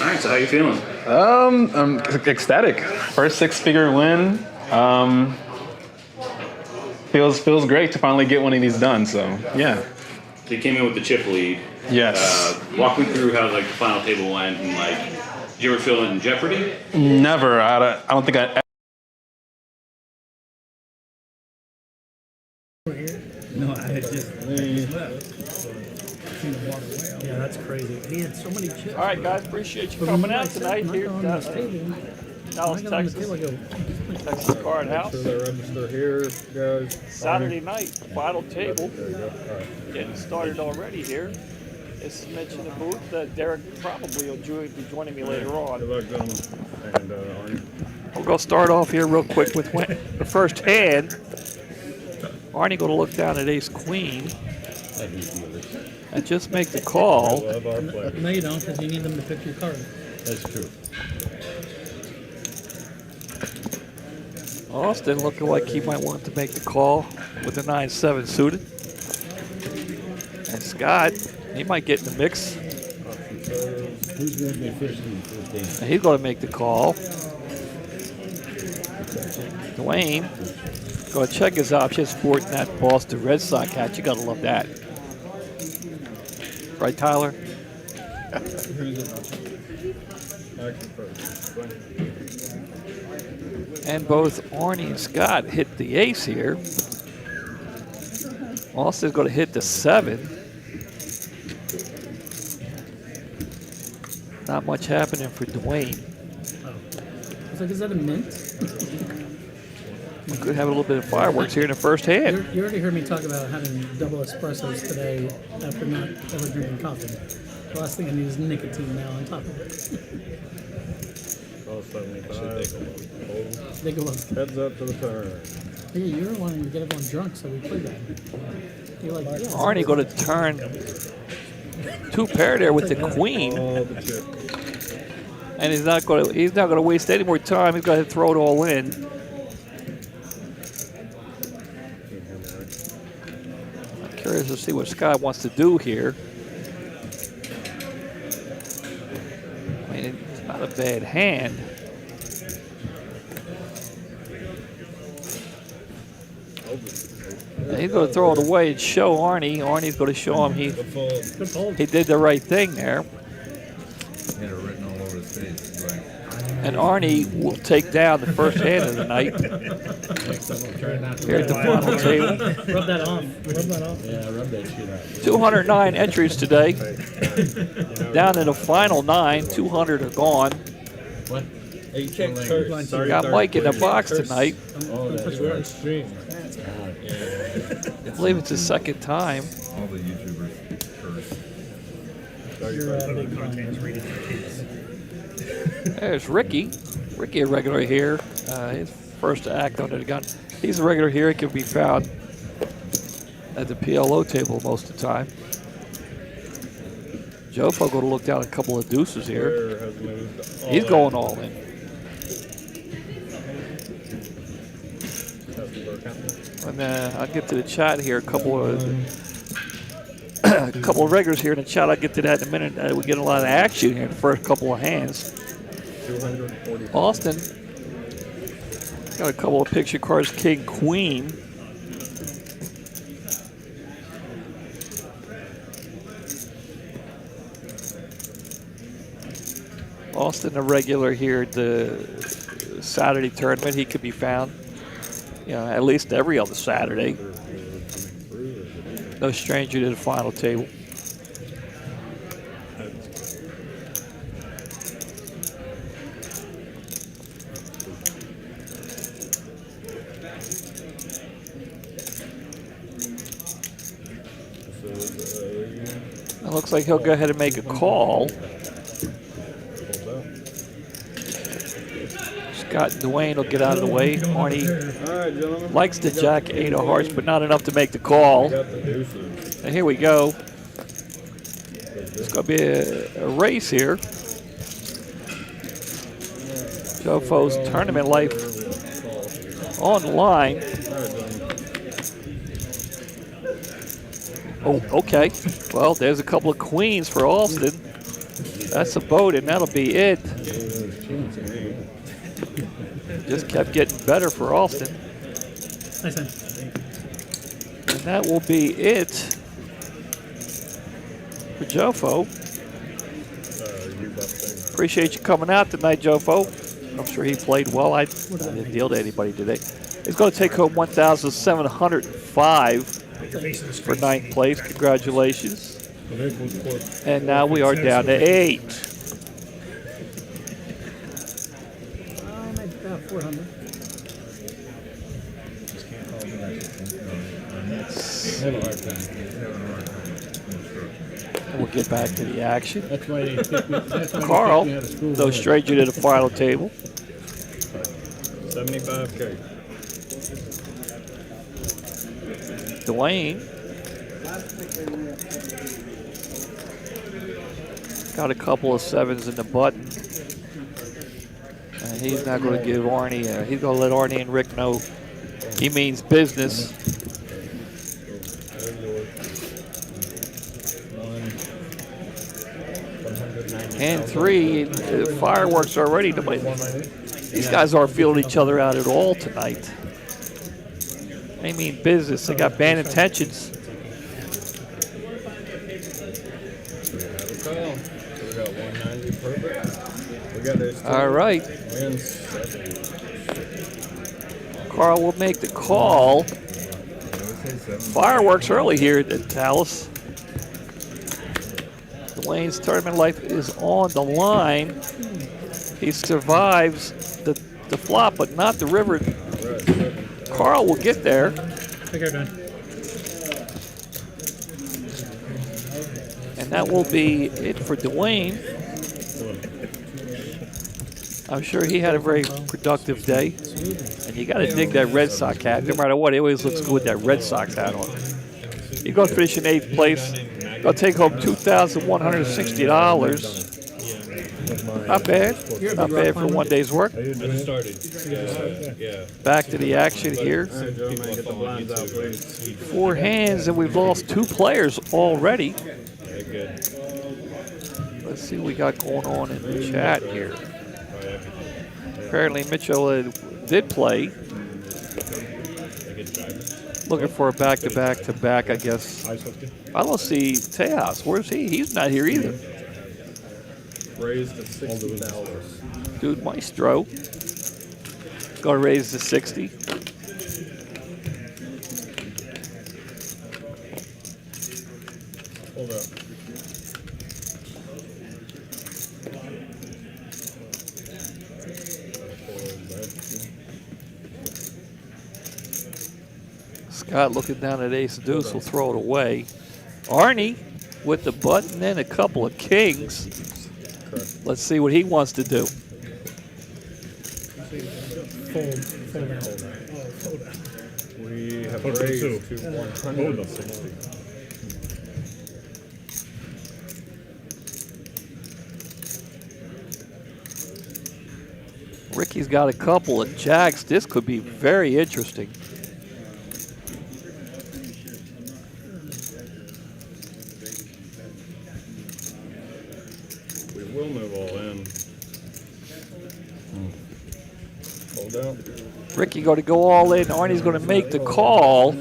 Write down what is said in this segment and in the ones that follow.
All right, so how you feeling? I'm ecstatic. First six-figure win. Feels great to finally get one of these done. So yeah. So you came in with the chip lead. Yes. Walk me through how like the final table went, and like, did you ever feel it in jeopardy? Never. I don't think I. No, I just left. Yeah, that's crazy. He had so many chips. All right, guys, appreciate you coming out tonight here at Dallas, Texas. Texas Card House. Sure they register here, guys. Saturday night, final table. Getting started already here. As mentioned in the booth, Derek probably will be joining me later on. Good luck, gentlemen. And Arnie. We're going to start off here real quick with the first hand. Arnie going to look down at ace queen and just make the call. Love our players. No, you don't, because you need them to pick your card. That's true. Austin looking like he might want to make the call with the 9-7 suited. And Scott, he might get in the mix. Who's going to be first in the first game? And he's going to make the call. Dwayne going to check his options, sporting that Boston Red Sox hat. You got to love that. Right, Tyler? And both Arnie and Scott hit the ace here. Austin's going to hit the 7. Not much happening for Dwayne. I was like, is that a mint? We could have a little bit of fireworks here in the first hand. You already heard me talk about having double espressos today after not ever drinking coffee. The last thing I need is nicotine now on top of it. 1275. They go up. Heads up to the turn. Hey, you were wanting to get everyone drunk, so we played that. You're like, yeah. Arnie going to turn 2 pair there with the queen. All the chips. And he's not going to waste any more time. He's going to throw it all in. I'm curious to see what Scott wants to do here. I mean, it's not a bad hand. And he's going to throw it away and show Arnie. Arnie's going to show him he did the right thing there. Had it written all over his face. Right. And Arnie will take down the first hand of the night. Here at the final table. Rub that off. Rub that off. Yeah, rub that shit out. 209 entries today. Down to the final 9. 200 are gone. What? Hey, check curse. Got Mike in the box tonight. Oh, that's We're on right. stream. I believe it's his second time. All the YouTubers curse. You're a big fan. There's Ricky. Ricky, a regular here. His first act under the gun. He's a regular here. He can be found at the PLO table most of the time. Jofo going to look down a couple of deuces here. Has moved all He's in. going all in. And I'll get to the chat here. A couple of regulars here in the chat. I'll get to that in a minute. We get a lot of action here in the first couple of hands. 240. Austin got a couple of picture cards. King, Queen. Austin, a regular here at the Saturday tournament. He could be found, at least every other Saturday. No stranger to the final table. It looks like he'll go ahead and make a call. Scott and Dwayne will get out of the way. Arnie likes the jack 8 of hearts, but not enough to make the call. And here we go. It's going to be a race here. Jofo's tournament life on the line. Oh, okay. Well, there's a couple of queens for Austin. That's a boat, and that'll be it. Just kept getting better for Alston. Nice hand. And that will be it for Jofo. Appreciate you coming out tonight, Jofo. I'm sure he played well. I didn't deal to anybody today. He's going to take home 1,705 for ninth place. Congratulations. And now we are down to 8. I made about 400. We'll get back to the action. That's why they picked me. That's why Carl, they picked me out of school. no stranger to the final table. 75K. Dwayne got a couple of 7s in the button. And he's not going to give Arnie, he's going to let Arnie and Rick know he means business. And 3, fireworks already. These guys aren't feeling each other out at all tonight. They mean business. They got bad intentions. We got 190 perfect. We got this. All right. Wins. Carl will make the call. Fireworks early here at Dallas. Dwayne's tournament life is on the line. He survives the flop, but not the river. Carl will get there. Take care, Dan. And that will be it for Dwayne. I'm sure he had a very productive day. And you got to dig that Red Sox hat. No matter what, it always looks good with that Red Sox hat on. You're going to finish in 8th place. Going to take home $2,160. Not bad. Not bad for one day's work. I just started. Yeah. Back to the action here. Joe, man, get the blinds out, please. 4 hands, and we've lost 2 players already. Yeah, good. Let's see what we got going on in the chat here. Apparently Mitchell did play. Looking for a back-to-back-to-back, I guess. I don't see Tejas. Where's he? He's not here either. Raised to $60. Dude, Maestro. Gonna raise to 60. Hold up. Scott looking down at ace deuce will throw it away. Arnie with the button and a couple of kings. Let's see what he wants to do. Fold out. We have raised to 160. Ricky's got a couple of jacks. This could be very interesting. We will move all in. Hold out. Ricky going to go all in. Arnie's going to make the call.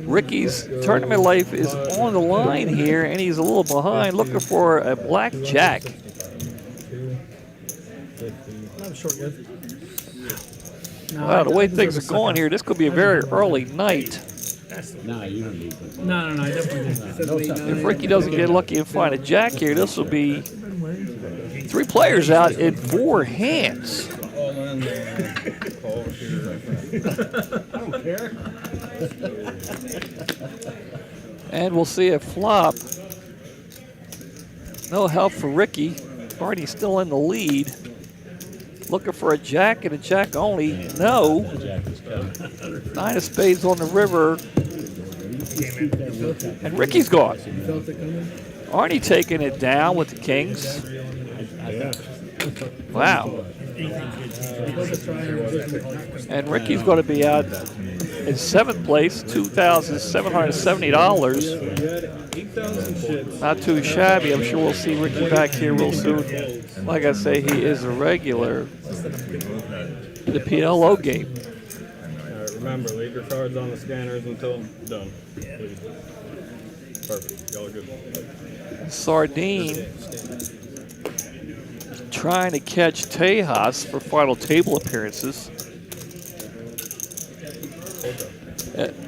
Ricky's tournament life is on the line here, and he's a little behind, looking for a black jack. Not a short good. No, Wow, the way I deserve things a are going second. here, this could be a very early night. Nah, you don't need it. No, I definitely didn't. No, son. If Ricky doesn't get lucky and find a jack here, this will be 3 players out in 4 hands. All in. Call here. I don't care. And we'll see a flop. No help for Ricky. Arnie's still in the lead. Looking for a jack and a jack only. No. 9 of spades on the river. And Ricky's gone. Arnie taking it down with the kings. Wow. And Ricky's going to be out in 7th place, $2,770. Not too shabby. I'm sure we'll see Ricky back here real soon. Like I say, he is a regular in the PLO game. All right, remember, leave your cards on the scanners until I'm done. Please. Perfect. Y'all are good. Sardine trying to catch Tejas for final table appearances.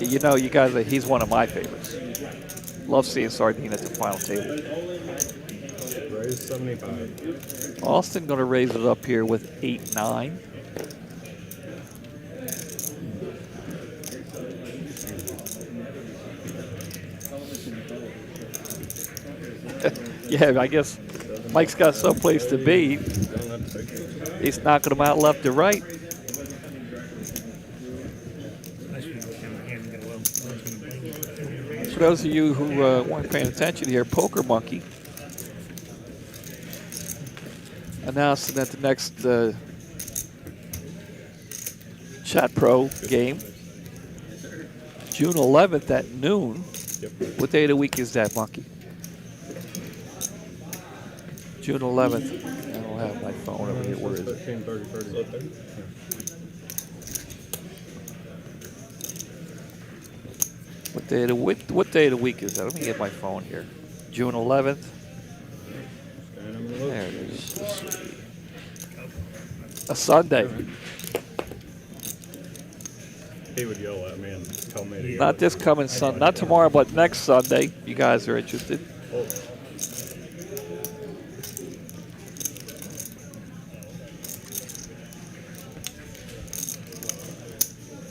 You know, you guys, he's one of my favorites. Love seeing Sardine at the final table. Raise 75. Austin going to raise it up here with 8-9. Yeah, I guess Mike's got someplace to be. He's knocking them out left to right. For those of you who weren't paying attention here, Poker Monkey announcing that the next Chat Pro game, June 11th at noon. What day of the week is that, Monkey? June 11th. I don't have my phone over here. Where is it? 13, 30, 30. What day of the week is that? Let me get my phone here. June 11th. There it is. A Sunday. He would yell at me and tell me to Not this coming Sunday. Not tomorrow, but next Sunday. If you guys are interested. Oh.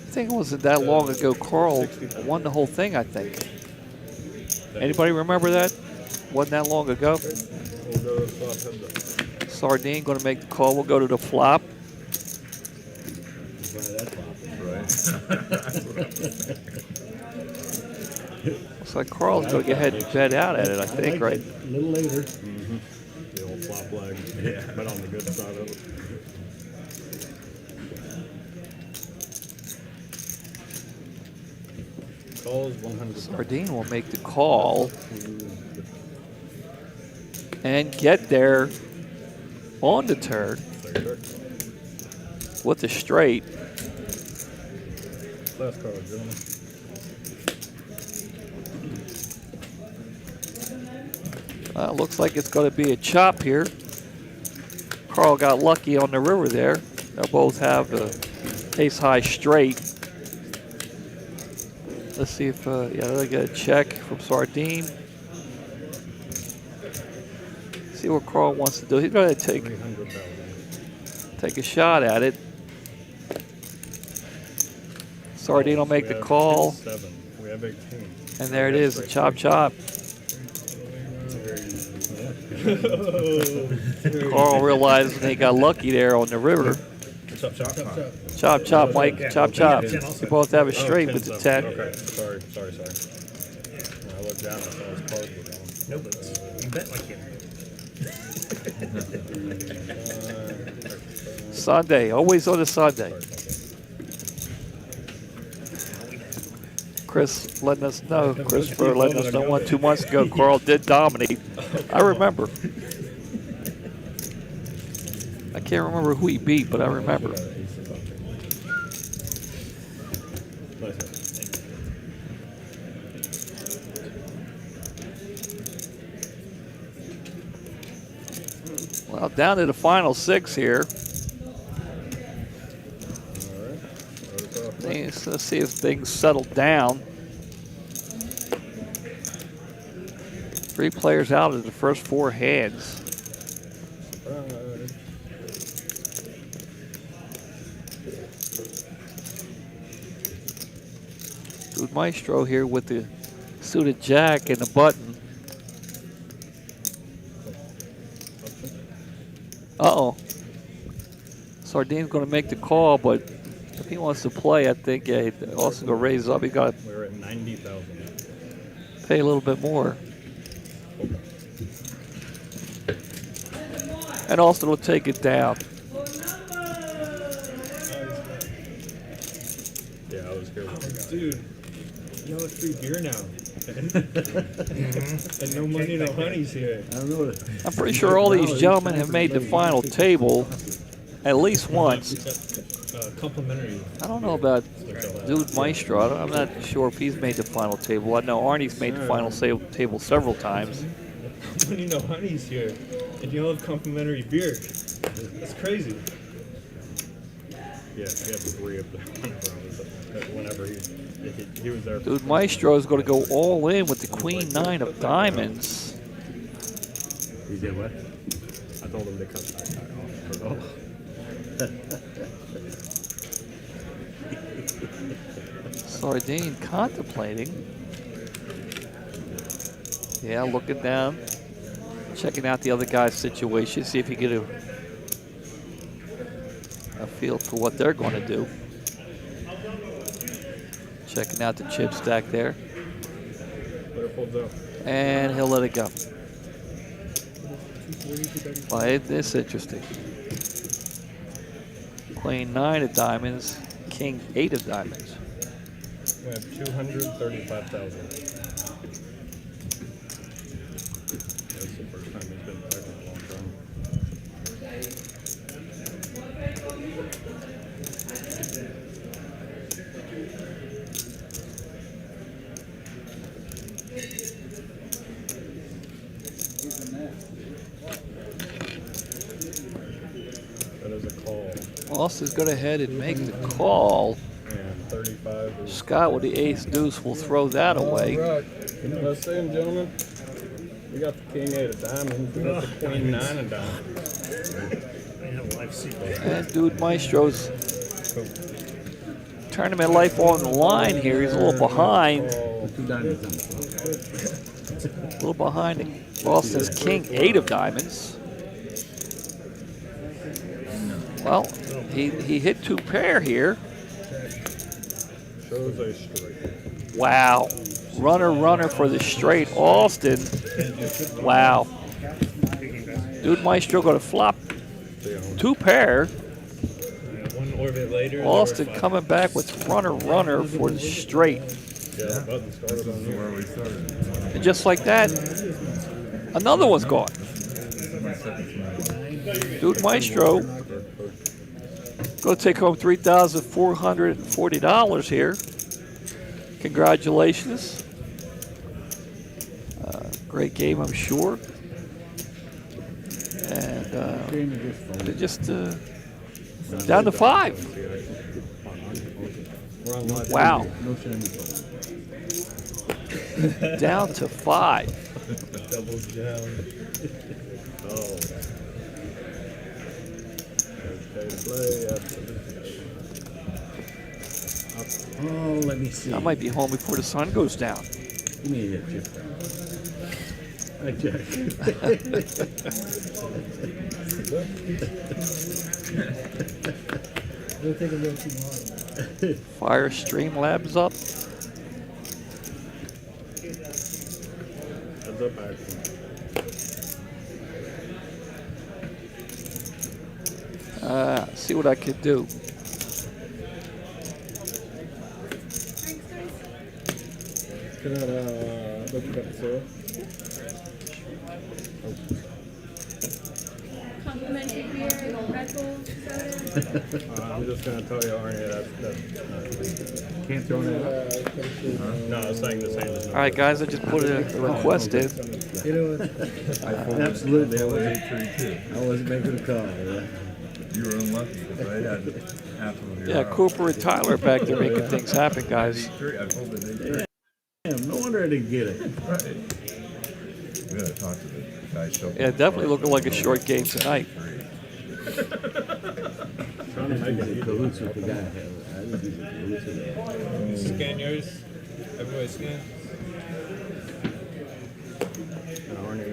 I think it wasn't that long ago. Carl won the whole thing, I think. Anybody remember that? Wasn't that long ago. We'll go to the flop heads up. Sardine going to make the call. We'll go to the flop. Looks like Carl's going to go ahead and bet out at it, I think, right? A little later. The old flop leg. But on the good side of it. Calls 100. Sardine will make the call and get there on the turn with the straight. Last card, gentlemen. Looks like it's going to be a chop here. Carl got lucky on the river there. They'll both have the ace-high straight. Let's see if, yeah, they get a check from Sardine. See what Carl wants to do. He's going to take a shot at it. Sardine will make the call. We have 18. And there it is, the chop chop. Carl realized he got lucky there on the river. Chop chop, Mike. Chop chop. You both have a straight with the 10. Okay, sorry. When I looked down, I saw his cards were gone. No, but you bet like it. Sunday, always on a Sunday. Chris letting us know, Christopher letting us know 2 months ago, Carl did dominate. I remember. I can't remember who he beat, but I remember. Well, down to the final 6 here. Let's see if things settle down. 3 players out of the first 4 hands. Dude Maestro here with the suited jack and the button. Uh-oh. Sardine's going to make the call, but if he wants to play, I think, yeah, he's also going to raise up. He got We're at 90,000. pay a little bit more. And Austin will take it down. dude, you know it's free beer now. And no money, no honeys here. I don't know. I'm pretty sure all these gentlemen have made the final table at least once. Complimentary. I don't know about Dude Maestro. I'm not sure if he's made the final table. I know Arnie's made the final table several times. Money, no honeys here. And you don't have complimentary beer. That's crazy. Yeah, he had 3 of them whenever he was there. Dude Maestro is going to go all in with the Queen 9 of diamonds. He did what? I told him to cut that guy off. Sardine contemplating. Yeah, looking down. Checking out the other guy's situation. See if he get a feel for what they're going to do. Checking out the chip stack there. And he'll let it go. Well, it's interesting. Queen 9 of diamonds, King 8 of diamonds. We have 235,000. That's the first time he's been back in a long time. That is a call. Austin's going ahead and make the call. Yeah, 35. Scott with the ace deuce will throw that away. All right. Let's see him, gentlemen. We got the King 8 of diamonds. We got the Queen 9 of diamonds. And Dude Maestro's tournament life on the line here. He's a little behind. Two diamonds on the floor. A little behind Austin's King 8 of diamonds. Well, he hit 2 pair here. Shows a straight. Wow. Runner for the straight. Austin. Wow. Dude Maestro going to flop 2 pair. One orbit later. Austin coming back with runner for the straight. Yeah, the button started on where we started. And just like that, another one's gone. Dude Maestro going to take home $3,440 here. Congratulations. Great game, I'm sure. And they're just down to 5. Wow. Down to 5. Doubles down. Oh. Okay, play. Oh, let me see. I might be home before the sun goes down. Give me a chip down. Hi, Jack. It'll take a little too long. Fire Streamlabs up. Heads up action. See what I could do. Can I look at the Complimentary beer, Red Bull, soda. I'm just going to tell you, Arnie, that's Can't throw that up. no, I was saying the same as All right, guys, I just put a request in. You know what? Absolutely. I wasn't making a call. Yeah. You were unlucky because I had half of your Yeah, Cooper and Tyler back there making things happen, guys. I told them they Damn, no wonder I didn't get it. right. We gotta talk to the guy. Yeah, definitely looking like a short game tonight. trying to make it easy. Cahoots with the guy. I didn't do the cahoots with that. Scan yours. Everybody scan. Arnie,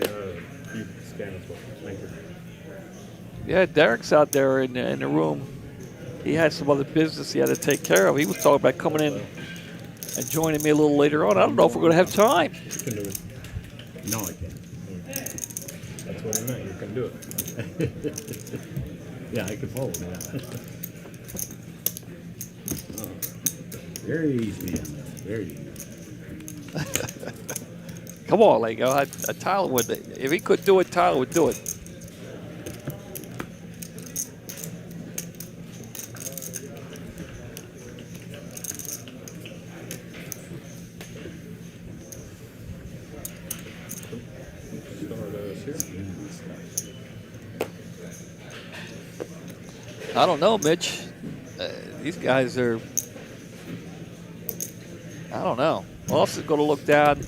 you scan as well. Thank you. Yeah, Derek's out there in the room. He had some other business he had to take care of. He was talking about coming in and joining me a little later on. I don't know if we're going to have time. You can do it. No, I can't. That's what he meant. You can do it. Yeah, I can follow that. Very easy, man. Very easy. Come on, Lego. Tyler would. If he could do it, Tyler would do it. I don't know, Mitch. These guys are. I don't know. Austin's going to look down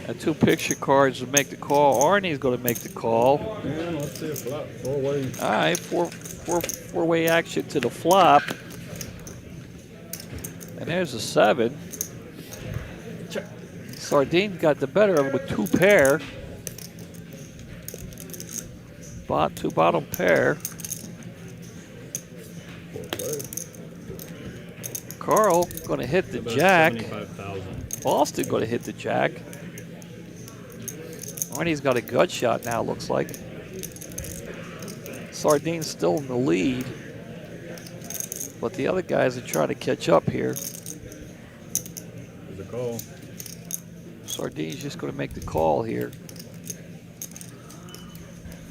at 2 picture cards to make the call. Arnie's going to make the call. And let's see a flop. 4-way. All right, four-way action to the flop. And there's a 7. Sardine got the better of it with 2 pair. 2 bottom pair. 4-way. Carl going to hit the About jack. 75,000. Austin going to hit the jack. Arnie's got a gut shot now, looks like. Sardine's still in the lead. But the other guys are trying to catch up here. There's a call. Sardine's just going to make the call here.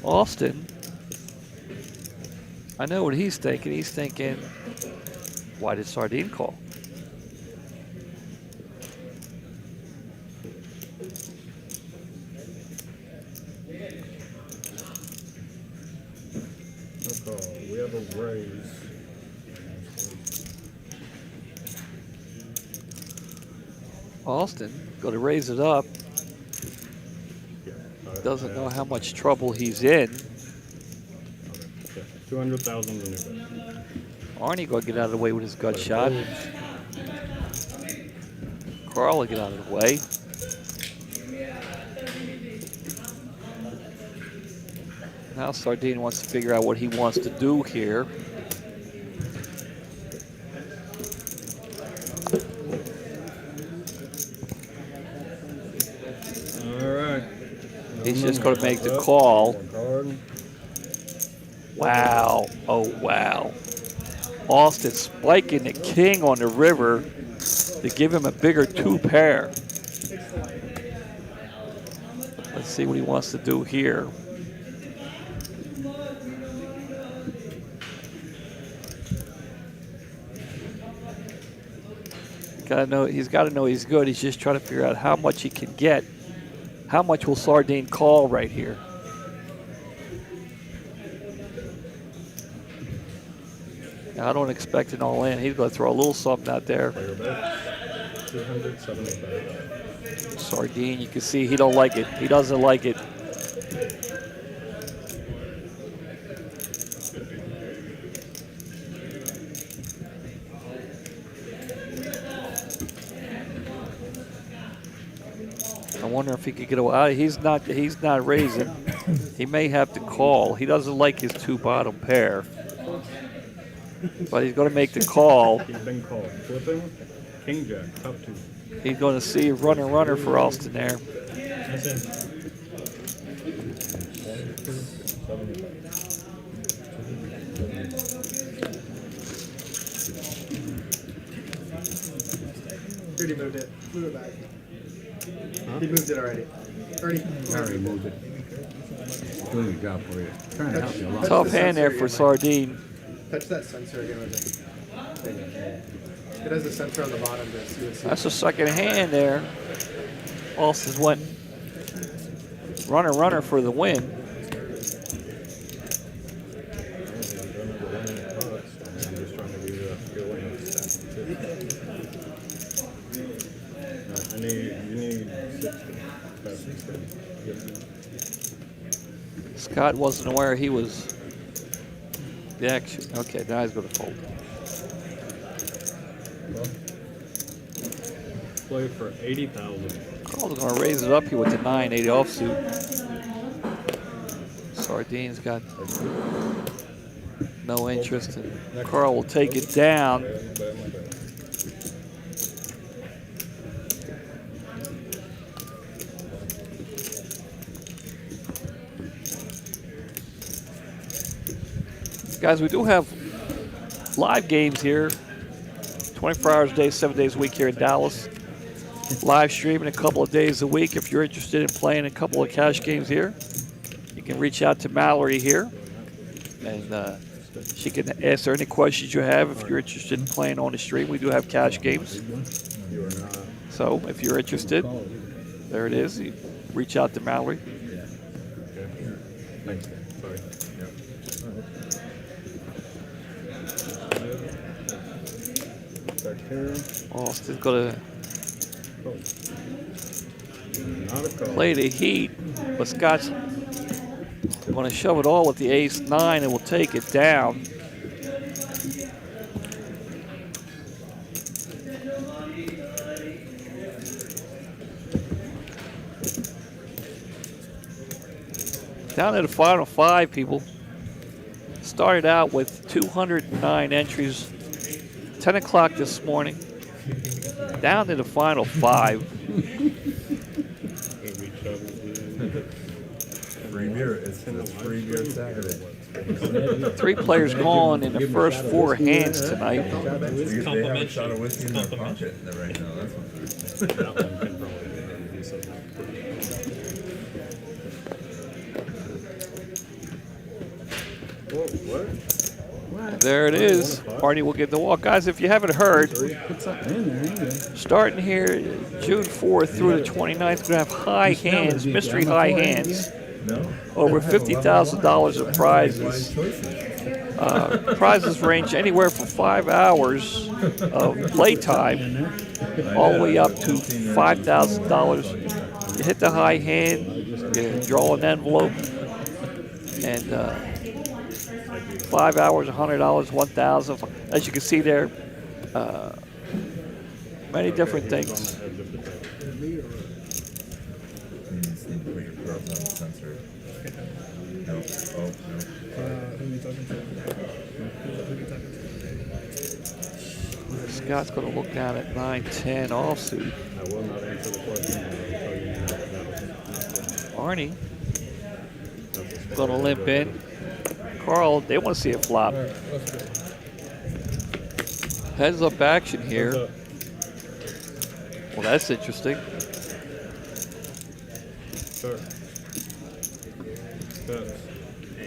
Austin, I know what he's thinking. He's thinking, why did Sardine call? No call. We have a raise. Austin going to raise it up. Yeah. Doesn't know how much trouble he's in. Okay. 200,000 to new bet. Arnie going to get out of the way with his gut shot. Carl will get out of the way. Now Sardine wants to figure out what he wants to do here. All right. He's just going to make the call. One card. Wow. Oh, wow. Austin spiking the king on the river to give him a bigger 2 pair. Let's see what he wants to do here. He's got to know he's good. He's just trying to figure out how much he can get. How much will Sardine call right here? I don't expect an all in. He's going to throw a little something out there. 275. Sardine, you can see he don't like it. He doesn't like it. I wonder if he could get away. He's not raising. He may have to call. He doesn't like his 2 bottom pair. But he's going to make the call. He's been called. Flipping. King Jack. Top 2. He's going to see a runner for Austin there. That's it. 75. He moved it. Move it back. He moved it already. Already moved it. Doing a job for you. Trying to help you a lot. Tough hand there for Sardine. touch that sensor again with it. It has a sensor on the bottom to see what's. That's a second hand there. Austin went runner for the win. Scott wasn't aware he was the action. Okay, now he's going to fold. Play for 80,000. Carl's going to raise it up here with the 9-8 offsuit. Sardine's got no interest, and Carl will take it down. Guys, we do have live games here. 24 hours a day, 7 days a week here in Dallas. Live streaming a couple of days a week. If you're interested in playing a couple of cash games here, you can reach out to Mallory here, and she can answer any questions you have if you're interested in playing on the stream. We do have cash games. So if you're interested, there it is. You reach out to Mallory. Thanks. Sorry. Back here. Austin's going to Not a call. play the heat, but Scott's going to shove it all with the ace-9 and will take it down. Down to the final 5, people. Started out with 209 entries, 10 o'clock this morning. Down to the final 5. Free beer. It's free beer Saturday. 3 players gone in the first 4 hands tonight. They have a shot of whiskey in their pocket right now. That's what That one can probably do something. Whoa, what? There it is. Arnie will get the walk. Guys, if you haven't heard, Put something in there, ain't it? starting here June 4th through the 29th, we're going to have high hands, mystery high hands, over $50,000 of prizes. Prizes range anywhere from 5 hours of playtime all the way up to $5,000. You hit the high hand, you draw an envelope, and 5 hours, $100, $1,000. As you can see there, many different things. Scott's going to look down at 9-10 offsuit. I will not answer the question. Arnie going to limp in. Carl, they want to see it flop. Heads up action here. Well, that's interesting. Sir.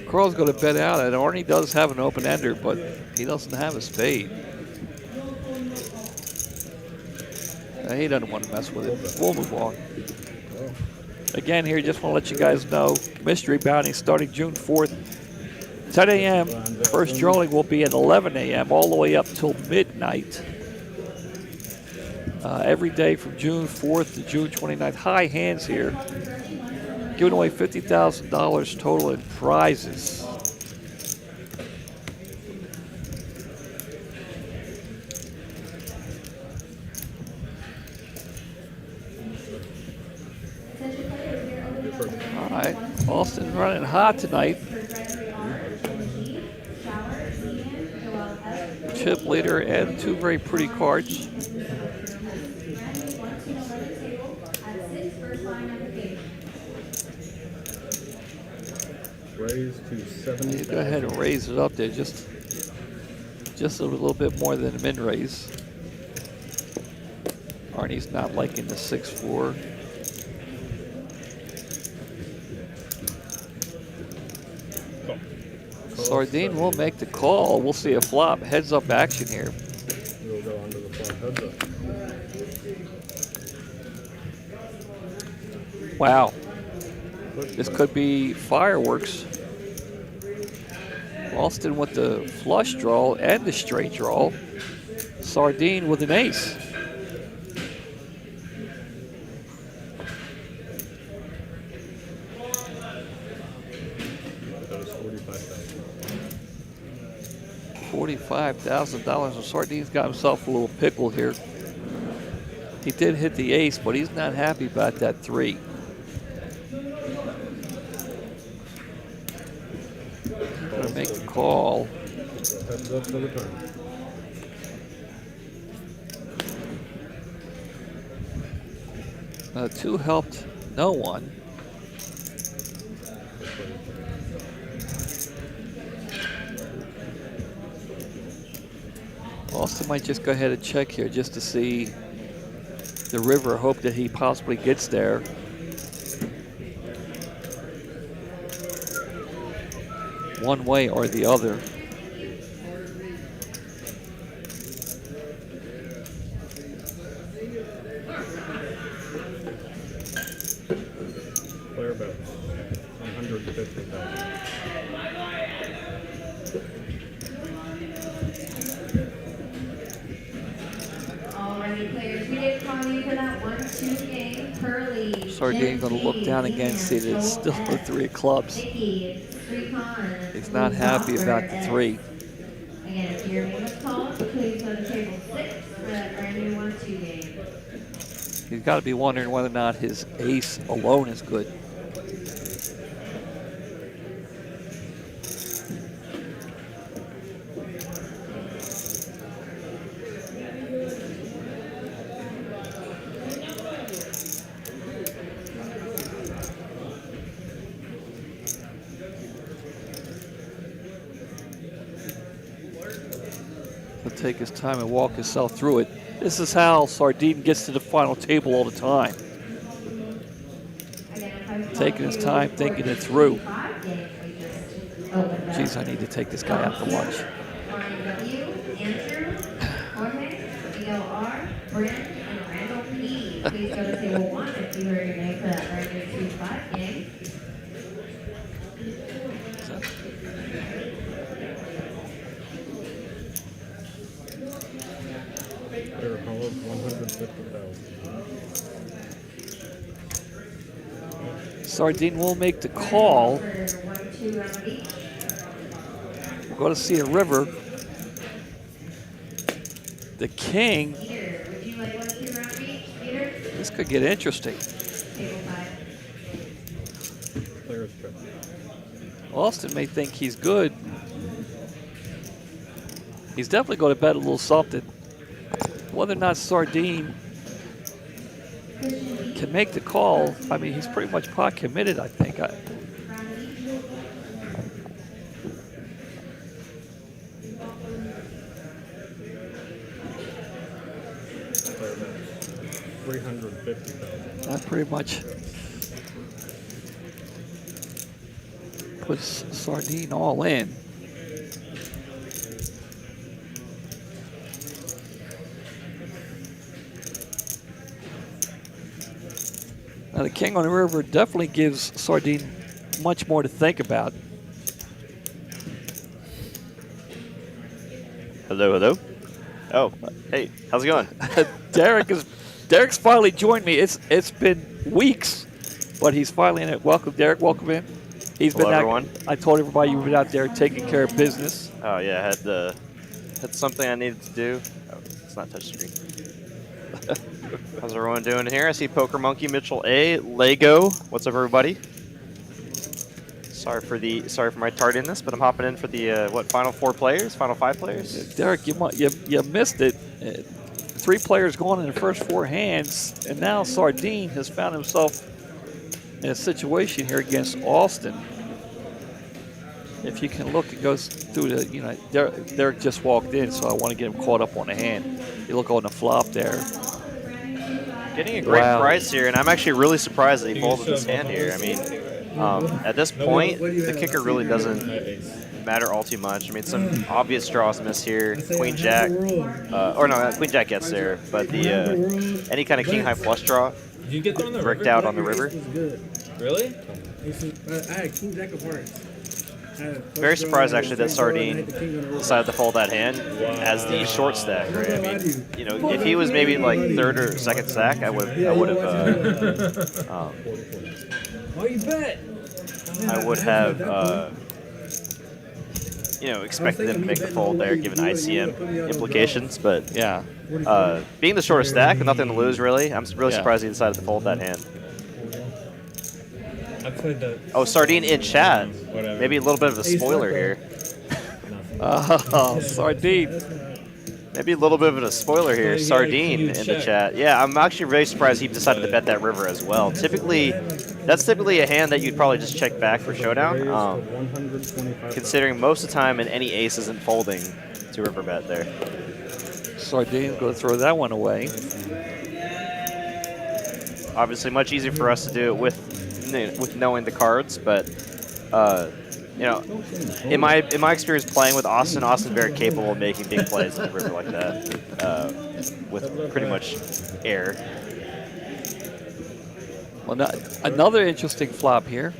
Carl's going to bet out, and Arnie does have an open ender, but he doesn't have a spade. He doesn't want to mess with it. We'll move on. Again, here, just want to let you guys know, mystery bounty starting June 4th, 10 a.m. First drawing will be at 11 a.m. all the way up till midnight. Every day from June 4th to June 29th. High hands here. Giving away $50,000 total in prizes. All right, Austin running hot tonight. Chip leader and 2 very pretty cards. Raise to 7. You go ahead and raise it up there, just a little bit more than a min raise. Arnie's not liking the 6-4. Sardine will make the call. We'll see a flop. Heads up action here. We'll go under the flop. Heads up. Wow. This could be fireworks. Austin with the flush draw and the straight draw. Sardine with an ace. $45,000. So Sardine's got himself a little pickle here. He did hit the ace, but he's not happy about that 3. Gonna make the call. Heads up to the turn. The 2 helped no one. Austin might just go ahead and check here just to see the river. Hope that he possibly gets there. One way or the other. Player bet. 150,000. Alrighty, players, we did call you for that 1-2 game. Curly. Sardine gonna look down again, see that it's still the 3 of clubs. He's not happy about the 3. Again, if your name is called, please go to table 6 for that brand new 1-2 game. He's got to be wondering whether or not his ace alone is good. He'll take his time and walk himself through it. This is how Sardine gets to the final table all the time. Taking his time, thinking it through. Geez, I need to take this guy out to lunch. Please go to table 1 if you heard your name for that brand new 2-5 game. Player called 150,000. Sardine will make the call. We're going to see a river. The king. This could get interesting. Player's check. Austin may think he's good. He's definitely going to bet a little something. Whether or not Sardine can make the call, I mean, he's pretty much pot committed, I think. 350,000. That pretty much puts Sardine all in. Now the king on the river definitely gives Sardine much more to think about. Hello, hello. Oh, hey, how's it going? Derek's finally joined me. It's been weeks, but he's finally in it. Welcome, Derek. Welcome in. He's Hello, been everyone. I told everybody you've been out there taking care of business. Oh yeah, I had something I needed to do. Oh, it's not touchscreen. How's everyone doing here? I see Poker Monkey, Mitchell A, Lego. What's up, everybody? Sorry for my tardiness, but I'm hopping in for the final 4 players, final 5 players. Derek, you missed it. 3 players going in the first 4 hands, and now Sardine has found himself in a situation here against Austin. If you can look, it goes through the, Derek just walked in, so I want to get him caught up on the hand. You look on the flop there. Getting a great price here, and I'm actually really surprised that he folded this hand here. I mean, at this point, the kicker really doesn't matter all too much. I mean, some obvious draws miss here. Queen Jack, or no, Queen Jack gets there, but the any kind of King High flush draw bricked out on the river. Really? I had King Jack of Hearts. Very surprised actually that Sardine decided to fold that hand as the short stack, right? I mean, if he was maybe like 3rd or 2nd stack, I would have expected him to make the fold there given ICM implications, but yeah, being the shortest stack with nothing to lose really, I'm really surprised he decided to fold that hand. Oh, Sardine in chat. Maybe a little bit of a spoiler here. Oh, Sardine. Maybe a little bit of a spoiler here. Sardine in the chat. Yeah, I'm actually very surprised he decided to bet that river as well. That's typically a hand that you'd probably just check back for showdown. Considering most of the time and any ace isn't folding to river bet there. Sardine going to throw that one away. Obviously, much easier for us to do it with knowing the cards, but you know, in my experience playing with Austin, Austin's very capable of making big plays in the river like that with pretty much air. Well, another interesting flop here.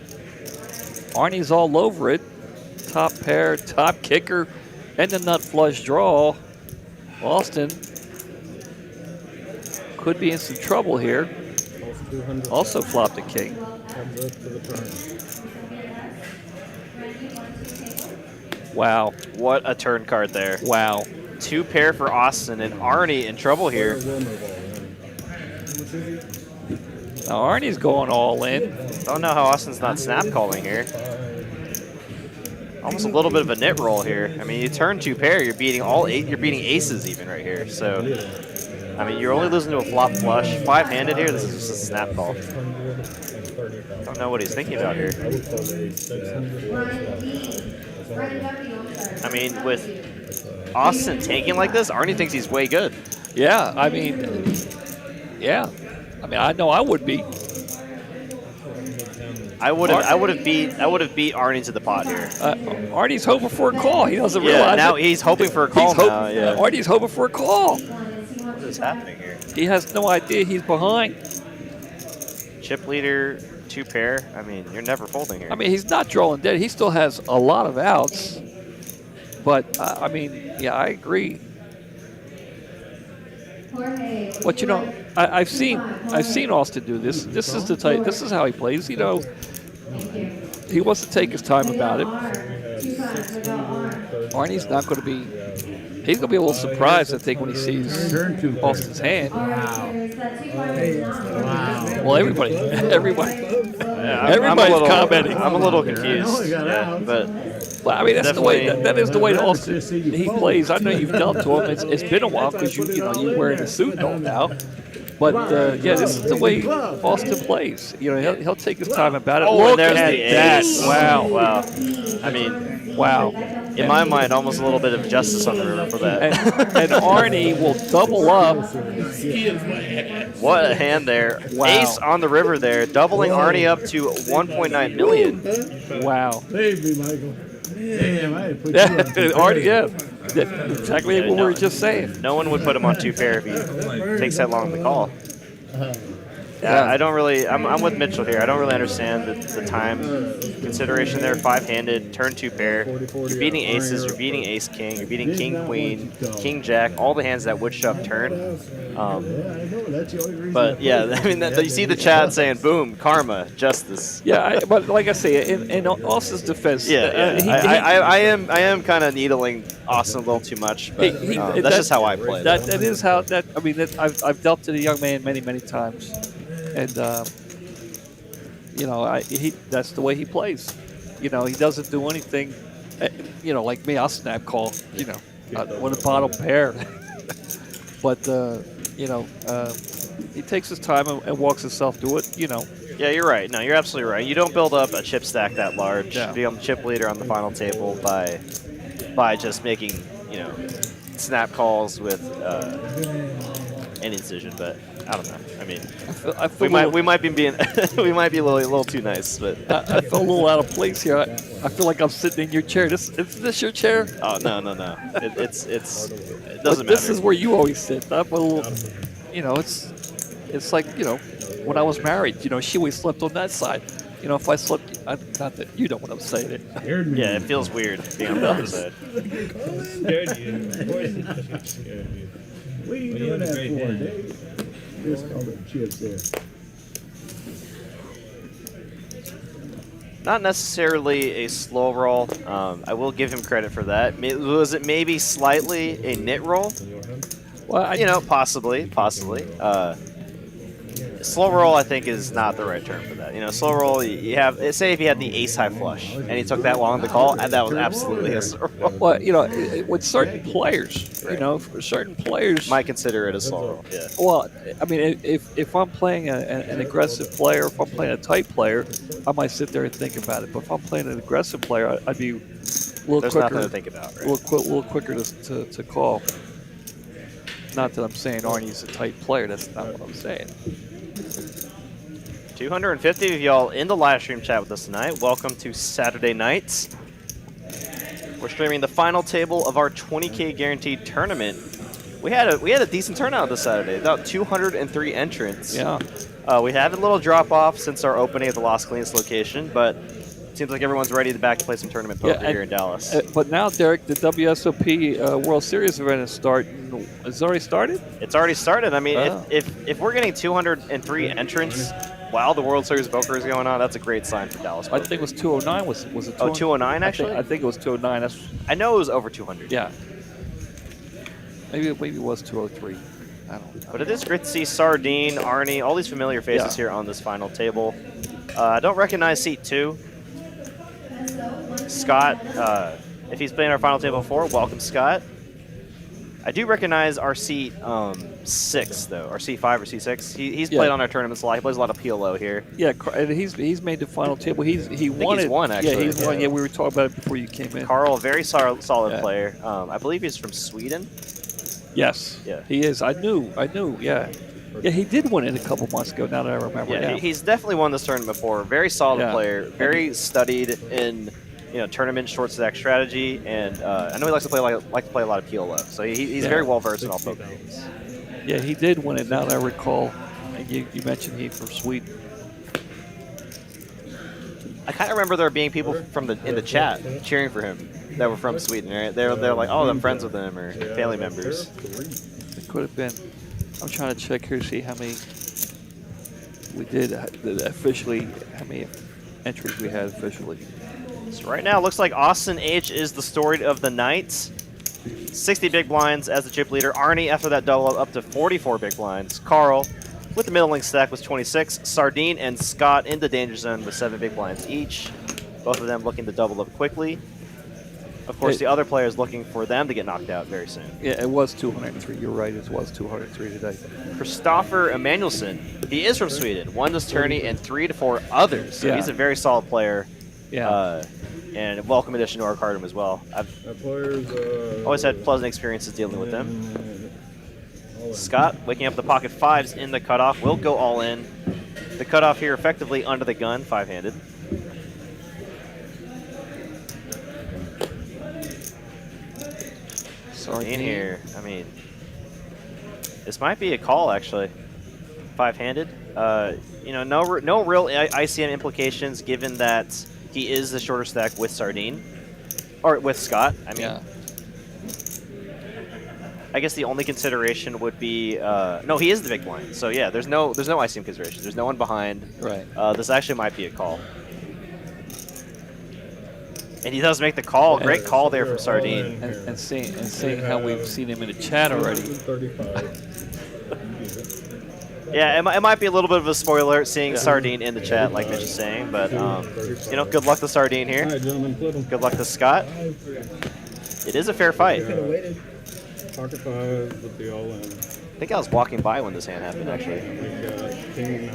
Arnie's all over it. Top pair, top kicker, and the nut flush draw. Austin could be in some trouble here. Also flopped a king. Wow. What a turn card there. Wow. 2 pair for Austin, and Arnie in trouble here. Now Arnie's going all in. Don't know how Austin's not snap calling here. Almost a little bit of a nit roll here. I mean, you turn 2 pair, you're beating you're beating aces even right here. So, I mean, you're only losing to a flop flush. 5-handed here, this is just a snap call. Don't know what he's thinking about here. I mean, with Austin taking like this, Arnie thinks he's way good. Yeah, I mean, I know I would be. I would have beat Arnie to the pot here. Arnie's hoping for a call. He doesn't realize now it. he's hoping for a call now. Yeah. Arnie's hoping for a call. What is happening here? He has no idea he's behind. Chip leader, 2 pair. I mean, you're never folding here. I mean, he's not drawing dead. He still has a lot of outs. But I mean, yeah, I agree. But you know, I've seen Austin do this. This is the type. This is how he plays. You know, he wants to take his time about it. Arnie's not going to be. He's going to be a little surprised, I think, when he sees Austin's hand. Well, everybody's commenting. I'm a little confused. Yeah, but well, I mean, that's the way. That is the way Austin he plays. I know you've dealt to him. It's been a while because you're wearing a suit and all now. But yeah, this is the way Austin plays. You know, he'll take his time about it. Oh, Look there's at the that! ace. Wow. I mean, wow. In my mind, almost a little bit of justice on the river for that. And Arnie will double up. What a hand there. Wow. Ace on the river there, doubling Arnie up to 1.9 million. Wow. Save me, Michael. Damn, I put Arnie, yeah. Exactly what we were just saying. No one would put him on 2 pair if he takes that long to call. Yeah, I don't really. I'm with Mitchell here. I don't really understand the time consideration there. 5-handed, turn 2 pair. You're beating aces. You're beating ace king. You're beating king queen, king jack. All the hands that would shove turn. But yeah, I mean, you see the chat saying, "Boom, karma, justice." Yeah, but like I say, in Austin's defense, I am kind of needling Austin a little too much. But that's just how I play. That is how that. I mean, I've dealt to the young man many times. And you know, that's the way he plays. You know, he doesn't do anything. You know, like me, I'll snap call. You know, with a bottom pair. But you know, he takes his time and walks himself through it. You know. Yeah, you're right. No, you're absolutely right. You don't build up a chip stack that large. Yeah. Be on the chip leader on the final table by just making snap calls with any decision, but. I don't know. I mean, we might be being we might be a little too nice, but I feel a little out of place here. I feel like I'm sitting in your chair. Is this your chair? Oh no. It doesn't matter. This is where you always sit. I'm a little, you know, it's like, you know, when I was married, you know, she always slept on that side. You know, if I slept, not that you know what I'm saying. Yeah, it feels weird being on the other side. What are you doing that for, Dave? Just call it chips there. Not necessarily a slow roll. I will give him credit for that. Was it maybe slightly a nit roll? Well, you know, possibly. Slow roll, I think, is not the right term for that. You know, slow roll, you have, say if you had the ace high flush and he took that long to call, and that was absolutely a slow roll. Well, you know, with certain players, you know, for certain players, might consider it a slow roll. Yeah. Well, I mean, if I'm playing an aggressive player, if I'm playing a tight player, I might sit there and think about it. But if I'm playing an aggressive player, I'd be a little There's quicker. Nothing to think about, right? A little quicker to call. Not that I'm saying Arnie's a tight player. That's not what I'm saying. 250 of y'all in the live stream chat with us tonight. Welcome to Saturday nights. We're streaming the final table of our 20K guaranteed tournament. We had a decent turnout this Saturday. About 203 entrants. Yeah. We had a little drop off since our opening at the Las Colinas location, but it seems like everyone's ready to back to play some tournament poker here in Dallas. But now, Derek, the WSOP World Series event is starting. It's already started? It's already started. I mean, if we're getting 203 entrants while the World Series poker is going on, that's a great sign for Dallas poker. I think it was 209. Was it 209? Oh, 209 actually? I think it was 209. I know it was over 200. Yeah. Maybe it was 203. I don't know. But it is great to see Sardine, Arnie, all these familiar faces here on this final table. I don't recognize seat 2. Scott, if he's playing our final table before, welcome, Scott. I do recognize our seat 6, though, or seat 5 or seat 6. He's played on our tournaments a lot. He plays a lot of PLO here. Yeah, and he's made the final table. He won it. He's won, actually. Yeah, he's won. Yeah, we were talking about it before you came in. Carl, very solid player. I believe he's from Sweden. Yes. Yeah. He is. I knew. Yeah. Yeah, he did win it a couple months ago. Now that I remember. Yeah, he's definitely won this tournament before. Very solid player. Very studied in tournament short stack strategy, and I know he likes to play a lot of PLO. So he's very well versed in all poker games. Yeah, he did win it. Now that I recall, and you mentioned he's from Sweden. I kind of remember there being people from in the chat cheering for him that were from Sweden. Right? They're like, oh, I'm friends with him or family members. It could have been. I'm trying to check here to see how many we did officially. How many entries we had officially. So right now, it looks like Austin H is the story of the night. 60 big blinds as the chip leader. Arnie, after that double up to 44 big blinds. Carl, with the middling stack, was 26. Sardine and Scott in the danger zone with 7 big blinds each. Both of them looking to double up quickly. Of course, the other players looking for them to get knocked out very soon. Yeah, it was 203. You're right. It was 203 today. Christopher Emanuelson, he is from Sweden. 1 this tourney and 3 to 4 others. So he's a very solid player. Yeah. And a welcome addition to our cardroom as well. I've always had pleasant experiences dealing with them. Scott, waking up the pocket 5s in the cutoff, will go all in. The cutoff here effectively under the gun, 5-handed. In here, I mean, this might be a call actually. 5-handed. No real ICM implications given that he is the shorter stack with Sardine, or with Scott. I mean, I guess the only consideration would be no, he is the big blind. So yeah, there's no ICM consideration. There's no one behind. Right. This actually might be a call. And he does make the call. Great call there from Sardine. And seeing how we've seen him in the chat already. Yeah, it might be a little bit of a spoiler seeing Sardine in the chat, like Mitch is saying, but good luck to Sardine here. Good luck to Scott. It is a fair fight. Pocket 5 with the all-in. I think I was walking by when this hand happened, actually.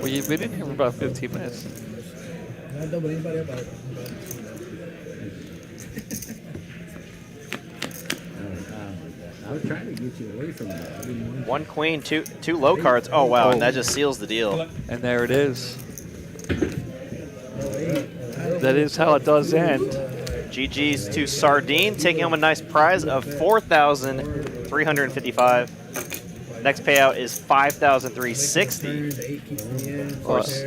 Well, you've been in here for about 15 minutes. I was trying to get you away from that. 1 queen, two low cards. Oh wow, and that just seals the deal. And there it is. That is how it does end. GG's to Sardine, taking home a nice prize of $4,355. Next payout is $5,360. Of course,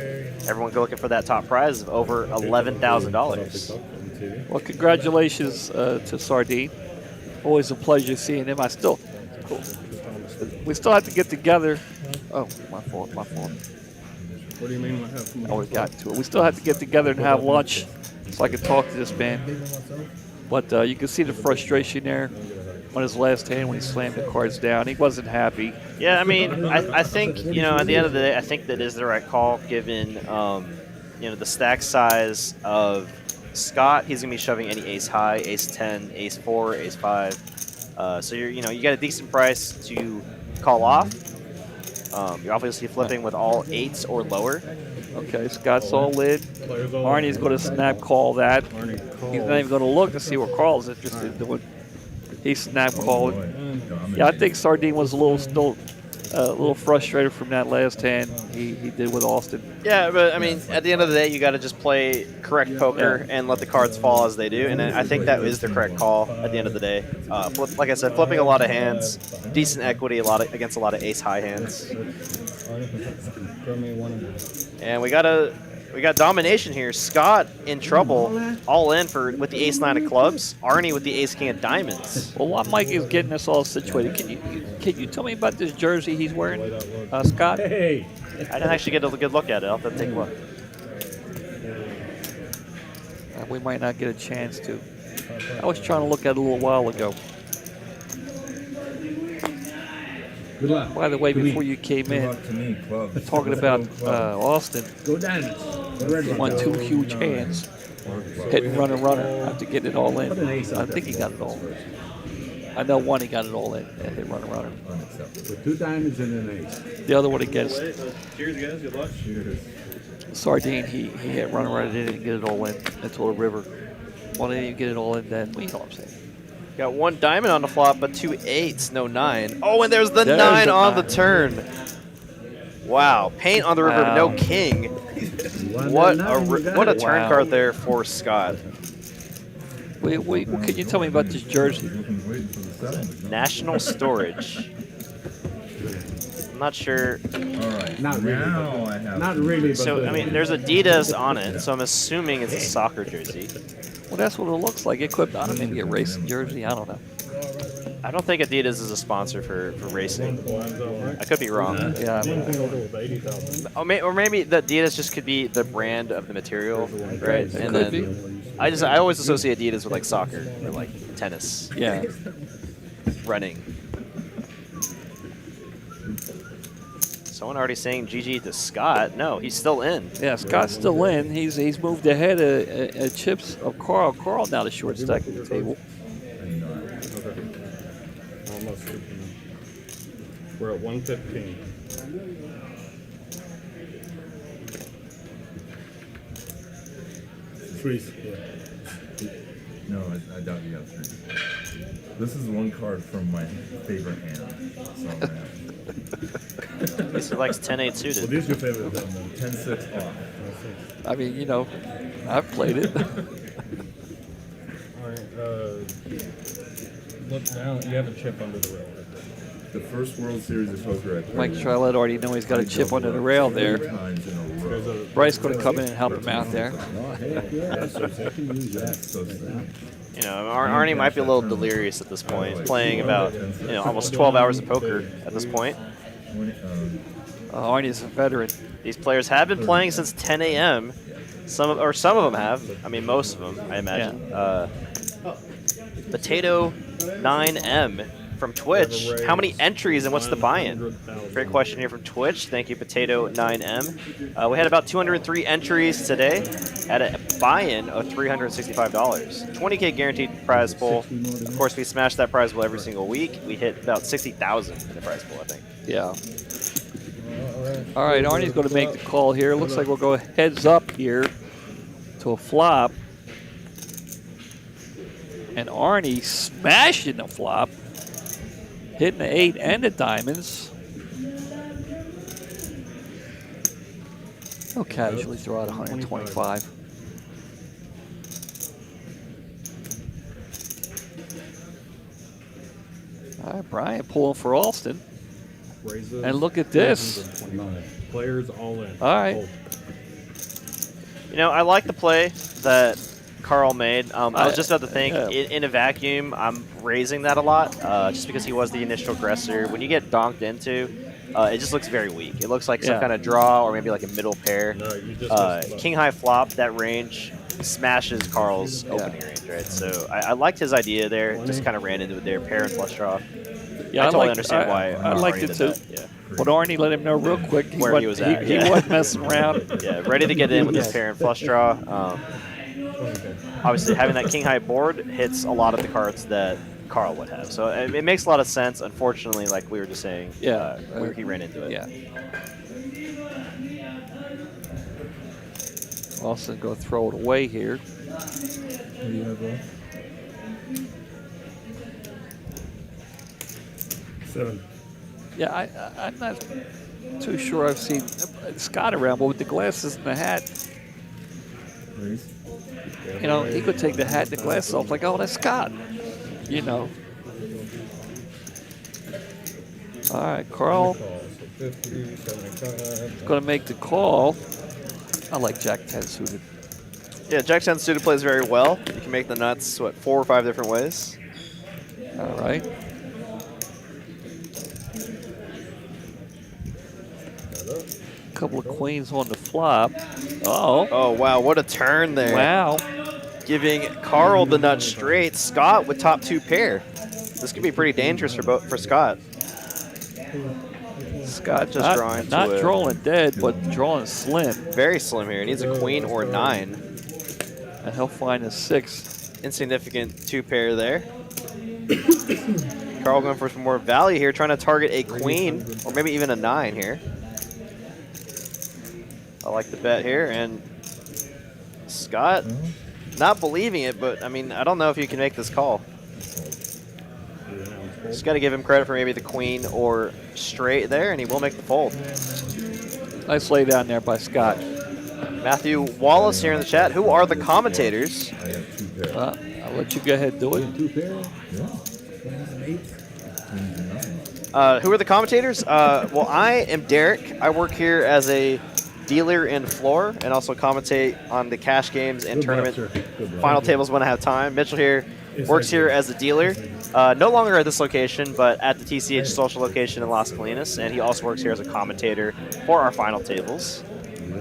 everyone go looking for that top prize of over $11,000. Well, congratulations to Sardine. Always a pleasure seeing him. We still have to get together. Oh, my fault. What do you mean? We got to it. We still have to get together and have lunch so I can talk to this man. But you can see the frustration there on his last hand when he slammed the cards down. He wasn't happy. Yeah, I mean, I think, at the end of the day, I think that is the right call given, the stack size of Scott. He's going to be shoving any ace high, ace 10, ace 4, ace 5. So you got a decent price to call off. You're obviously flipping with all 8s or lower. Okay, Scott's all in. Arnie's going to snap call that. He's not even going to look to see what Carl's interested in doing. He snap called. Yeah, I think Sardine was a little frustrated from that last hand he did with Austin. Yeah, but I mean, at the end of the day, you got to just play correct poker and let the cards fall as they do, and I think that is the correct call at the end of the day. Like I said, flipping a lot of hands, decent equity, against a lot of ace high hands, and we got domination here. Scott in trouble, all in with the ace nine of clubs. Arnie with the ace king of diamonds. Well, while Mike is getting us all situated, can you tell me about this jersey he's wearing, Scott? Hey. I didn't actually get a good look at it. I'll have to take a look. We might not get a chance to. I was trying to look at it a little while ago. Good luck. By the way, before you came Good in, luck to me, clubs. talking about Austin, Go Diamonds. he won 2 huge hands, hitting runner after getting it all in. I think he got it all. I know one he got it all in, and hit runner. With 2 diamonds and an ace. The other one against Cheers, guys. Good luck. Cheers. Sardine, he hit runner, didn't get it all in until the river. Well, they didn't get it all in then. You know what I'm saying. Got 1 diamond on the flop, but 2 8s, no 9. Oh, and there's the There's 9 the on 9. the turn. Wow, paint on the river, Wow. no king. What a turn Wow. card there for Scott. Can you tell me about this jersey? Waiting for the 7. National Storage. I'm not sure. All right. Not really. Now I have. Not really, but So, I mean, there's Adidas on it, so I'm assuming it's a soccer jersey. Well, that's what it looks like. It could not maybe a racing jersey. I don't know. I don't think Adidas is a sponsor for racing. I could be wrong. Yeah. Or maybe the Adidas just could be the brand of the material, right? It And could then I always associate Adidas with like soccer or like tennis, Yeah. running. Someone already saying GG to Scott. No, he's still in. Yeah, Scott's still in. He's moved ahead of chips of Carl. Carl now the short stack at the table. Almost. We're at 115. Threes. No, I doubt you got 3. This is 1 card from my favorite hand. So I'm gonna have He likes 10-8 Well, suited. this is your favorite then. 10-6 off. I mean, you know, I've played it. All right. Look down. You have a chip under the rail right there. The first World Series of poker I played. Mike Charlotte already know he's got a chip under the rail there. 3 times in a row. Bryce going to come in and help him out there. Oh, heck yeah. So they can use that. So sad. You know, Arnie might be a little delirious at this point, playing about almost 12 hours of poker at this point. Arnie's a veteran. These players have been playing since 10 a.m. Some of them have. I mean, most of them, I imagine. Potato 9M from Twitch. How many entries and what's the buy-in? Great question here from Twitch. Thank you, Potato 9M. We had about 203 entries today at a buy-in of $365. 20K guaranteed prize pool. Of course, we smash that prize pool every single week. We hit about 60,000 in the prize pool, I think. Yeah. All right, Arnie's going to make the call here. Looks like we'll go heads up here to a flop. And Arnie smashing the flop. Hitting the 8 and the diamonds. He'll casually throw out 125. All right, Brian pulling for Alston. And look at this. Players all in. All right. Hold. You know, I like the play that Carl made. I was just about to think, yeah. in a vacuum, I'm raising that a lot, just because he was the initial aggressor. When you get donked into, it just looks very weak. It looks like some kind of draw or maybe like a middle pair. No, you just King high flop, that range smashes Carl's opening range, right? So I liked his idea there. Just kind of ran into it there, pair and flush draw. Yeah, I totally understand why I liked Arnie it did too. that, yeah. But Arnie let him know real quick Where he was at. He wasn't messing around. Yeah, ready to get in with his pair and flush draw. Obviously, having that king high board hits a lot of the cards that Carl would have. So it makes a lot of sense. Unfortunately, like we were just saying, where he ran into it. Yeah. Also go throw it away here. 7. Yeah, I'm not too sure I've seen Scott around, but with the glasses and the hat, Raise. you know, he could take the hat and the glasses off like, oh, that's Scott. You know. All right, Carl So 50, 75. going to make the call. I like Jack 10 suited. Yeah, Jack 10 suited plays very well. You can make the nuts, what, 4 or 5 different ways. All right. Couple of queens on the flop. Oh. Oh, wow, what a turn there. Wow. Giving Carl the nut straight. Scott with top 2 pair. This could be pretty dangerous for Scott. Scott just drawing not to drawing dead, but drawing slim. Very slim here. He needs a queen or 9. And he'll find a 6. Insignificant 2 pair there. Carl going for some more value here, trying to target a queen or maybe even a 9 here. I like the bet here, and Scott not believing it, but I mean, I don't know if you can make this call. Just got to give him credit for maybe the queen or straight there, and he will make the fold. Nice lay down there by Scott. Matthew Wallace here in the chat. Who are the commentators? I have 2 pairs. I'll let you go ahead and do it. 2 pair? Who are the commentators? Well, I am Derek. I work here as a dealer in floor and also commentate on the cash games and tournament final tables when I have time. Mitchell here works here as a dealer, no longer at this location, but at the TCH social location in Las Colinas, and he also works here as a commentator for our final tables.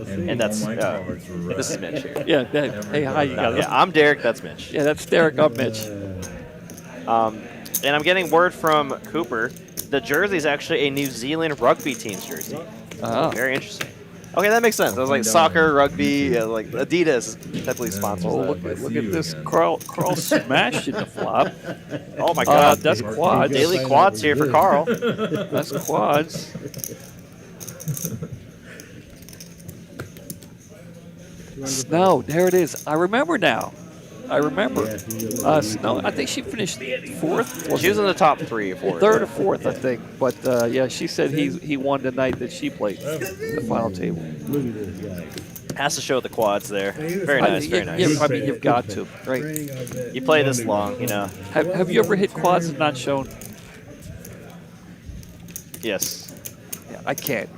And that's this is Mitch here. Yeah. Hey, hi, you got it. Yeah, I'm Derek. That's Mitch. Yeah, that's Derek. I'm Mitch. And I'm getting word from Cooper. The jersey is actually a New Zealand rugby team's jersey. Oh. Very interesting. Okay, that makes sense. I was like soccer, rugby, like Adidas typically sponsors Oh, that. look at this. Carl smashed in the flop. Oh my God, that's quads. Daily quads here for Carl. That's quads. Snow, there it is. I remember now. I remember. Snow, I think she finished 4th. She was in the top 3 or 4. 3rd or 4th, I think. But yeah, she said he won the night that she played the final table. Look at this guy. Has to show the quads there. Very nice, very nice. Yeah, I mean, you've got to, right? You play this long, you know. Have you ever hit quads and not shown? Yes. Yeah, I can't.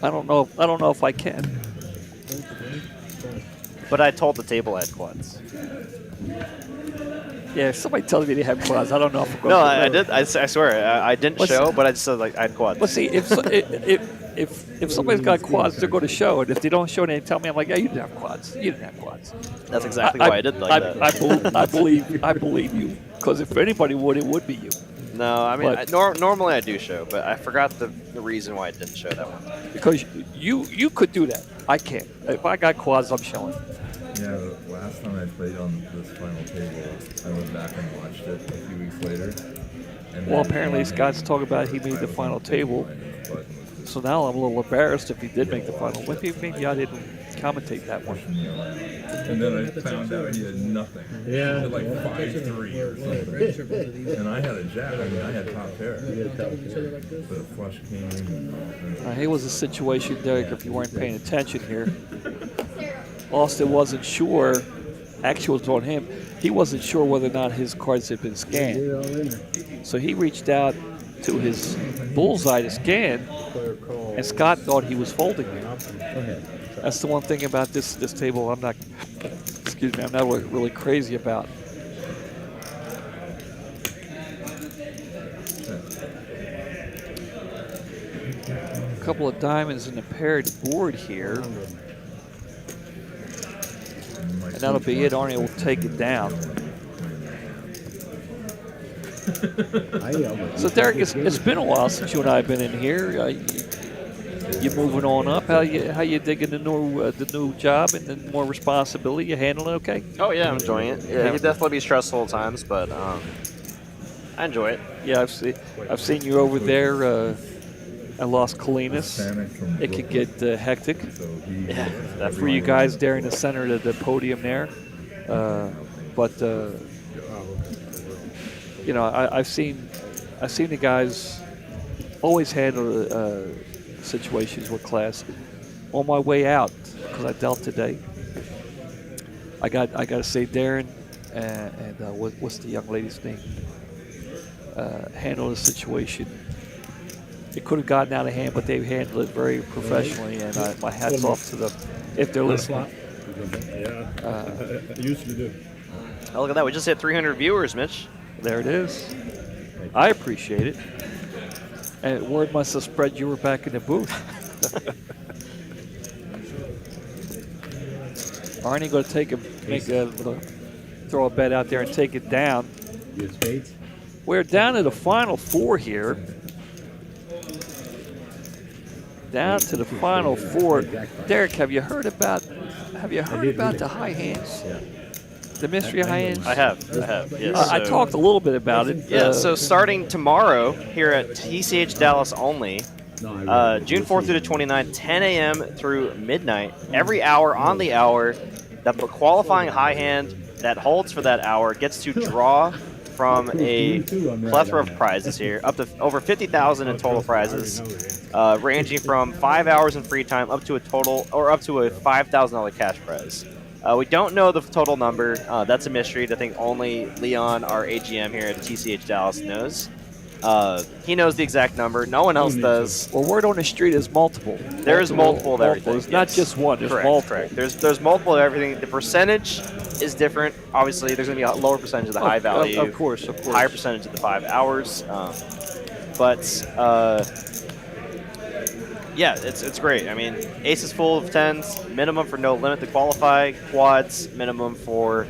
I don't know if I can. But I told the table I had quads. Yeah, if somebody tells me they have quads, I don't know if I'm going No, to I did. I swear, I didn't show, but I just said like I had quads. Let's see, if somebody's got quads, they're going to show it. If they don't show it, they tell me, I'm like, yeah, you didn't have quads. You didn't have quads. That's exactly why I did like that. I believe you, because if anybody would, it would be you. No, I mean, normally I do show, but I forgot the reason why I didn't show that one. Because you could do that. I can't. If I got quads, I'm showing. Yeah, the last time I played on this final table, I went back and watched it a few weeks later. And Well, apparently Scott's talking about he made the final table. So now I'm a little embarrassed if he did make the final. Maybe I didn't commentate that one. And then I found out he had nothing. Yeah. He had like 5-3 or something. And I had a jack. I mean, I had top pair. But a flush came in. Here was a situation, Derek, if you weren't paying attention here. Austin wasn't sure, actually it was on him, he wasn't sure whether or not his cards had been scanned. So he reached out to his bullseye to scan, and Scott thought he was folding it. That's the one thing about this table I'm not really crazy about. A couple of diamonds in the paired board here. And that'll be it. Arnie will take it down. So Derek, it's been a while since you and I have been in here. You're moving on up. How you digging the new job and the more responsibility? You handling it okay? Oh yeah, I'm enjoying it. Yeah, it can definitely be stressful at times, but I enjoy it. Yeah, I've seen you over there at Las Colinas. It can get hectic. Yeah, for you guys there in the center of the podium there. But you know, I've seen I've seen the guys always handle situations with class. On my way out, because I dealt today, I got to say Darren and what's the young lady's name? Handle the situation. It could have gotten out of hand, but they handled it very professionally, and my hat's off to them if they're listening. Yeah, I usually do. Oh, look at that. We just hit 300 viewers, Mitch. There it is. I appreciate it. And word must have spread you were back in the booth. Arnie going to throw a bet out there and take it down. We're down to the final four here. Down to the final four. Derek, have you heard about the high hands? Yeah. The mystery high hands? I have, yes. I talked a little bit about it. Yeah, so starting tomorrow here at TCH Dallas only, June 4th through the 29th, 10 a.m. through midnight, every hour on the hour, the qualifying high hand that holds for that hour gets to draw from a plethora of prizes here, up to over 50,000 in total prizes, ranging from 5 hours in free time up to a $5,000 cash prize. We don't know the total number. That's a mystery. I think only Leon, our AGM here at TCH Dallas, knows. He knows the exact number. No one else does. Well, word on the street is multiple. There's multiple of everything. It's not just one. There's correct, multiple. correct. There's multiple of everything. The percentage is different. Obviously, there's going to be a lower percentage of the high value. Of course. Higher percentage of the 5 hours. Yeah, it's great. I mean, ace is full of 10s, minimum for no limit to qualify, quads, minimum for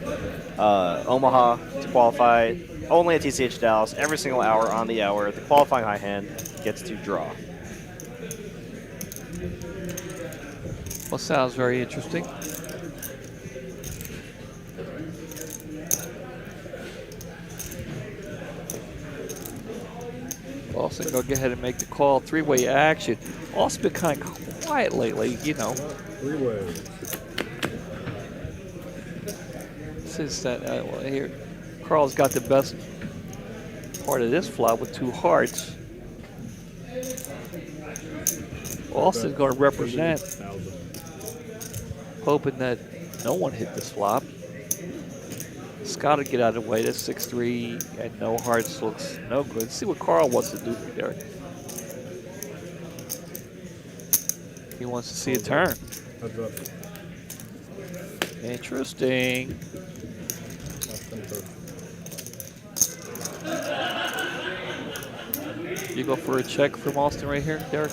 Omaha to qualify, only at TCH Dallas, every single hour on the hour. The qualifying high hand gets to draw. Well, sounds very interesting. Austin, go ahead and make the call. Three-way action. Austin been kind of quiet lately, you know. Three ways. Since that, well, here, Carl's got the best part of this flop with 2 hearts. Austin's going to represent, hoping that no one hit this flop. Scott to get out of the way. That's 6-3 and no hearts looks no good. Let's see what Carl wants to do there. He wants to see a turn. Interesting. You go for a check from Austin right here, Derek?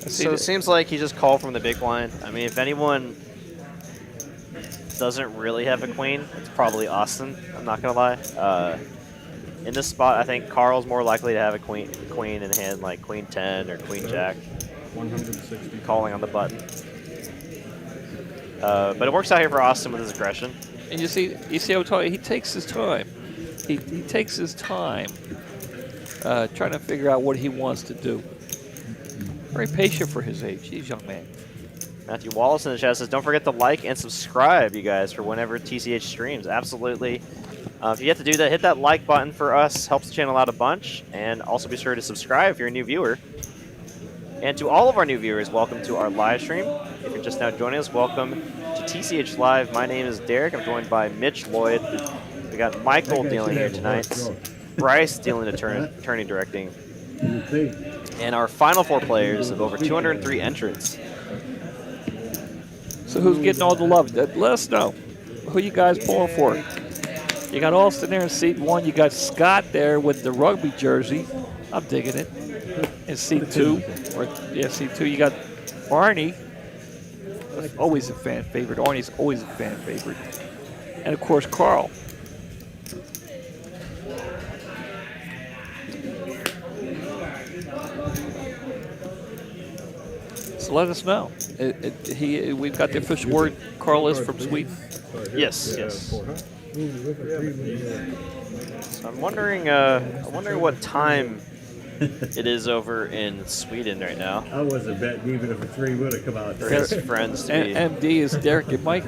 So it seems like he just called from the big blind. I mean, if anyone doesn't really have a queen, it's probably Austin. I'm not gonna lie. In this spot, I think Carl's more likely to have a queen in hand, like queen 10 or queen jack. 160. Calling on the button. But it works out here for Austin with his aggression. And you see how I'm talking. He takes his time. He takes his time trying to figure out what he wants to do. Very patient for his age. He's a young man. Matthew Wallace in the chat says, don't forget to like and subscribe, you guys, for whenever TCH streams. Absolutely. If you get to do that, hit that like button for us. Helps the channel out a bunch. And also be sure to subscribe if you're a new viewer. And to all of our new viewers, welcome to our live stream. If you're just now joining us, welcome to TCH Live. My name is Derek. I'm joined by Mitch Lloyd. We got Michael dealing here tonight. Bryce dealing the turning directing. And our final 4 players of over 203 entrants. So who's getting all the love? Let us know. Who you guys pulling for? You got Austin there in seat 1. You got Scott there with the rugby jersey. I'm digging it. In seat 2. Seat 2. You got Arnie. Always a fan favorite. Arnie's always a fan favorite. And of course, Carl. So let us know. We've got the official word. Carl is from Sweden. Yes. So I'm wondering what time It is over in Sweden right now. I wasn't betting even if a 3 would have come out. For his friends to be. MD is Derek and Mike.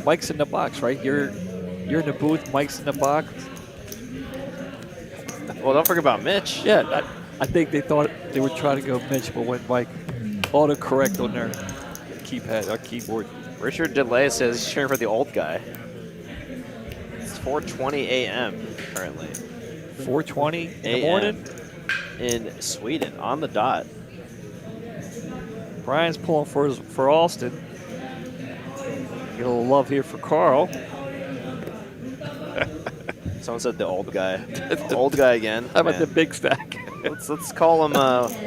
Mike's in the box, right? You're in the booth. Mike's in the box. Well, don't forget about Mitch. Yeah, I think they thought they would try to go Mitch, but went Mike. Autocorrect on their keyboard. Richard DeLay says he's cheering for the old guy. It's 4:20 a.m. currently. 4:20 in the morning? In Sweden, on the dot. Brian's pulling for Austin. Get a little love here for Carl. Someone said the old guy. The old guy again. How about Man. the big stack? Let's call him.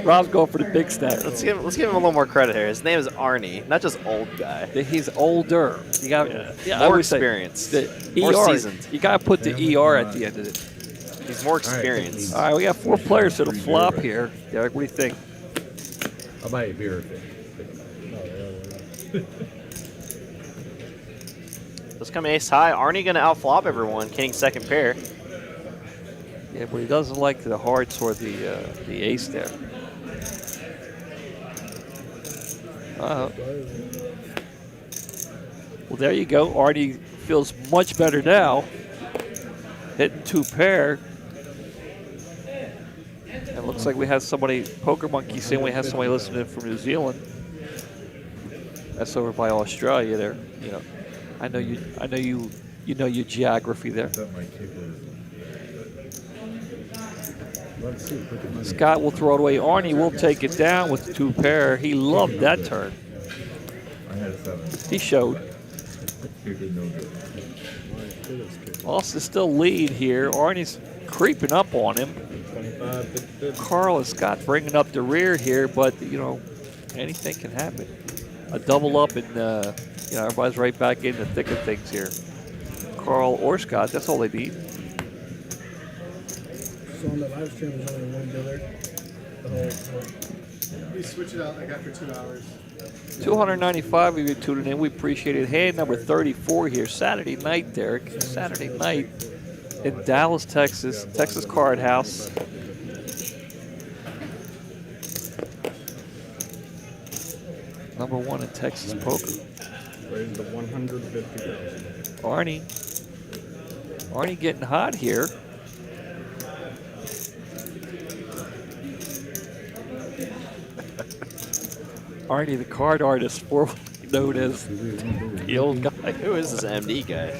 Rob's going for the big stack. Let's give him a little more credit here. His name is Arnie, not just old guy. He's older. You got more experienced, more seasoned. You got to put the ER at the end of it. He's more experienced. All right, we got 4 players to the flop here. Derek, what do you think? I'll buy you a beer. Let's come ace high. Arnie gonna outflop everyone. King second pair. Yeah, but he doesn't like the hearts or the ace there. Well, there you go. Arnie feels much better now. Hitting 2 pair. It looks like we have somebody, Poker Monkey saying we have somebody listening from New Zealand. That's over by Australia there. You know, I know you know your geography there. Scott will throw it away. Arnie will take it down with the 2 pair. He loved that turn. I had a 7. He showed. Austin still lead here. Arnie's creeping up on him. Carl and Scott bringing up the rear here, but you know, anything can happen. A double up and you know, everybody's right back in the thick of things here. Carl or Scott, that's all they need. So on the live stream, there's only one dealer. The whole. We switch it out like after 2 hours. 295 of you tuning in. We appreciate it. Hand number 34 here. Saturday night, Derek. Saturday night in Dallas, Texas. Texas Card House. Number 1 in Texas poker. Raised to 150,000. Arnie getting hot here. Arnie, the card artist, formerly known as the old guy. Who is this MD guy?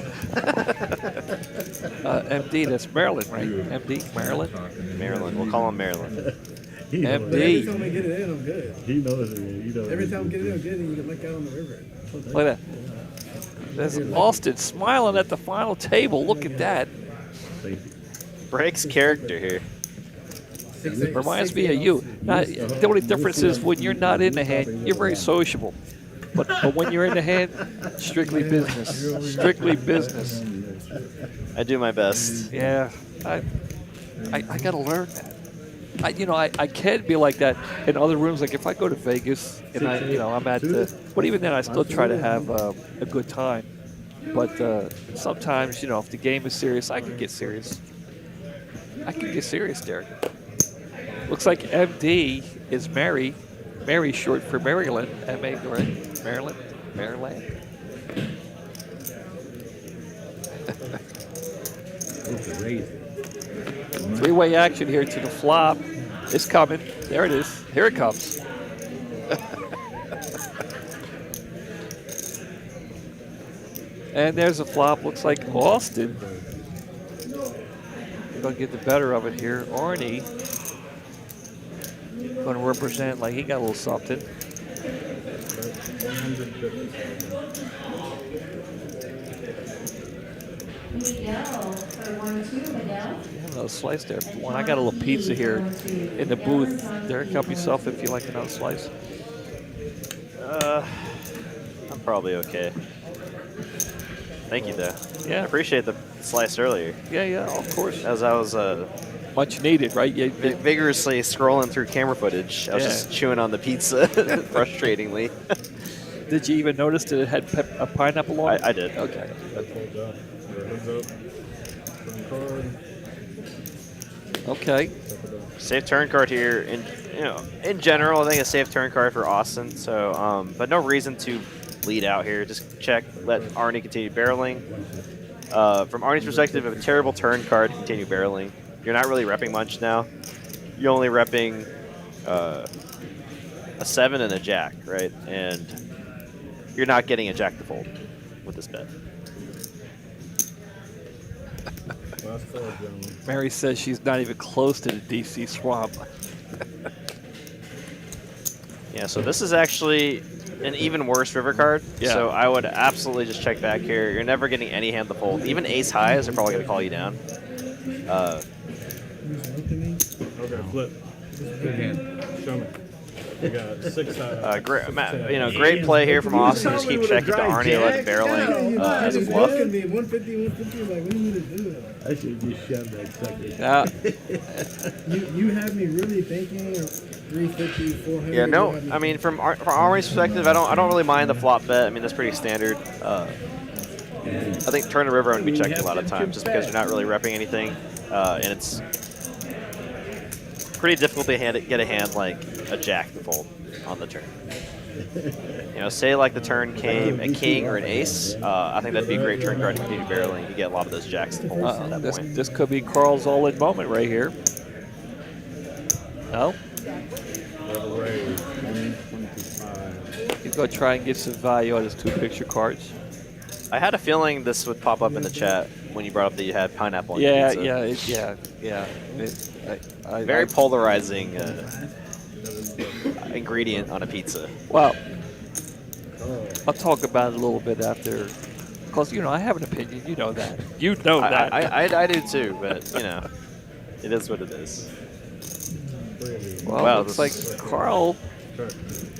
MD, that's Maryland, right? MD, Maryland? Maryland. We'll call him Maryland. Every time MD. I get it in, I'm good. He knows it. He knows Every time I get it in, I'm good, and you can look out on the river. Look at that. There's Austin smiling at the final table. Look at that. Breaks character here. Reminds me of you. Now, the only difference is when you're not in the hand, you're very sociable. But when you're in the hand, strictly business. Strictly business. I do my best. Yeah, I gotta learn that. I can be like that in other rooms. Like if I go to Vegas and I'm at the, but even then I still try to have a good time. But sometimes, if the game is serious, I can get serious. Derek. Looks like MD is Mary. Mary short for Maryland. M-A, right? Maryland. Three-way action here to the flop. It's coming. There it is. Here it comes. And there's a flop. Looks like Austin. We're going to get the better of it here. Arnie going to represent like he got a little something. Another slice there. One, I got a little pizza here in the booth. Derek, help yourself if you like another slice. I'm probably okay. Thank you, though. Yeah. I appreciate the slice earlier. Yeah, of course. As I was much needed, right? Yeah, vigorously scrolling through camera footage. I was just chewing on the pizza, frustratingly. Did you even notice that it had a pineapple on it? I did. Okay. Okay. Safe turn card here. In general, I think a safe turn card for Austin. So, but no reason to lead out here. Just check. Let Arnie continue barreling. From Arnie's perspective, a terrible turn card to continue barreling. You're not really repping much now. You're only repping a 7 and a jack, right? And you're not getting a jack to fold with this bet. Last four, gentlemen. Mary says she's not even close to the DC swamp. Yeah, so this is actually an even worse river card. Yeah. So I would absolutely just check back here. You're never getting any hand to fold. Even ace highs are probably going to call you down. Okay, flip. Show me. We got 6 great play here from Austin. Just keep checking to Arnie, let barreling as a bluff. 150, 150, like, what do you mean to do? I should just shove that sucker. You had me really thinking 350, 400. Yeah, no. I mean, from Arnie's perspective, I don't really mind the flop bet. I mean, that's pretty standard. I think turn the river I'm going to be checking a lot of times just because you're not really repping anything, and it's pretty difficult to get a hand like a jack to fold on the turn. Say like the turn came a king or an ace. I think that'd be a great turn card to continue barreling. You get a lot of those jacks to fold at that point. This could be Carl's all-in moment right here. No? He's going to try and get some value on his 2 picture cards. I had a feeling this would pop up in the chat when you brought up that you had pineapple on Yeah, your pizza. yeah. Very polarizing ingredient on a pizza. Well, I'll talk about it a little bit after, because I have an opinion. You know that. You know that. I do too, but it is what it is. Well, wow, looks like Carl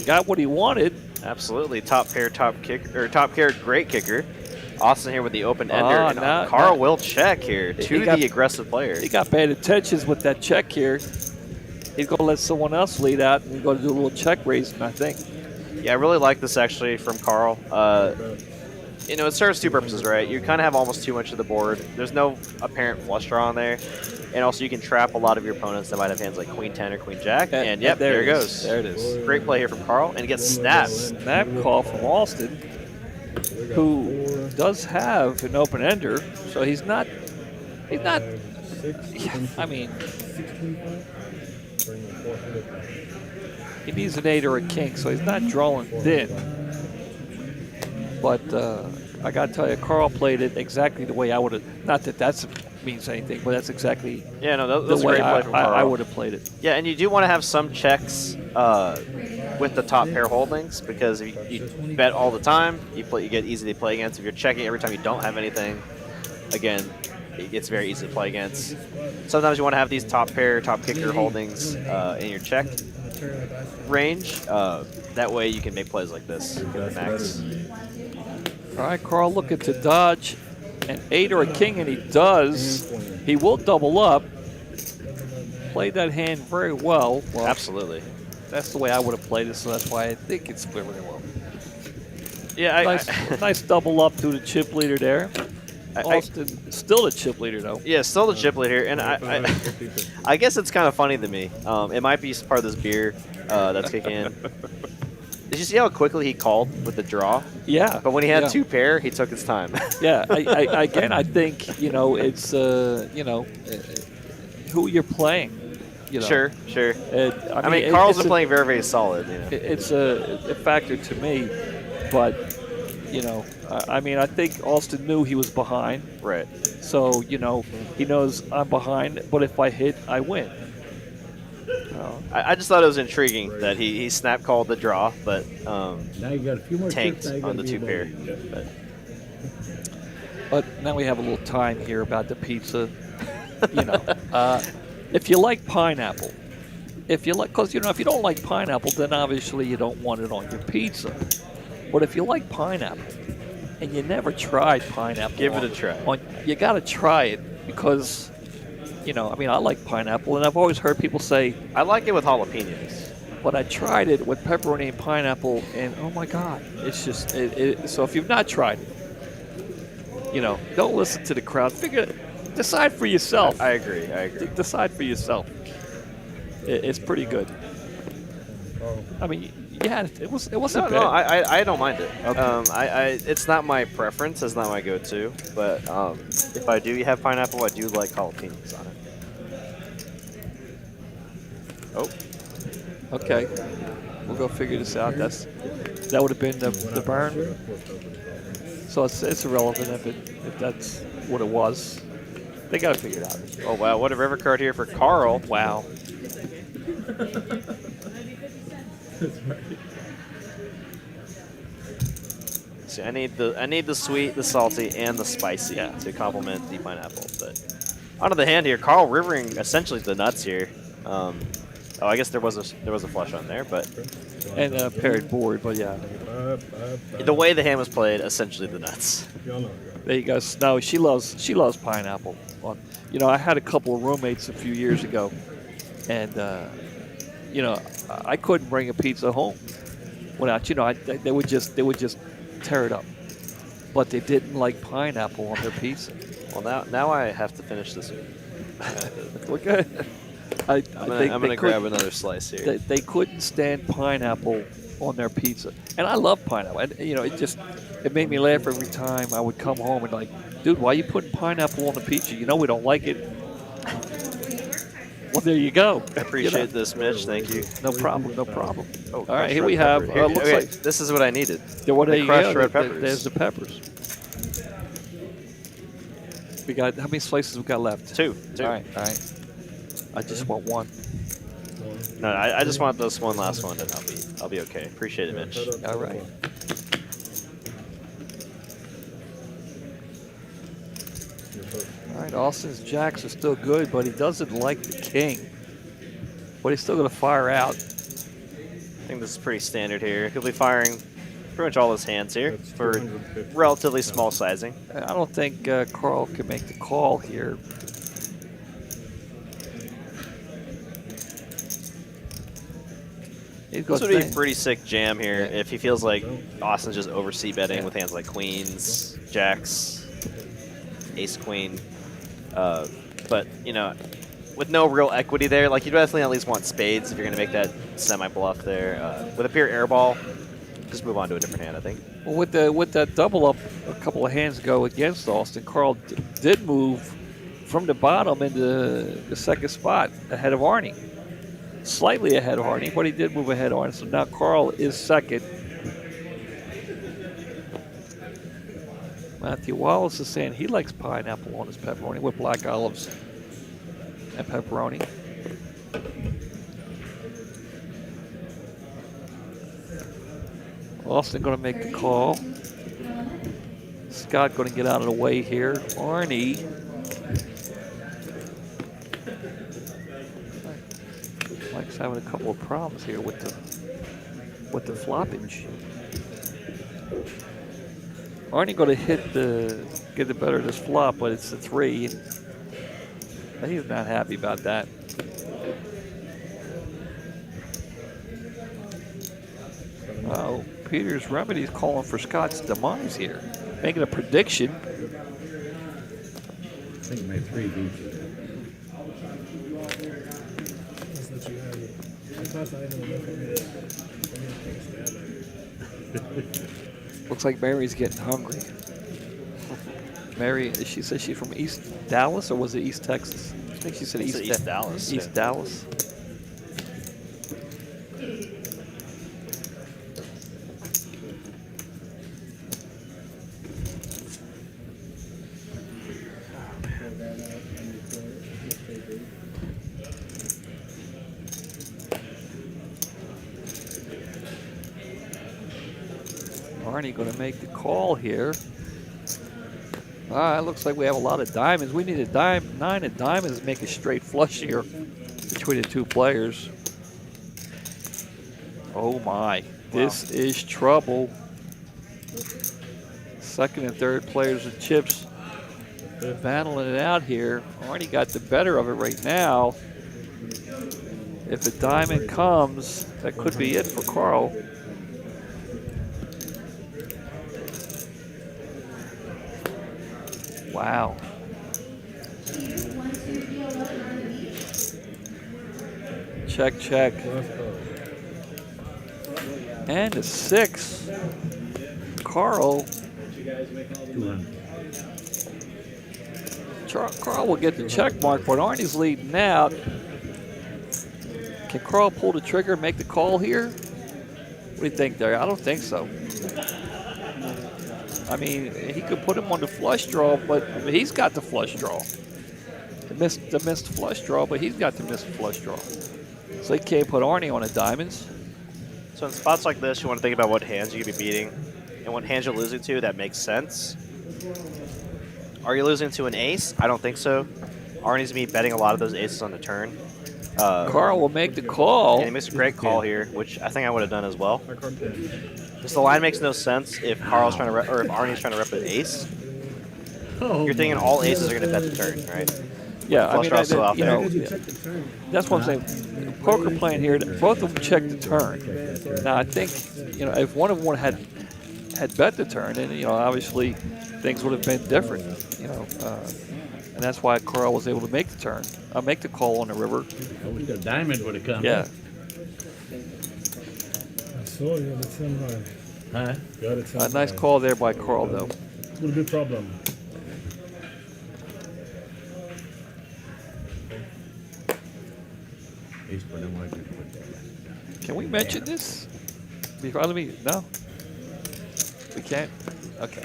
got what he wanted. Absolutely, top pair, great kicker. Austin here with the open ender, and Carl will check here to the aggressive player. He got bad intentions with that check here. He's going to let someone else lead out, and he's going to do a little check raising, I think. Yeah, I really like this actually from Carl. It serves 2 purposes, right? You kind of have almost too much of the board. There's no apparent flush draw on there. And also you can trap a lot of your opponents that might have hands like queen 10 or queen jack. And yep, there it goes. There it is. Great play here from Carl, and he gets snapped. Snap call from Austin, who does have an open ender, so he's not. I mean, he needs an 8 or a king, so he's not drawing thin. But I got to tell you, Carl played it exactly the way I would have. Not that that means anything, but that's exactly the way great play from Carl. I would have played it. Yeah, and you do want to have some checks with the top pair holdings, because if you bet all the time, you get easy to play against. If you're checking every time you don't have anything, again, it's very easy to play against. Sometimes you want to have these top pair, top kicker holdings in your check range. That way you can make plays like this. Get the max. All right, Carl looking to dodge an 8 or a king, and he does. He will double up. Played that hand very well. Absolutely. That's the way I would have played it, so that's why I think it's very well. Yeah, nice double up to the chip leader there. Austin, still the chip leader, though. Yeah, still the chip leader, and I guess it's kind of funny to me. It might be part of this beer that's kicking in. Did you see how quickly he called with the draw? Yeah. But when he had 2 pair, he took his time. Yeah. Again, I think it's who you're playing. Sure. I mean Carl's been playing very, very solid. It's a factor to me, but I mean, I think Austin knew he was behind. Right. So he knows I'm behind, but if I hit, I win. I just thought it was intriguing that he snap called the draw, but now you got a few more tanked on the 2 pair. But now we have a little time here about the pizza. If you like pineapple, because if you don't like pineapple, then obviously you don't want it on your pizza. But if you like pineapple and you never tried pineapple, give it a try. You got to try it, because I mean, I like pineapple, and I've always heard people say I like it with jalapenos. But I tried it with pepperoni and pineapple, and oh my God, it's just so if you've not tried it, don't listen to the crowd. decide for yourself. I agree. I agree. Decide for yourself. It's pretty good. I mean, yeah, it wasn't bad. No, I don't mind it. Okay. It's not my preference. It's not my go-to. But if I do have pineapple, I do like jalapenos on it. Oh. Okay. We'll go figure this out. That would have been the burn. So it's irrelevant if that's what it was. They got to figure it out. Oh, wow. What a river card here for Carl. Wow. See, I need the sweet, the salty, and the spicy to complement the pineapple. But onto the hand here, Carl rivering essentially the nuts here. Oh, I guess there was a flush on there, but and a paired board, but yeah. The way the hand was played, essentially the nuts. There you go. No, she loves pineapple. You know, I had a couple of roommates a few years ago, and you know, I couldn't bring a pizza home without, you know, they would just tear it up. But they didn't like pineapple on their pizza. Well, now I have to finish this. We're good. I'm gonna grab another slice here. They couldn't stand pineapple on their pizza, and I love pineapple. And, you know, it made me laugh every time I would come home and like, dude, why are you putting pineapple on the pizza? You know we don't like it. Well, there you go. I appreciate this, Mitch. Thank you. No problem. No problem. Oh, all right, here we have. Looks okay, like this is what I needed. There you crushed go. red peppers. There's the peppers. We got how many slices we got left? Two. All right. I just want one. No, I just want this one last one, and I'll be okay. Appreciate it, Mitch. All right. All right, Austin's jacks are still good, but he doesn't like the king. But he's still going to fire out. I think this is pretty standard here. He'll be firing pretty much all his hands here for relatively small sizing. I don't think Carl can make the call here. This would be a pretty sick jam here if he feels like Austin's just over c-betting with hands like queens, jacks, ace queen. But, you know, with no real equity there, like you definitely at least want spades if you're going to make that semi-bluff there. With a pure airball, just move on to a different hand, I think. Well, with that double up a couple of hands ago against Austin, Carl did move from the bottom into the second spot ahead of Arnie. Slightly ahead of Arnie, but he did move ahead of Arnie. So now Carl is second. Matthew Wallace is saying he likes pineapple on his pepperoni with black olives and pepperoni. Austin going to make the call. Scott going to get out of the way here. Arnie. Mike's having a couple of problems here with the floppage. Arnie going to get the better of this flop, but it's a 3. He's not happy about that. Oh, Peter's Remedy is calling for Scott's demise here, making a prediction. I think my 3 beats you. Looks like Mary's getting hungry. Mary, she said she's from East Dallas, or was it East Texas? I think she said East Dallas. East Dallas. Arnie going to make the call here. All right, looks like we have a lot of diamonds. We need a 9 of diamonds to make a straight flush here between the two players. Oh my, this is trouble. Second and third players with chips battling it out here. Arnie got the better of it right now. If a diamond comes, that could be it for Carl. Wow. Check, check. And a 6. Carl. Carl will get the check mark, but Arnie's leading out. Can Carl pull the trigger and make the call here? What do you think there? I don't think so. I mean, he could put him on the flush draw, but he's got the flush draw. The missed flush draw, but he's got the missed flush draw. So he can't put Arnie on the diamonds. So in spots like this, you want to think about what hands you could be beating and what hands you're losing to. That makes sense. Are you losing to an ace? I don't think so. Arnie's going to be betting a lot of those aces on the turn. Carl will make the call. And he makes a great call here, which I think I would have done as well. Because the line makes no sense if Carl's trying to or if Arnie's trying to rep an ace. You're thinking all aces are going to bet the turn, right? Yeah, I Flush mean, draw's still out there. That's what I'm saying. Poker playing here, both of them checked the turn. Now I think, if one of them had bet the turn, then obviously things would have been different. And that's why Carl was able to make the turn, make the call on the river. I wish the diamond would have come. Yeah. I saw you had a 10 high. Huh? You had a 10 A nice high. call there by Carl, though. Would be a problem. Can we mention this? No? We can't? Okay.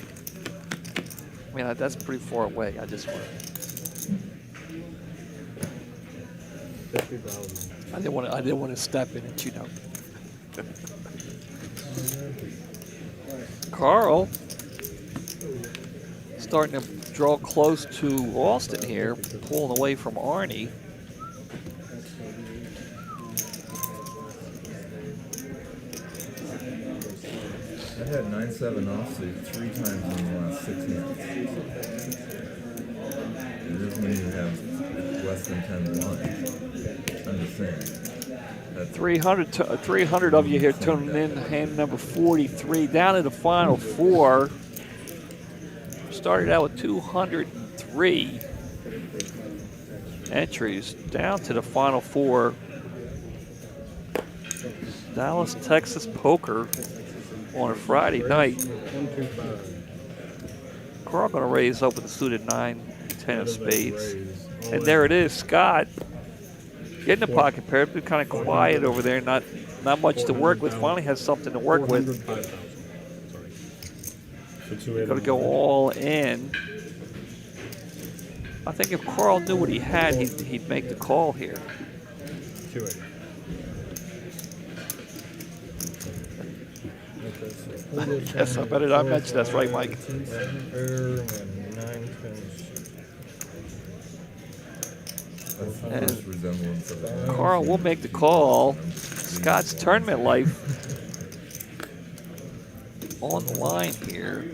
I mean, that's pretty far away. I just want I didn't want to step in it, Carl starting to draw close to Austin here, pulling away from Arnie. I had 9-7 offsuit 3 times in the last 6 hands. It doesn't mean you have less than 10 blinds. I'm just saying. 300 of you here tuning in hand number 43. Down to the final 4. Started out with 203 entries. Down to the final 4. Dallas, Texas Poker on a Friday night. Carl going to raise up with a suited 9, 10 of spades. And there it is, Scott. Getting the pocket pair, been kind of quiet over there, not much to work with. Finally has something to work with. Going to go all in. I think if Carl knew what he had, he'd make the call here. 280. Yes, I better not mention that's right, Mike. And Carl will make the call. Scott's tournament life on the line here.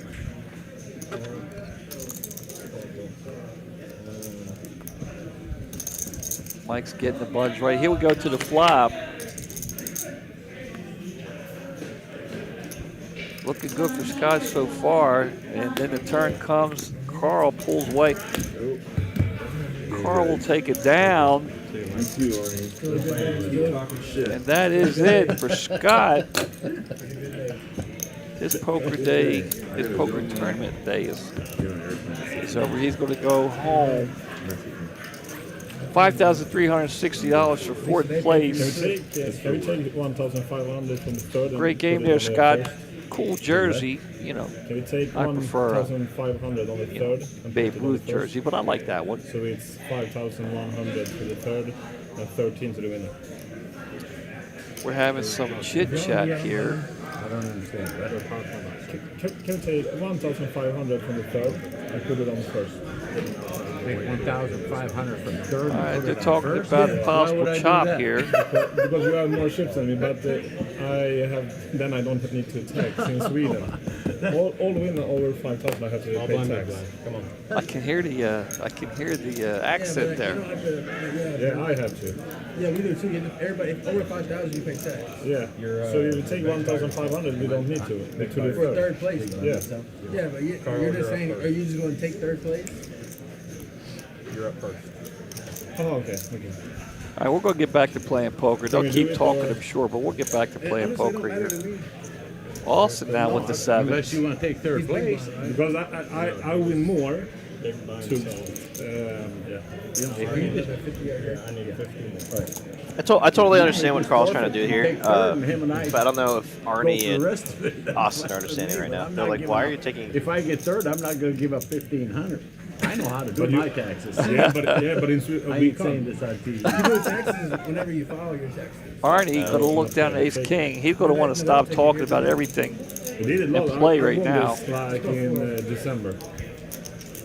Mike's getting the buns right. Here we go to the flop. Looking good for Scott so far. And then the turn comes. Carl pulls away. Carl will take it down. And that is it for Scott. His poker day, his poker tournament day is over. He's going to go home. $5,360 for 4th place. Can we take 1,500 from the third? Great game there, Scott. Cool jersey, Can we take I prefer 1,500 on the third? Babe Ruth jersey, but I like that one. So it's 5,100 for the third and 13 to the winner. We're having some chit chat here. I don't understand. Can we take 1,500 from the third and put it on the first? Take 1,500 from third. All right, they're talking about a possible chop here. Because you have more ships than me, but then I don't need to tax in Sweden. All winner over 5,000 I have to pay tax. Come on. I can hear the accent there. Yeah, I have to. Yeah, we do too. Everybody, if over 5,000, you pay tax. Yeah. So if you take 1,500, we don't need to. For third place, though. Yeah. Yeah, but you're just saying, are you just going to take third place? You're up first. Oh, okay. All right, we're going to get back to playing poker. They'll keep talking, I'm sure, but we'll get back to playing poker here. Austin now with the 7. Unless you want to take third place. Because I win more. I totally understand what Carl's trying to do here, but I don't know if Arnie and Austin are understanding right now. They're like, why are you taking... If I get third, I'm not going to give up 1,500. I know how to do my taxes. But in I ain't saying this on TV. You do taxes whenever you file your taxes. Arnie going to look down at Ace King. He's going to want to stop talking about everything and play right now. Like in December.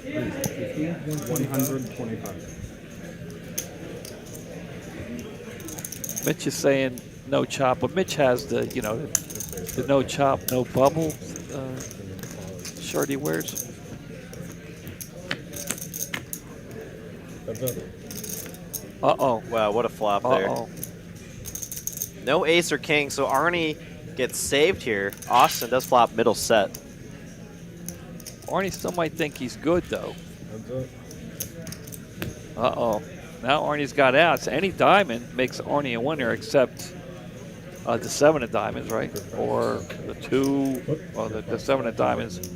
125. Mitch is saying no chop, but Mitch has the, you know, the no chop, no bubble shirt he wears. Uh-oh. Wow, what a flop there. No ace or king, so Arnie gets saved here. Austin does flop middle set. Arnie still might think he's good, though. Uh-oh. Now Arnie's got outs. Any diamond makes Arnie a winner except the 7 of diamonds, right? Or the 2, or the 7 of diamonds.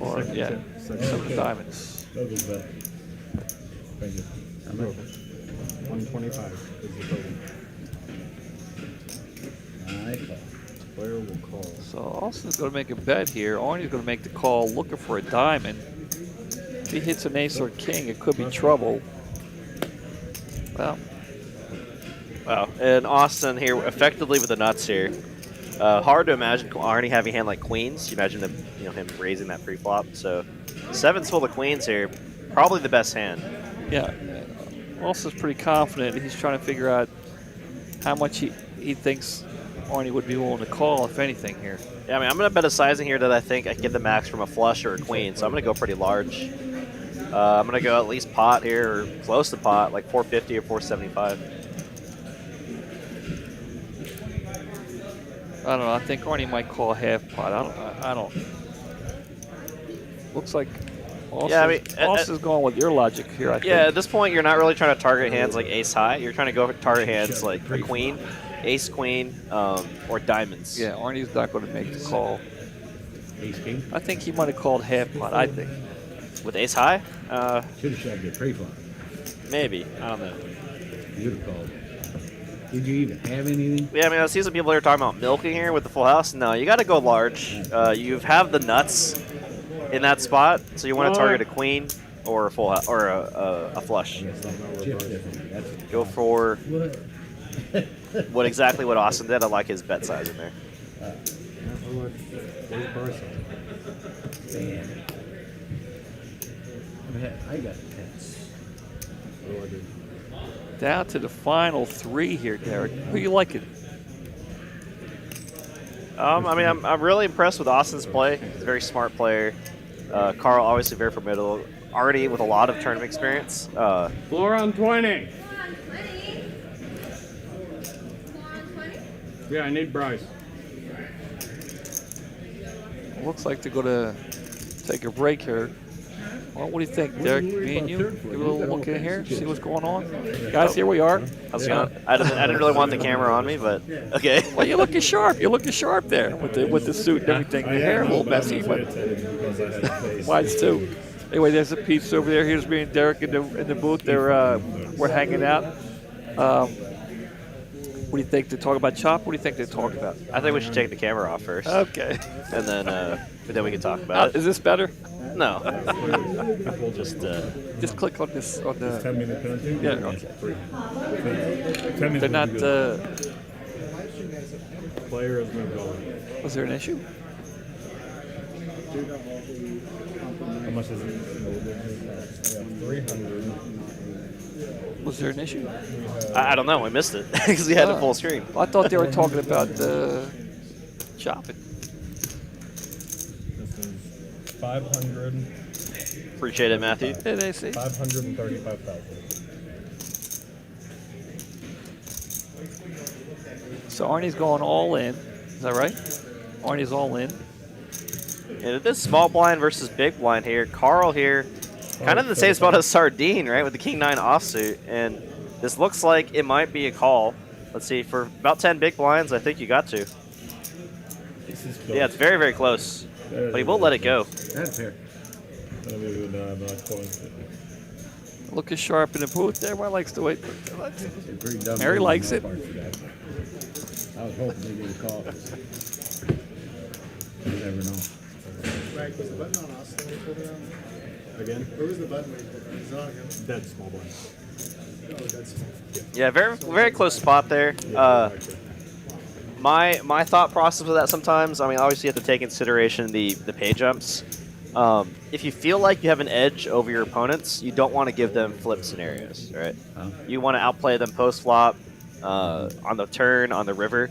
Or, yeah, 7 of diamonds. That was bad. Thank you. 125 is the total. Player will call. So Austin's going to make a bet here. Arnie's going to make the call looking for a diamond. If he hits an ace or a king, it could be trouble. Well. Wow, and Austin here effectively with the nuts here. Hard to imagine Arnie having a hand like queens. You imagine him, him raising that pre-flop. So 7's full of queens here. Probably the best hand. Yeah. Austin's pretty confident. He's trying to figure out how much he thinks Arnie would be willing to call, if anything, here. Yeah, I mean, I'm going to bet a sizing here that I think I can get the max from a flush or a queen, so I'm going to go pretty large. I'm going to go at least pot here, or close to pot, like 450 or 475. I don't know. I think Arnie might call half pot. I don't. Looks like Austin's going with your logic here, I think. Yeah, at this point, you're not really trying to target hands like ace high. You're trying to go target hands like a queen, ace queen, or diamonds. Yeah, Arnie's not going to make the call. Ace king? I think he might have called half pot, I think. With ace high? Should have shoved your pre-flop. Maybe. I don't know. You would have called. Did you even have anything? Yeah, I mean, I see some people here talking about milking here with the full house. No, you got to go large. You have the nuts in that spot, so you want to target a queen or a full house, or a flush. Go for what exactly what Austin did. I like his bet size in there. I got tens. Down to the final 3 here, Derek. Who you liking? I mean, I'm really impressed with Austin's play. He's a very smart player. Carl, obviously very formidable. Arnie with a lot of tournament experience. Floor on 20. Yeah, I need Bryce. Looks like they're going to take a break here. Well, what do you think, Derek? Me and you? Give a little look in here, see what's going on. Guys, here we are. I didn't really want the camera on me, but okay. Well, you're looking sharp. You're looking sharp there with the suit and everything. The hair a little messy, but mine's too. Anyway, there's a piece over there. Here's me and Derek in the booth. We're hanging out. What do you think? They talk about chop? What do you think they talk about? I think we should take the camera off first. Okay. And then we can talk about it. Is this better? No. Just click on this on the 10-minute penalty. Yeah. Okay. 10 minutes. They're not. Player has been going. Was there an issue? How much is it? 300. Was there an issue? I don't know. I missed it because we had a full screen. I thought they were talking about chopping. This is 500. Appreciate it, Matthew. Did they see? 535,000. So Arnie's going all in. Is that right? Arnie's all in. And this small blind versus big blind here. Carl here, kind of in the same spot as Sardine, right, with the King 9 offsuit. And This looks like it might be a call. Let's see, for about 10 big blinds, I think you got to. This is close. Yeah, it's very, very close. But he won't let it go. That's fair. Looking sharp in the booth. Everyone likes to wait. Pretty dumb Mary move likes on it. my part for that. I was hoping they get a call. You never know. Right, was the button on us when we pulled it out? Again? Where was the button when you pulled it out? Is it on him? Dead small blind. Oh, that's small. Yeah, very, very close spot there. My thought process with that sometimes, I mean, obviously you have to take into consideration the pay jumps. If you feel like you have an edge over your opponents, you don't want to give them flip scenarios, right? You want to outplay them post-flop, on the turn, on the river.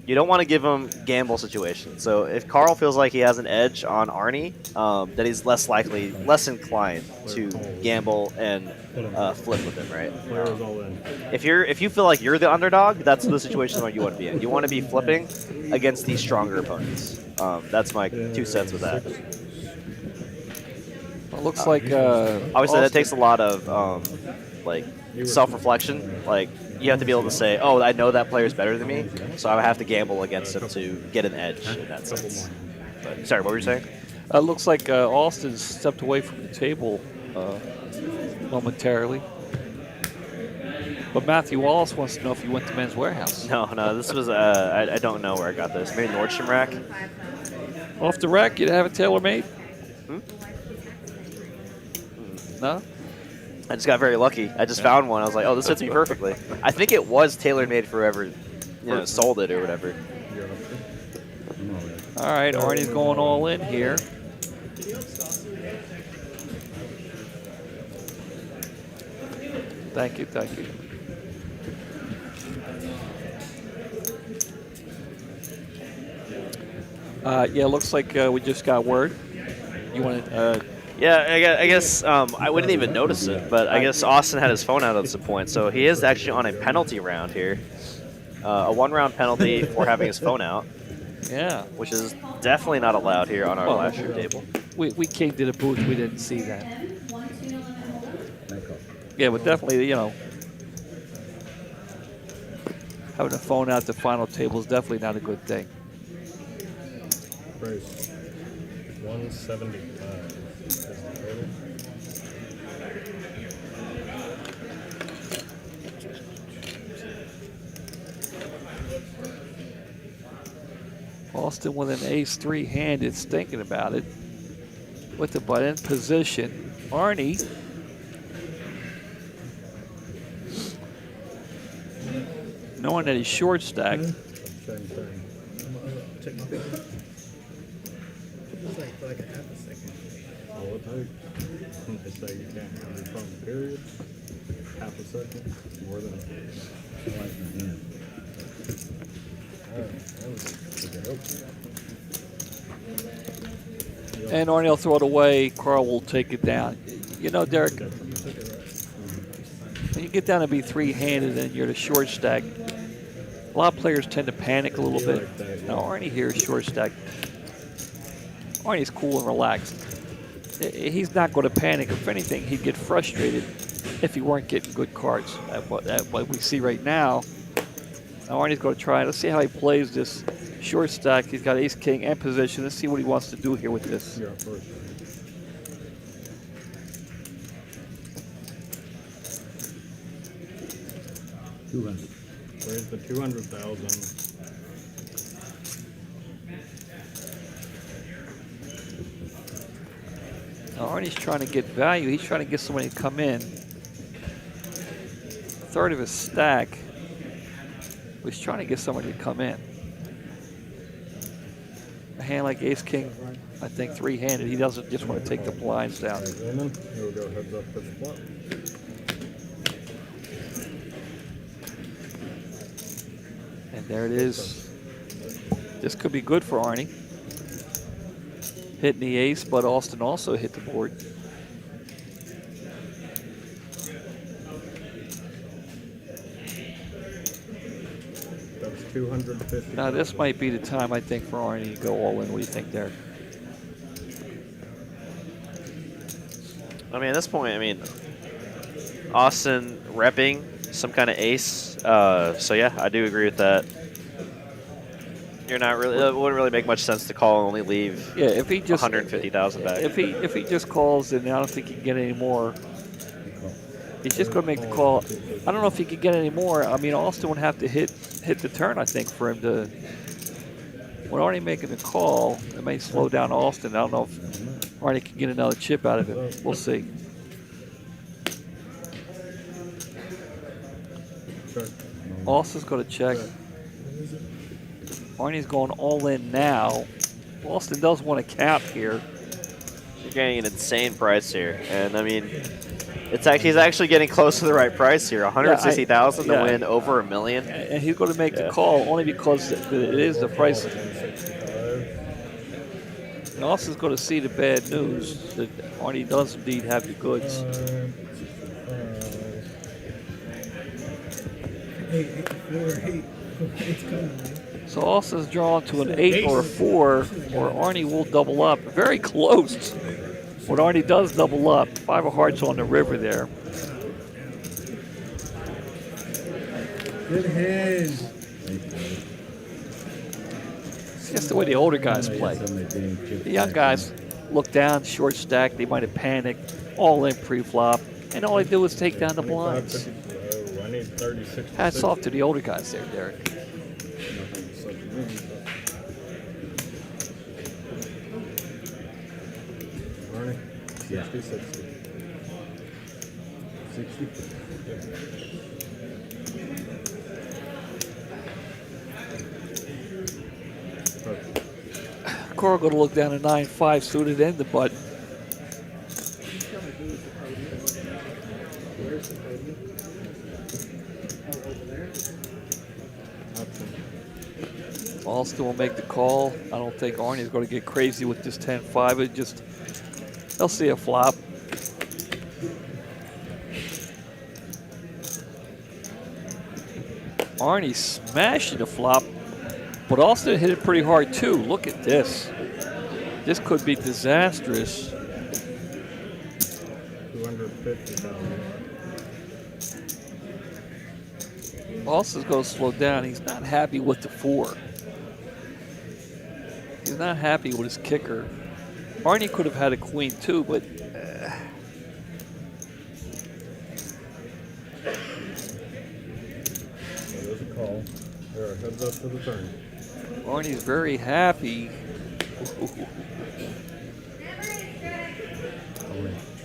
You don't want to give them gamble situations. So if Carl feels like he has an edge on Arnie, then he's less inclined to gamble and flip with him, right? Players all in. If you feel like you're the underdog, that's the situation where you want to be in. You want to be flipping against these stronger opponents. That's my 2 cents with that. It looks like obviously that takes a lot of like self-reflection. Like you have to be able to say, "Oh, I know that player's better than me, so I have to gamble against him to get an edge." In that sense. But, sorry, what were you saying? It looks like Austin stepped away from the table momentarily. But Matthew Wallace wants to know if you went to Men's Warehouse. No, this was I don't know where I got this. Maybe Nordstrom Rack. Off the rack, you'd have it tailor-made? No? I just got very lucky. I just found one. I was like, oh, this fits me perfectly. I think it was tailor-made for whoever sold it or whatever. All right, Arnie's going all in here. Thank you. Yeah, looks like we just got word. You want to... Yeah, I guess I wouldn't even notice it, but I guess Austin had his phone out at this point, so he is actually on a penalty round here. A 1-round penalty for having his phone out. Yeah. Which is definitely not allowed here on our last year table. We came to the booth, we didn't see that. Yeah, but definitely, having a phone out at the final table is definitely not a good thing. Price 175. Austin with an ace-3 hand is thinking about it. With the butt in position. Arnie. Knowing that he's short stacked. Check my phone. It's like a half a second. All it takes. They say you can't have your phone, period. Half a second, more than And Arnie will throw it away. Carl will take it down. You know, Derek, when you get down to be 3-handed and you're the short stack, a lot of players tend to panic a little bit. Now, Arnie here is short stack. Arnie's cool and relaxed. He's not going to panic. If anything, he'd get frustrated if he weren't getting good cards. What we see right now. Now Arnie's going to try. Let's see how he plays this short stack. He's got ace-king and position. Let's see what he wants to do here with this. Yeah, first. Where's the 200,000? Now Arnie's trying to get value. He's trying to get somebody to come in. Third of his stack. He's trying to get somebody to come in. A hand like ace-king, I think 3-handed. He doesn't just want to take the blinds down. Here we go, heads up for the flop. And there it is. This could be good for Arnie. Hitting the ace, but Austin also hit the board. That's 250. Now this might be the time, I think, for Arnie to go all in. What do you think, Derek? I mean, at this point, Austin repping some kind of ace. So yeah, I do agree with that. You're not really. It wouldn't really make much sense to call and only leave. Yeah, if he just 150,000 back. If he just calls, then I don't think he can get any more. He's just going to make the call. I don't know if he could get any more. I mean, Austin would have to hit the turn, I think, for him to. When Arnie making the call, it may slow down Austin. I don't know if Arnie can get another chip out of it. We'll see. Austin's going to check. Arnie's going all in now. Austin does want to cap here. You're getting an insane price here, and I mean, he's actually getting close to the right price here. 160,000 to win over $1 million. And he's going to make the call only because it is the price. And Austin's going to see the bad news that Arnie does indeed have the goods. So Austin's drawn to an 8 or a 4, or Arnie will double up. Very close. When Arnie does double up, 5 of hearts on the river there. Good hand. It's just the way the older guys play. The young guys look down, short stack. They might have panicked, all in pre-flop, and all they do is take down the blinds. Hats off to the older guys there, Derek. Yeah. 60. Coral going to look down at 9-5 suited and the button. Austin will make the call. I don't think Arnie's going to get crazy with this 10-5. It just, they'll see a flop. Arnie smashing the flop, but Austin hit it pretty hard too. Look at this. This could be disastrous. 250,000. Austin's going to slow down. He's not happy with the 4. He's not happy with his kicker. Arnie could have had a queen too, but There's a call. There, heads up for the turn. Arnie's very happy.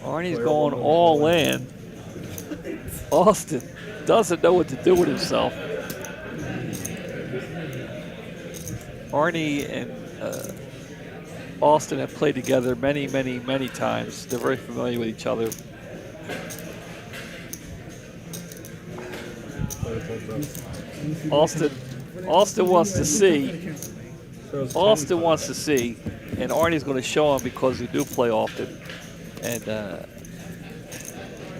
Arnie's going all in. Austin doesn't know what to do with himself. Arnie and Austin have played together many, many, many times. They're very familiar with each other. Austin wants to see. Austin wants to see, and Arnie's going to show him because they do play often. And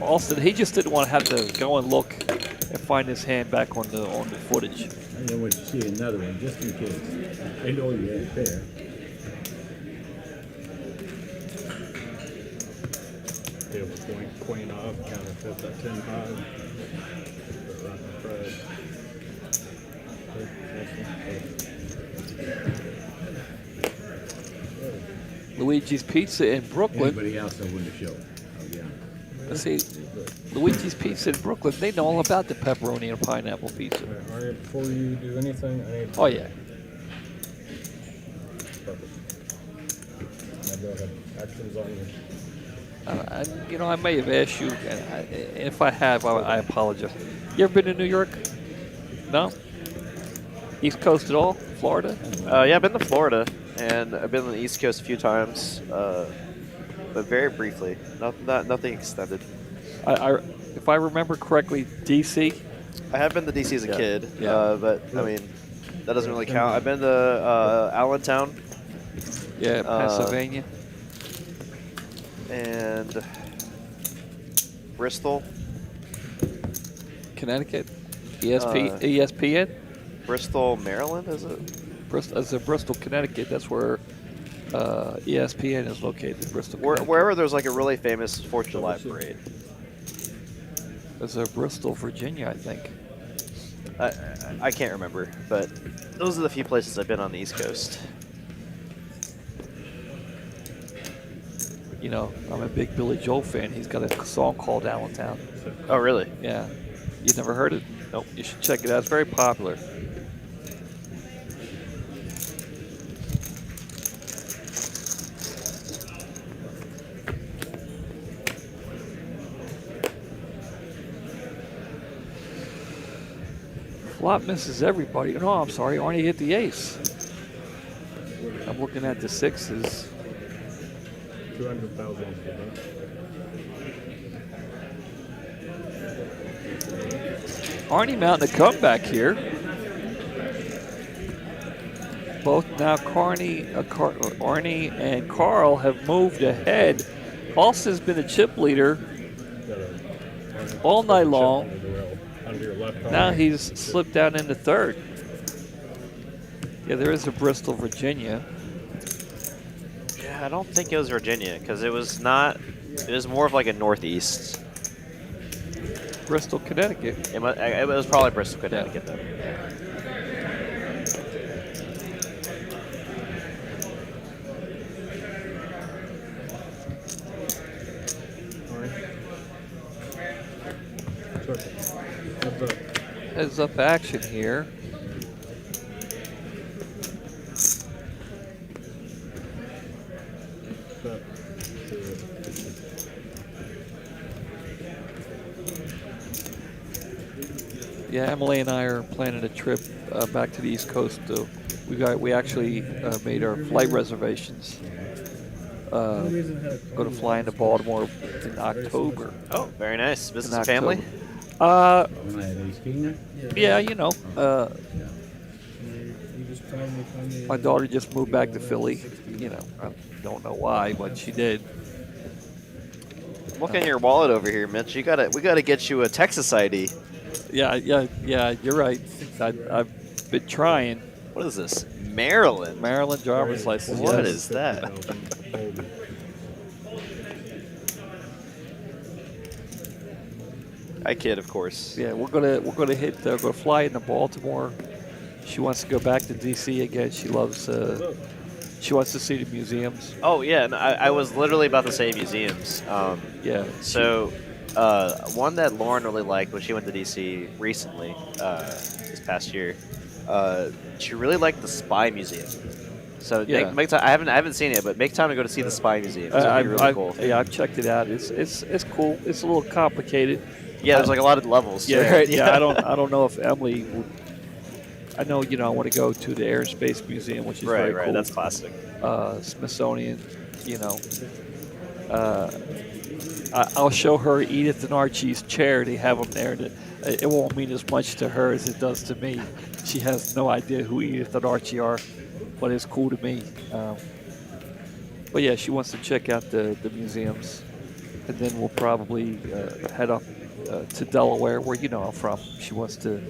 Austin, he just didn't want to have to go and look and find his hand back on the footage. And then when you see another one, just in case. They know you ain't there. Table queen off, counterfeit that 10-5. Luigi's Pizza in Brooklyn. Anybody else that wouldn't show. Let's see, Luigi's Pizza in Brooklyn, they know all about the pepperoni and pineapple pizza. All right, before you do anything, I need to... Oh, yeah. Perfect. Now go ahead. Actions on you. I may have asked you, and if I have, I apologize. You ever been to New York? No? East Coast at all? Florida? Yeah, I've been to Florida, and I've been on the East Coast a few times, but very briefly. Nothing extended. If I remember correctly, D.C.? I have been to D.C. as a kid, but, I mean, that doesn't really count. I've been to Allentown. Yeah, Pennsylvania. And Bristol. Connecticut? ESPN? Bristol, Maryland, is it? Bristol, Connecticut. That's where ESPN is located, Bristol, Connecticut. Wherever there's like a really famous 4th of July parade. There's a Bristol, Virginia, I think. I can't remember, but those are the few places I've been on the East Coast. You know, I'm a big Billy Joel fan. He's got a song called Allentown. Oh, really? Yeah. You never heard it? Nope. You should check it out. It's very popular. Flop misses everybody. No, I'm sorry. Arnie hit the ace. I'm looking at the sixes. 200,000. Arnie mounting a comeback here. Both now Arnie and Carl have moved ahead. Austin's been a chip leader all night long. Now he's slipped down into third. Yeah, there is a Bristol, Virginia. Yeah, I don't think it was Virginia because it was not. It was more of like a northeast. Bristol, Connecticut. It was probably Bristol, Connecticut though. Heads up action here. Yeah, Emily and I are planning a trip back to the East Coast. We actually made our flight reservations. Going to fly into Baltimore in October. Oh, very nice. Business and family? Yeah, you know. My daughter just moved back to Philly. You know, I don't know why, but she did. I'm looking at your wallet over here, Mitch. We gotta get you a Texas ID. Yeah, you're right. I've been trying. What is this? Maryland? Maryland driver's license. What is that? I kid, of course. Yeah, we're gonna fly into Baltimore. She wants to go back to DC again. She loves. She wants to see the museums. Oh yeah, and I was literally about to say museums. Yeah. So, one that Lauren really liked when she went to DC recently, this past year, she really liked the Spy Museum. So yeah. make time. I haven't seen it, but make time to go to see the Spy Museum. It's really cool. Yeah, I've checked it out. It's cool. It's a little complicated. Yeah, there's like a lot of levels. Yeah, right? yeah. I don't know if Emily would. I know, I want to go to the Air and Space Museum, which is very cool. Right, that's classic. Smithsonian, I'll show her Edith and Archie's chair. They have them there. It won't mean as much to her as it does to me. She has no idea who Edith and Archie are, but it's cool to me. But yeah, she wants to check out the museums, and then we'll probably head up to Delaware, where I'm from. She wants to.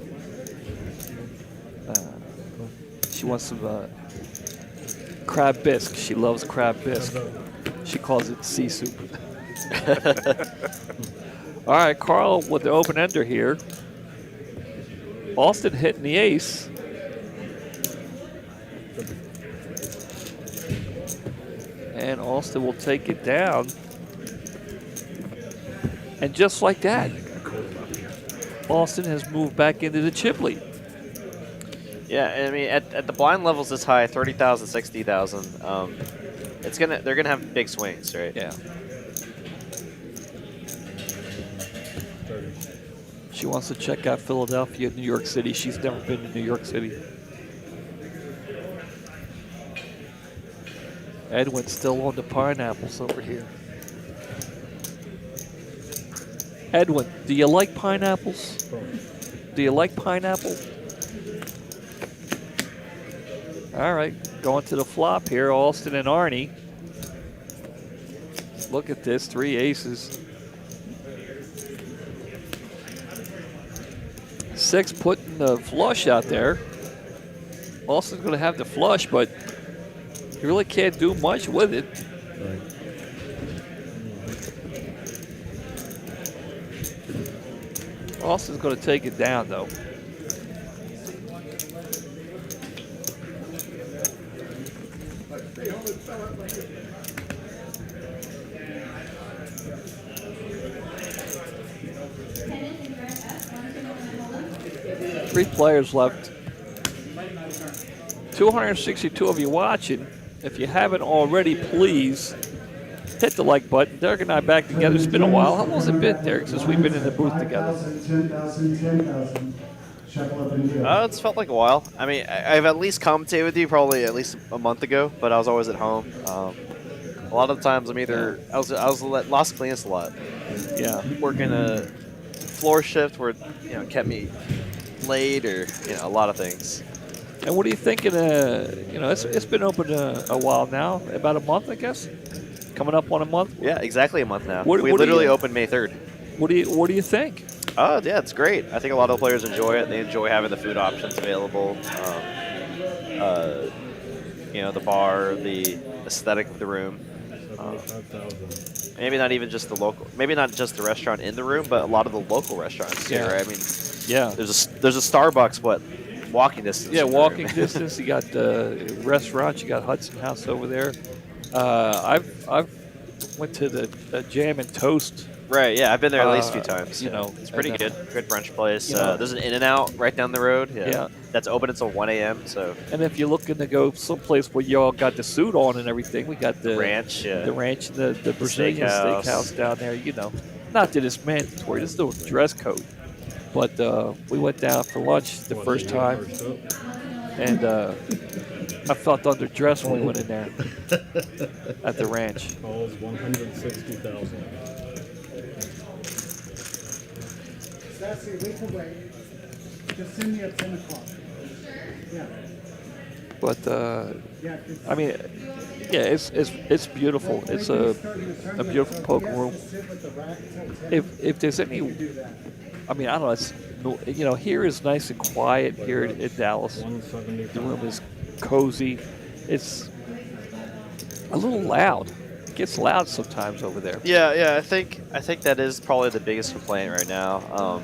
She wants some crab bisque. She loves crab bisque. She calls it sea soup. All right, Carl with the open ender here. Austin hitting the ace. And Austin will take it down. And just like that, Austin has moved back into the chip lead. Yeah, I mean, at the blind levels this high, 30,000, 60,000, they're gonna have big swings, right? Yeah. She wants to check out Philadelphia, New York City. She's never been to New York City. Edwin's still on the pineapples over here. Edwin, do you like pineapples? Do you like pineapple? All right, going to the flop here, Austin and Arnie. Look at this, 3 aces. 6 putting the flush out there. Austin's going to have the flush, but he really can't do much with it. Austin's going to take it down, though. Three players left. 262 of you watching. If you haven't already, please hit the like button. Derek and I back together. It's been a while. How long has it been, Derek, since we've been in the booth together? It's felt like a while. I mean, I've at least commentated with you probably at least a month ago, but I was always at home. A lot of the times I'm either I was at Las Colinas a lot. Yeah, working a floor shift where kept me late or a lot of things. And what are you thinking? It's been open a while now, about a month, I guess. Coming up on a month. Yeah, exactly a month now. What we literally opened May 3rd. What do you think? Oh yeah, it's great. I think a lot of the players enjoy it. They enjoy having the food options available. The bar, the aesthetic of the room. Maybe not even just the local. Maybe not just the restaurant in the room, but a lot of the local restaurants too. Yeah. Right? I mean, yeah. There's a Starbucks. What? Walking distance. Yeah, walking distance. You got restaurants. You got Hudson House over there. I've went to the Jam and Toast. Right. Yeah, I've been there at least a few times. It's pretty good. Good brunch place. There's an In-N-Out right down the road. Yeah. That's open until 1 a.m. So. And if you're looking to go someplace where y'all got the suit on and everything, we got the ranch. The ranch, the Brazilian steakhouse down there. Not that it's mandatory. It's still a dress code. But we went down for lunch the first time, and I felt underdressed when we went in there at the ranch. Calls 160,000. Sassy, wait till break. Just send me at 10 o'clock. Yeah. But I mean, yeah, it's beautiful. It's a beautiful poker room. If there's any. I mean, I don't know. It's, here is nice and quiet here in Dallas. The room is cozy. It's a little loud. It gets loud sometimes over there. Yeah. I think that is probably the biggest complaint right now.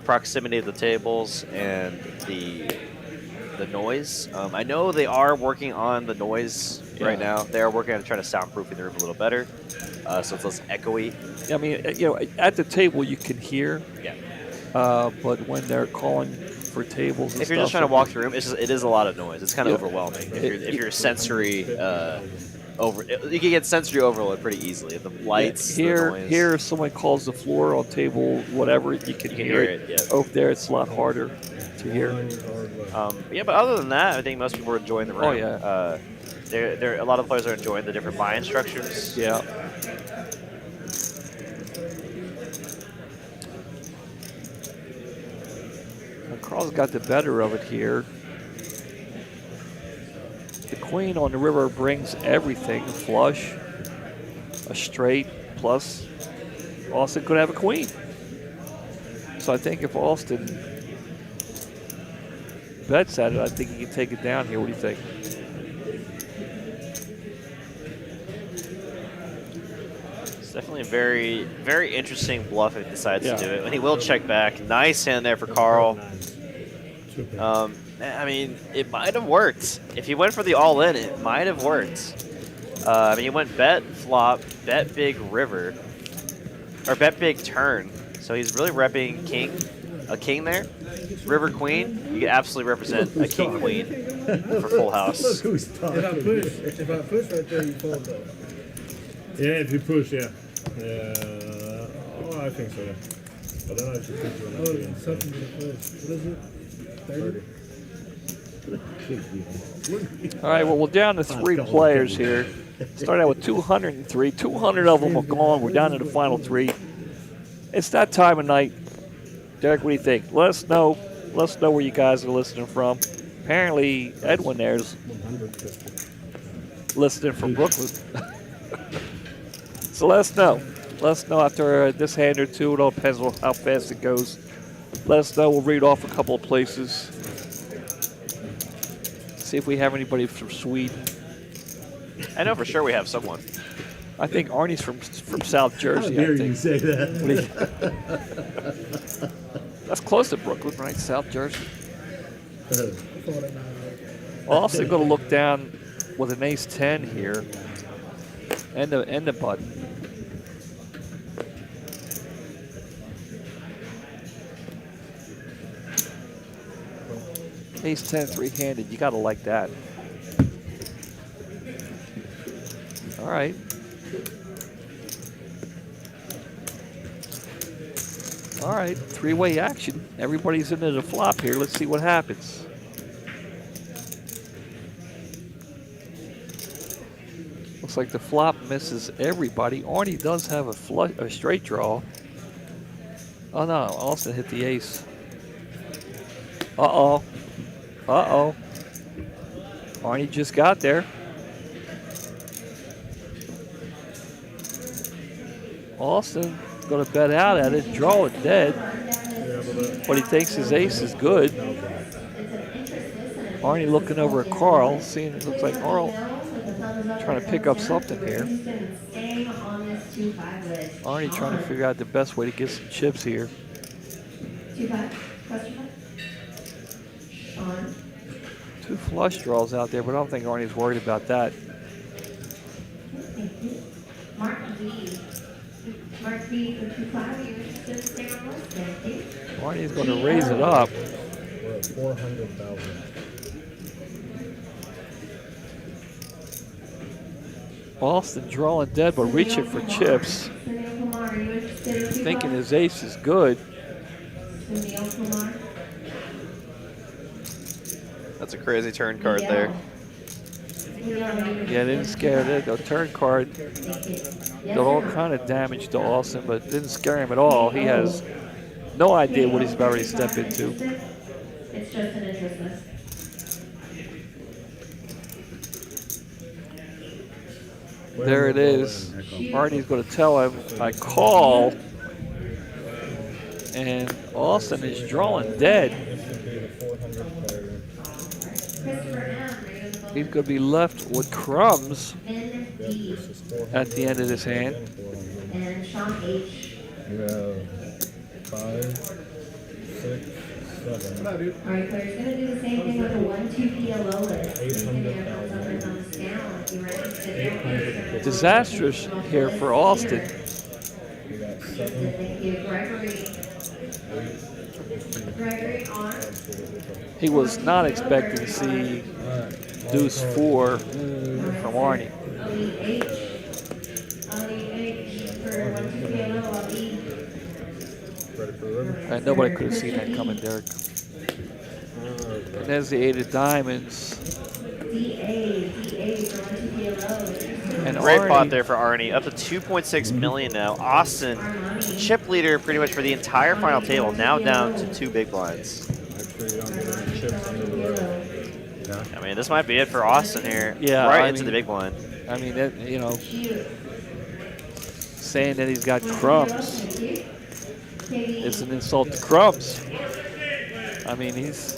Proximity to the tables and the noise. I know they are working on the noise right now. They are working on trying to soundproof the room a little better, so it's less echoey. I mean, at the table you can hear. Yeah. But when they're calling for tables, and if you're just trying to walk the room, it is a lot of noise. It's kind of overwhelming. If you're sensory you can get sensory overload pretty easily. The lights, the noise. Here, if someone calls the floor on table, whatever, you can hear it. Yeah. Over there, it's a lot harder to hear. But other than that, I think most people are enjoying the room. Oh yeah. A lot of players are enjoying the different buy-in structures. Yeah. Carl's got the better of it here. The queen on the river brings everything. Flush, a straight, plus Austin could have a queen. So I think if Austin bets at it, I think he can take it down here. What do you think? It's definitely a very, very interesting bluff if he decides to do it. And he will check back. Nice hand there for Carl. I mean, it might have worked. If he went for the all-in, it might have worked. He went bet flop, bet big river, or bet big turn. So he's really repping a king there. River queen, you can absolutely represent a king queen for full house. If I push right there, you fold though. Yeah, if you push, yeah. I think so, yeah. But then I should put you on it's something to push. What is it? 30? All right, well, we're down to 3 players here. Started out with 203. 200 of them are gone. We're down to the final 3. It's that time of night. Derek, what do you think? Let us know. Let us know where you guys are listening from. Apparently, Edwin there's listening from Brooklyn. So let us know. Let us know after this hand or two. It all depends on how fast it goes. Let us know. We'll read off a couple of places. See if we have anybody from Sweden. I know for sure we have someone. I think Arnie's from South Jersey. How dare I think. you say that? That's close to Brooklyn, right? South Jersey. Austin going to look down with an ace 10 here, and the button. Ace 10 three-handed. You got to like that. All right. All right, three-way action. Everybody's into the flop here. Let's see what happens. Looks like the flop misses everybody. Arnie does have a straight draw. Oh no, Austin hit the ace. Uh-oh. Uh-oh. Arnie just got there. Austin going to bet out at it, draw it dead. But he thinks his ace is good. Arnie looking over at Carl, seeing it looks like Carl trying to pick up something here. Arnie trying to figure out the best way to get some chips here. Two flush draws out there, but I don't think Arnie's worried about that. Arnie's going to raise it up. We're at 400,000. Austin drawing dead, but reaching for chips. Thinking his ace is good. That's a crazy turn card there. Yeah, didn't scare it. The turn card did all kind of damage to Austin, but didn't scare him at all. He has no idea what he's about to step into. It's just an interest list. There it is. Arnie's going to tell him, I call. And Austin is drawing dead. He's going to be left with crumbs at the end of this hand. And Sean H. You have 5, 6, 7. All right, Claire's going to do the same thing with the 1-2 PLO list. 800,000. Disastrous here for Austin. You got 7. Thank you, Gregory on. He was not expecting to see deuce 4 from Arnie. And nobody could have seen that coming, Derek. And there's the 8 of diamonds. And Great Arnie, pot there for Arnie. Up to 2.6 million now. Austin, chip leader pretty much for the entire final table. Now down to 2 big blinds. I mean, this might be it for Austin here. Yeah, right I into mean, the big blind. I mean, that, you know, saying that he's got crumbs is an insult to crumbs. I mean, he's.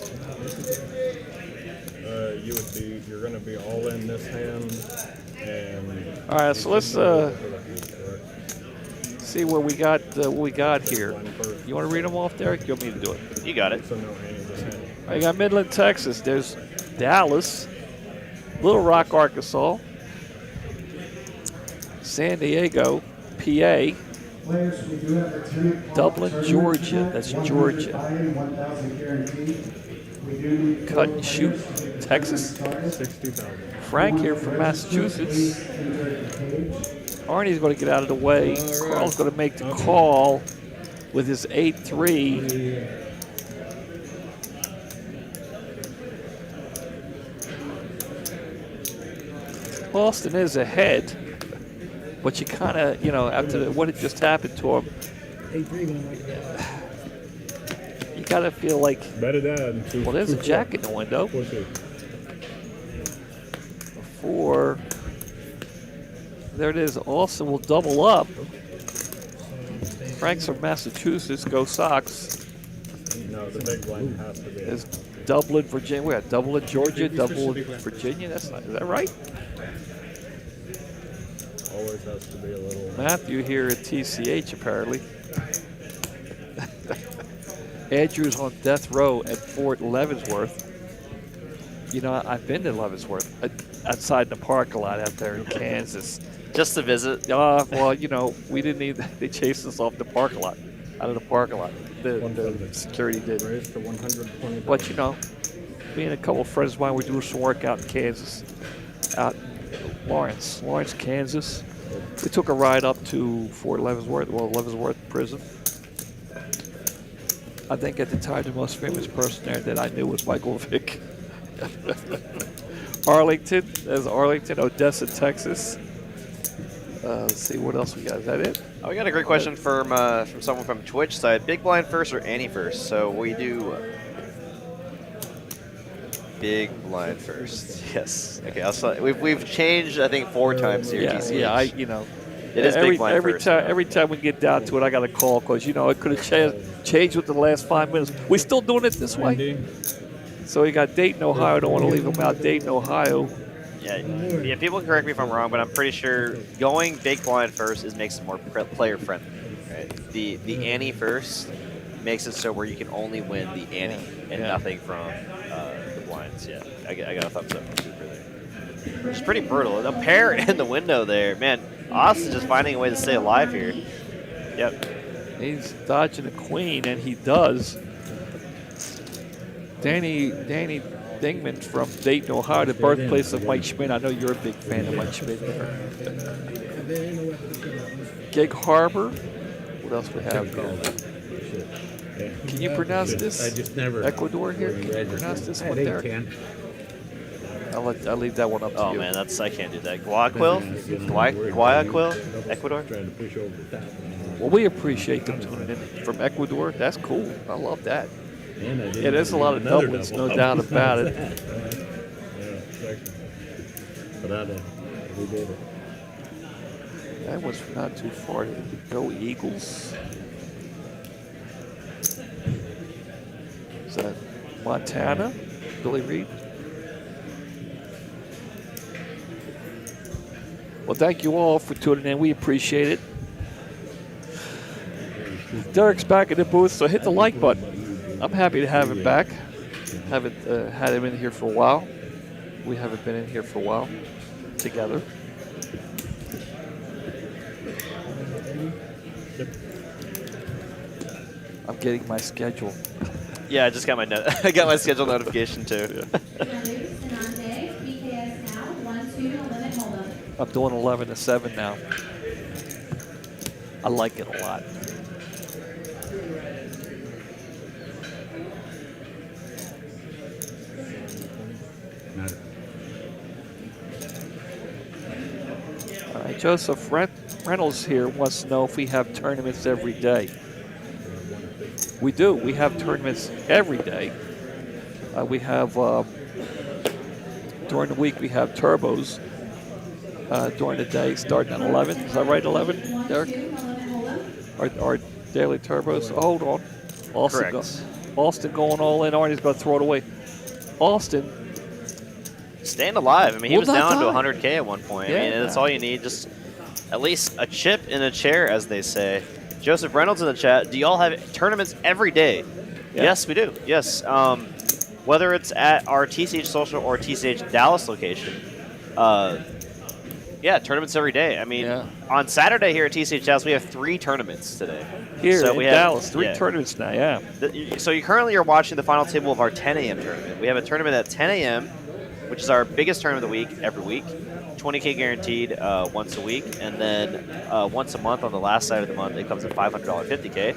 You're going to be all in this hand, and. All right, so let's see what we got. What we got here. You want to read them off, Derek? You want me to do it? You got it. I got Midland, Texas. There's Dallas, Little Rock, Arkansas, San Diego, PA, Dublin, Georgia. That's Georgia. Cut and Shoot, Texas. Frank here from Massachusetts. Arnie's going to get out of the way. Carl's going to make the call with his 8-3. Austin is ahead, but you kind of, you know, after what had just happened to him, you got to feel like, well, there's a jack in the window. 4. There it is. Austin will double up. Frank's from Massachusetts. Go Sox. No, the big blind has to be. There's Dublin, Virginia. We got Dublin, Georgia, Dublin, Virginia. That's not, is that right? always has to be a little. Matthew here at TCH apparently. Andrew's on death row at Fort Leavenworth. You know, I've been to Leavenworth, outside the parking lot out there in Kansas. Just to visit. Well, you know, we didn't need. They chased us off the parking lot, out of the parking lot. The security did. Raised to $120. But you know, me and a couple of friends of mine were doing some work out in Kansas, out in Lawrence, Kansas. We took a ride up to Fort Leavenworth, Leavenworth prison. I think at the time the most famous person there that I knew was Michael Vick. Arlington, there's Arlington, Odessa, Texas. Let's see what else we got. Is that it? Oh, we got a great question from someone from Twitch side. Big blind first or ante first? So we do big blind first. Yes. Okay. We've changed I think 4 times here. TCH. Yeah. You know, it is big blind first. Every time we get down to it, I got a call because you know it could have changed with the last 5 minutes. We still doing it this way. So we got Dayton, Ohio. Don't want to leave them out. Dayton, Ohio. Yeah, people can correct me if I'm wrong, but I'm pretty sure going big blind first makes it more player friendly. Right? The ante first makes it so where you can only win the ante and nothing from the blinds. Yeah, I got a thumbs up from Super there. Which is pretty brutal. The pair in the window there, man. Austin just finding a way to stay alive here. Yep. He's dodging a queen, and he does. Danny Dingman from Dayton, Ohio, the birthplace of Mike Schmidt. I know you're a big fan of Mike Schmidt. Gig Harbor. What else we have here? Can you pronounce this? I just never. Ecuador here. Can you pronounce this one there? I'll leave that one up to you. Oh man, I can't do that. Guayaquil, Ecuador. Trying to push over the top. Well, we appreciate them tuning in from Ecuador. That's cool. I love that. Yeah, there's a lot of doublets, no doubt about it. But we did it. That was not too far to go, Eagles. Is that Montana? Billy Reed? Well, thank you all for tuning in. We appreciate it. Derek's back in the booth, so hit the like button. I'm happy to have him back. Haven't had him in here for a while. We haven't been in here for a while together. I'm getting my schedule. Yeah, I just got my I got my schedule notification too. I'm doing 11 to 7 now. I like it a lot. All right, Joseph Reynolds here wants to know if we have tournaments every day. We do. We have tournaments every day. We have, during the week, we have turbos during the day, starting at 11. Is that right, 11, Derek? Our daily turbos. Oh, hold on. Austin going all in. Arnie's going to throw it away. Austin. Staying alive. I mean, he was down to 100K at one point. I mean, that's all you need. Just at least a chip in a chair, as they say. Joseph Reynolds in the chat. Do y'all have tournaments every day? Yeah. Yes, we do. Yes. Whether it's at our TCH Social or TCH Dallas location. Yeah, tournaments every day. I mean, on Saturday here at TCH Dallas, we have 3 tournaments today. Here in Dallas, 3 tournaments now, yeah. So you currently are watching the final table of our 10 a.m. tournament. We have a tournament at 10 a.m., which is our biggest tournament of the week, every week. 20K guaranteed once a week. And then once a month on the last side of the month, it comes at $500 50K.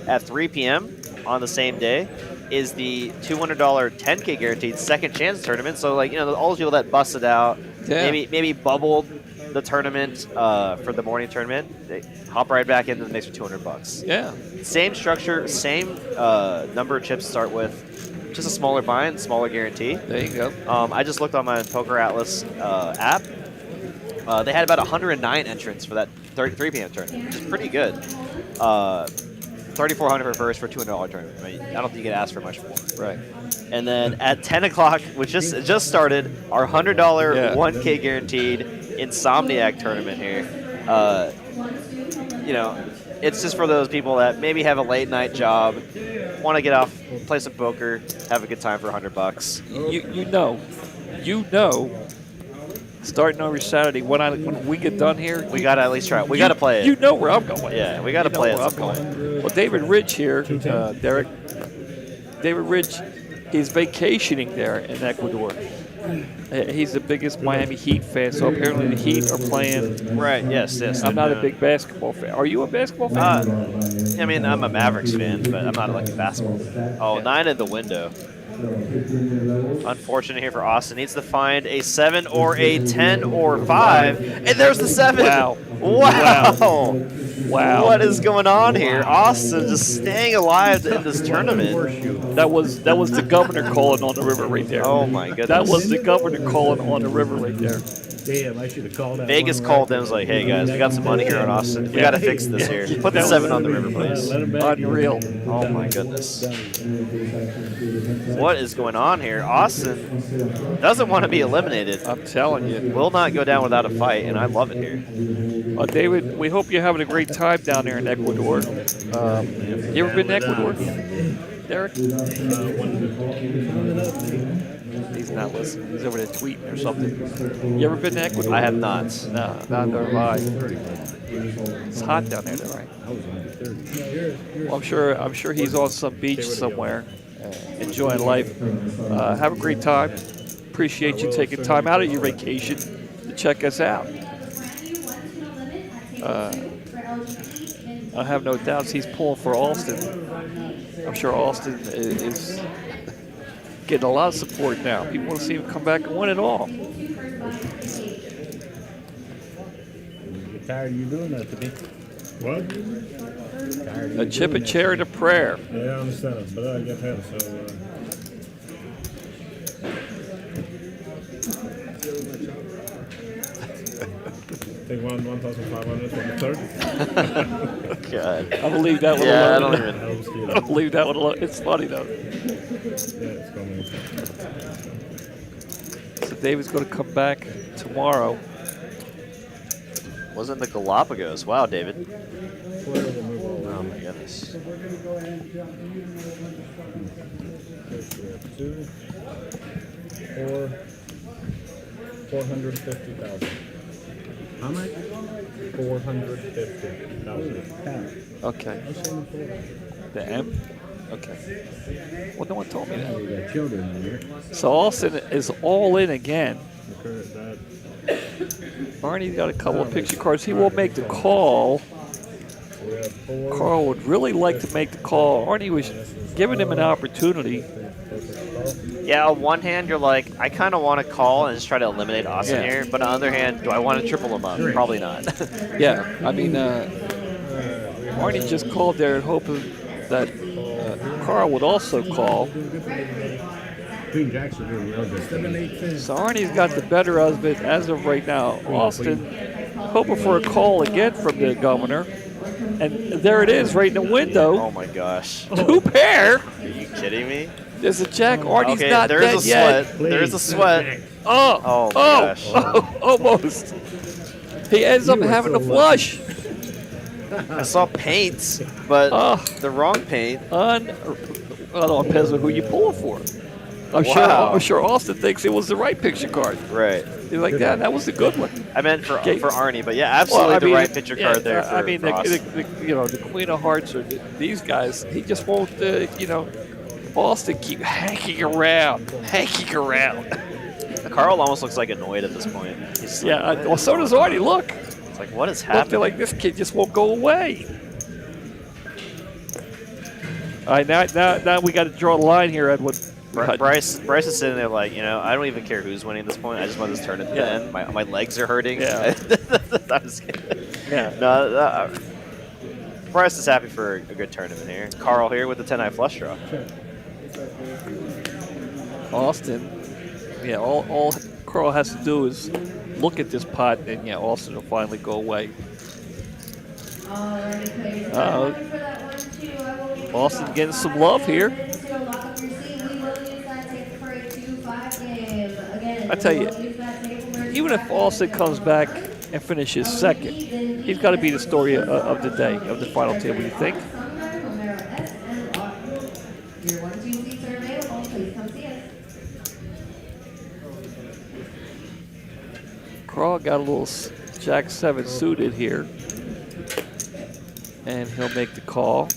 At 3 p.m. on the same day is the $200 10K guaranteed second chance tournament. So, like, you know, all those people that busted out, maybe bubbled the tournament for the morning tournament, they hop right back into the mix for $200. Yeah. Same structure, same number of chips to start with. Just a smaller bind, smaller guarantee. There you go. I just looked on my Poker Atlas app. They had about 109 entrants for that 3 p.m. tournament, which is pretty good. 3,400 for first for $200 tournament. I mean, I don't think you can ask for much more. Right. And then at 10 o'clock, which just started, our $100 1K guaranteed Insomniac tournament here. You know, it's just for those people that maybe have a late night job, want to get off, play some poker, have a good time for $100. You know. Starting every Saturday, when we get done here, we gotta at least try it. We gotta play it. You know where I'm going. Yeah, we gotta play it at some point. Well, David Rich here, Derek. David Rich is vacationing there in Ecuador. He's the biggest Miami Heat fan, so apparently the Heat are playing. Right. Yes. I'm not a big basketball fan. Are you a basketball fan? I mean, I'm a Mavericks fan, but I'm not like a basketball fan. Oh, 9 in the window. Unfortunate here for Austin. Needs to find a 7 or a 10 or 5. And there's the 7. Wow. Wow. What is going on here? Austin just staying alive in this tournament. That was the governor calling on the river right there. Oh, my goodness. That was the governor calling on the river right there. Damn, I should have called that. Vegas called them, was like, hey guys, we got some money here on Austin. We got to fix this here. Put the 7 on the river, please. Unreal. Oh my goodness. What is going on here? Austin doesn't want to be eliminated. I'm telling you. Will not go down without a fight, and I love it here. David, we hope you're having a great time down there in Ecuador. You ever been to Ecuador, Derek? He's not listening. He's over there tweeting or something. You ever been to Ecuador? I have not. No, neither have I. It's hot down there, though, right? Well, I'm sure he's on some beach somewhere, enjoying life. Have a great time. Appreciate you taking time out of your vacation to check us out. I have no doubts he's pulling for Austin. I'm sure Austin is getting a lot of support now. People want to see him come back and win it all. Get tired of you doing that to me. What? A chip, a chair, and a prayer. Yeah, I understand it, but I get hell, so... Take 1,500 from the third. God. I believe that one yeah, alone. I don't even. I don't believe that one alone. It's funny though. Yeah, it's coming. So David's going to come back tomorrow. Wasn't the Galapagos? Wow, David. Oh my goodness. 2, 4, 450,000. How much? 450,000. Okay. The M? Okay. Well, no one told me that. We got children in here. So Austin is all in again. Barney's got a couple of picture cards. He will make the call. Carl would really like to make the call. Arnie was giving him an opportunity. Yeah, on one hand, you're like, I kind of want to call and just try to eliminate Austin here. But on the other hand, do I want to triple him up? Probably not. Yeah, I mean, Arnie just called there hoping that Carl would also call. Queen Jacks are doing real good. So Arnie's got the better of it as of right now. Austin hoping for a call again from the governor. And there it is, right in the window. Oh my gosh. 2 pair. Are you kidding me? There's a jack. Arnie's okay, not there's dead a yet. sweat. There's a sweat. Oh my gosh. Almost. He ends up having a flush. I saw paint, but the wrong paint. Well, it depends on who you pull it for. I'm sure Austin thinks it was the right picture card. Right. He's like, that was a good one. I meant for Arnie, but yeah, absolutely the right picture card there for, the Queen of Hearts or these guys, he just won't, Austin keep hanging around. Carl almost looks like annoyed at this point. He's like, well, so does Arnie. Look. It's like, what is Look, happening? they're like, this kid just won't go away. All right, now we got to draw the line here, Edwin. Bryce is sitting there like, I don't even care who's winning at this point. I just want this turn at the end. My legs are hurting. Yeah. I'm just kidding. Yeah. No, Bryce is happy for a good tournament here. Carl here with the 10-eye flush draw. Austin, all Carl has to do is look at this pot, and Austin will finally go away. Austin getting some love here. I tell you, even if Austin comes back and finishes second, he's got to be the story of the day, of the final table, you think? Your 1, 2 seats are available. Please come see us. Carl got a little Jack 7 suited here. And he'll make the call.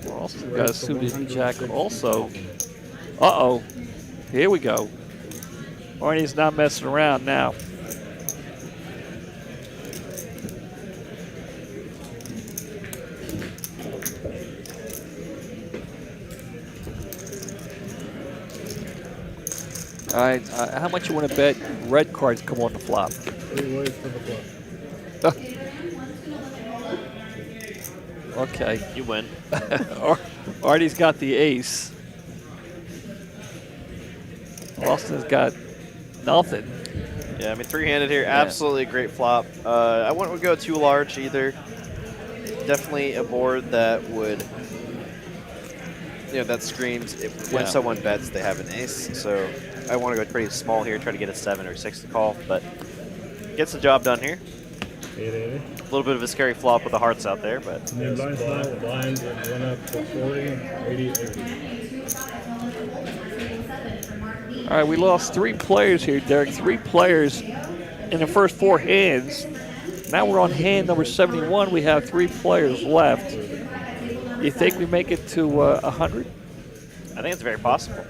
Austin got a suited Jack also. Uh-oh. Here we go. Arnie's not messing around now. All right, how much you want to bet red cards come on the flop? 3 ways for the flop. Okay. You win. Artie's got the ace. Austin's got nothing. Yeah, I mean, three-handed here, absolutely a great flop. I wouldn't go too large either. Definitely a board that would, that screams when someone bets they have an ace. So I want to go pretty small here, try to get a 7 or 6 to call, but gets the job done here. 880. A little bit of a scary flop with the hearts out there, but. New blinds now, blind, went up to 40, 80, 80. All right, we lost 3 players here, Derek. 3 players in the first 4 hands. Now we're on hand number 71. We have 3 players left. You think we make it to 100? I think it's very possible.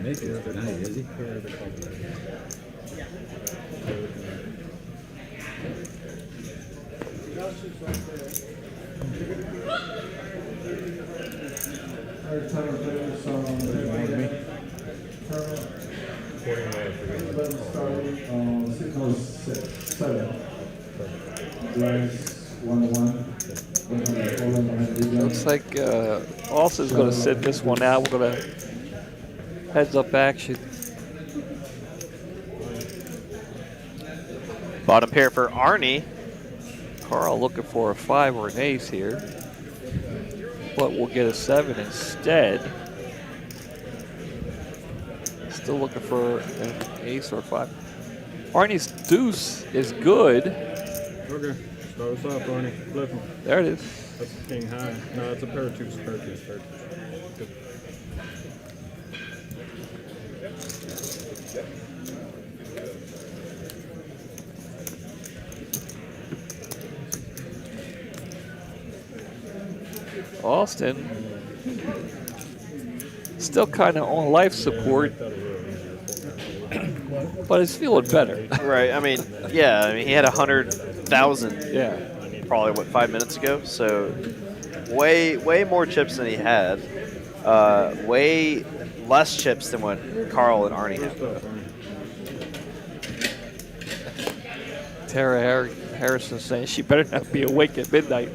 Make it tonight, is he? Looks like Austin's going to sit this one out. We're going to heads up action. Bottom pair for Arnie. Carl looking for a 5 or an ace here, but we'll get a 7 instead. Still looking for an ace or a 5. Arnie's deuce is good. Okay, start us off, Arnie. Flip him. There it is. That's king high. No, it's a pair of twos, pair of twos, pair of twos. Good. Austin still kind of on life support, but he's feeling better. Right. I mean, yeah. I mean, he had 100,000. Yeah. Probably what 5 minutes ago. So way more chips than he had. Way less chips than what Carl and Arnie had. Tara Harrison saying she better not be awake at midnight.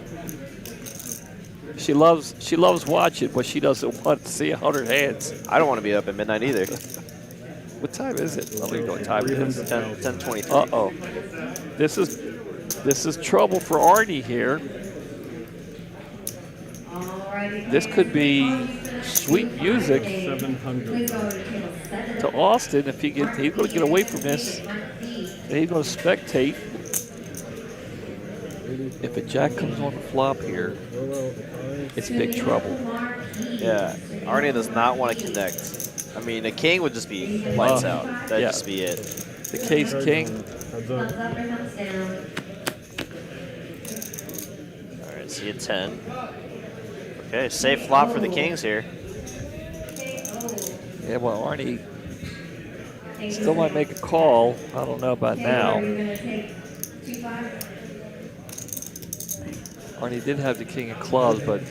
She loves watching, but she doesn't want to see 100 hands. I don't want to be up at midnight either. What time is it? I don't even know what time it is. 10:23. Uh-oh. This is trouble for Arnie here. This could be sweet music to Austin if he's going to get away from this. And he's going to spectate. If a jack comes on the flop here, it's big trouble. Yeah, Arnie does not want to connect. I mean, a king would just be lights out. That'd just be it. The case king. All right, see a 10. Okay, safe flop for the kings here. Yeah, well, Arnie still might make a call. I don't know about now. Arnie did have the king of clubs, but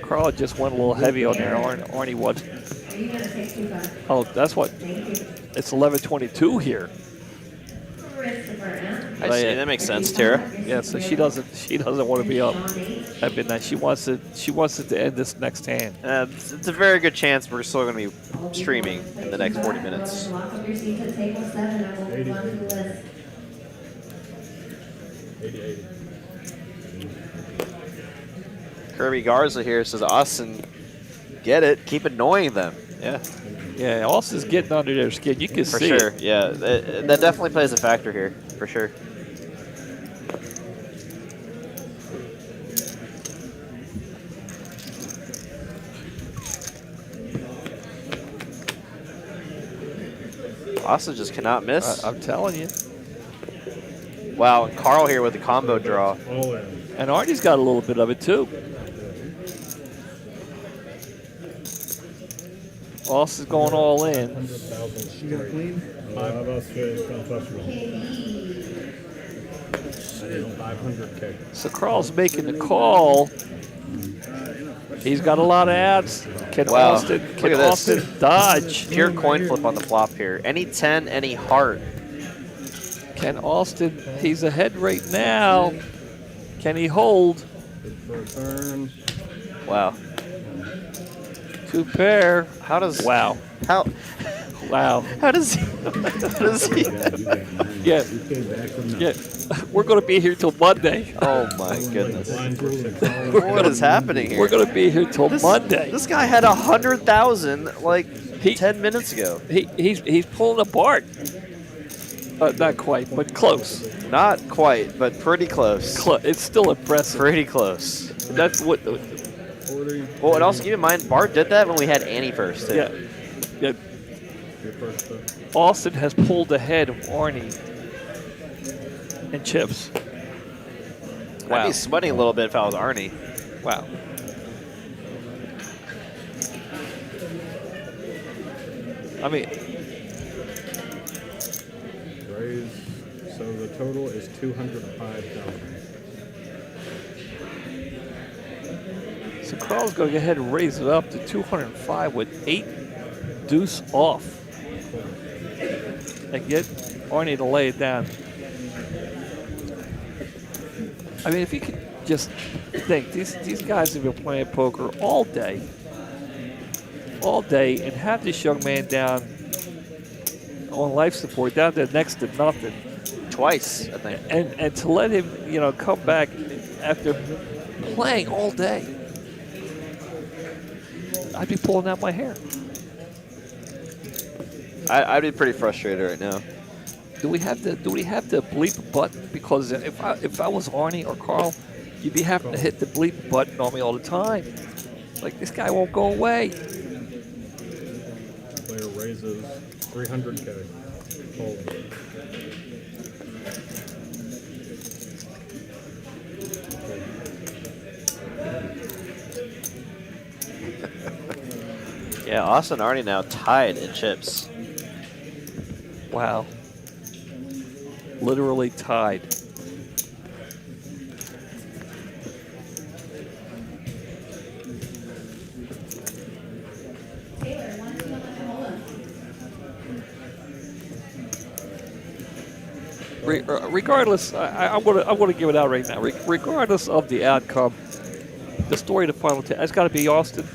Carl just went a little heavy on there. Arnie was. Oh, that's what. It's 11:22 here. I see. That makes sense, Tara. Yeah, so she doesn't want to be up at midnight. She wants it to end this next hand. It's a very good chance we're still going to be streaming in the next 40 minutes. 80. Kirby Garza here says, Austin, get it. Keep annoying them. Yeah. Yeah, Austin's getting under their skin. You can For see sure. it. Yeah, that definitely plays a factor here. For sure. Austin just cannot miss. I'm telling you. Wow, and Carl here with the combo draw. All in. And Artie's got a little bit of it too. Austin's going all in. 100,000 You got clean? Five of us can touch me. 500K. So Carl's making the call. He's got a lot of ads. Can Wow. Austin, Look can at this. Austin dodge? Pure coin flip on the flop here. Any 10, any heart. Can Austin, he's ahead right now. Can he hold? Good for a turn. Wow. 2 pair. How does Wow. how Wow. how does he Yeah. Yeah. We're going to be here till Monday. Oh my goodness. Blind for 6. What is happening here? We're going to be here till Monday. This guy had 100,000 like 10 minutes ago. He's pulling apart. Not quite, but close. Not quite, but pretty close. It's still impressive. Pretty close. That's what. 40. Well, and also keep in mind, Bart did that when we had Annie first. Too. Yeah. Yeah. Your first step. Austin has pulled ahead of Arnie and Chips. I'd be sweating a little bit if I was Arnie. Wow. I mean, Raise. So the total is 205,000. so Carl's going to go ahead and raise it up to 205 with 8 deuce off. And get Arnie to lay it down. I mean, if you could just think, these guys have been playing poker all day, and have this young man down on life support, down to next to nothing. Twice, I think. And to let him, come back after playing all day, I'd be pulling out my hair. I'd be pretty frustrated right now. Do we have the bleep button? Because if I was Arnie or Carl, you'd be having to hit the bleep button on me all the time. Like, this guy won't go away. Player raises 300K. Fold. Yeah, Austin Arnie now tied in chips. Wow. Literally tied. Regardless, I'm gonna give it out right now. Regardless of the outcome, the story of the final ten, it's got to be Austin.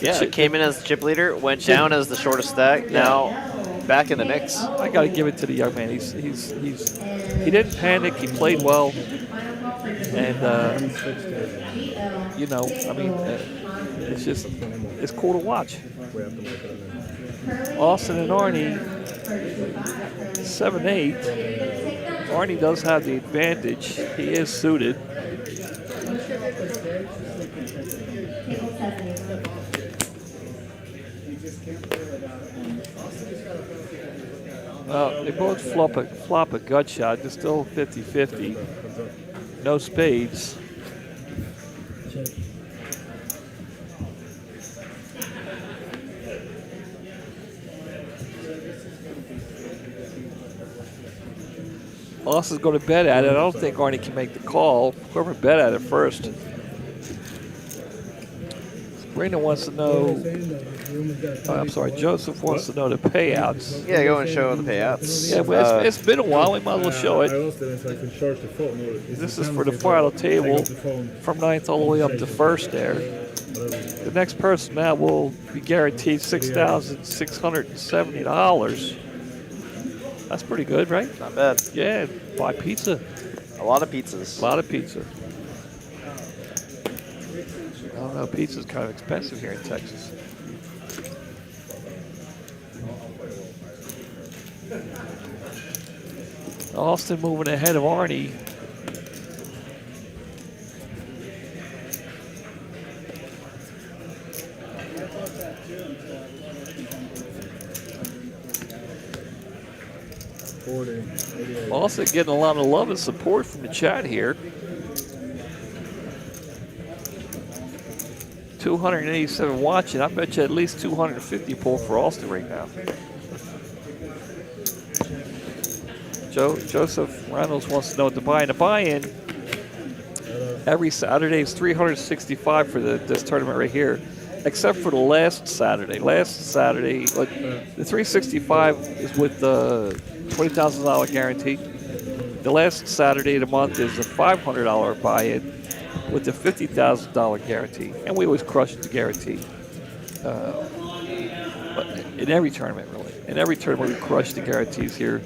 Yeah, came in as chip leader, went down as the shortest stack. Now back in the mix. I got to give it to the young man. He didn't panic. He played well, and I mean, it's cool to watch. Austin and Arnie, 7-8. Arnie does have the advantage. He is suited. They both flop a gut shot. They're still 50-50. No spades. Austin's going to bet at it. I don't think Arnie can make the call. Whoever bet at it first. Sabrina wants to know. I'm sorry, Joseph wants to know the payouts. Yeah, go and show the payouts. Yeah, but it's been a while. We might as well show it. This is for the final table from 9th all the way up to 1st there. The next person now will be guaranteed $6,670. That's pretty good, right? Not bad. Yeah, buy pizza. A lot of pizzas. A lot of pizza. I don't know, pizza's kind of expensive here in Texas. Austin moving ahead of Arnie. Also getting a lot of love and support from the chat here. 287 watching. I bet you at least 250 pull for Austin right now. Joseph Reynolds wants to know what the buy-in. The buy-in every Saturday is 365 for this tournament right here, except for the last Saturday. Last Saturday, like, the 365 is with the $20,000 guarantee. The last Saturday of the month is a $500 buy-in with the $50,000 guarantee, and we always crush the guarantee. But in every tournament, really, in every tournament we crush the guarantees here.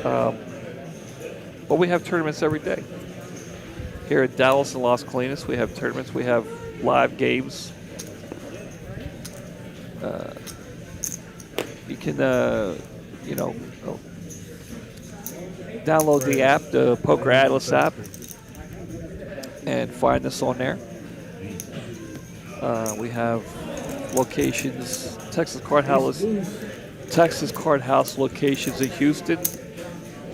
But we have tournaments every day. Here at Dallas and Las Colinas, we have tournaments. We have live games. You can, download the app, the Poker Atlas app, and find us on there. We have locations, Texas Card House locations in Houston,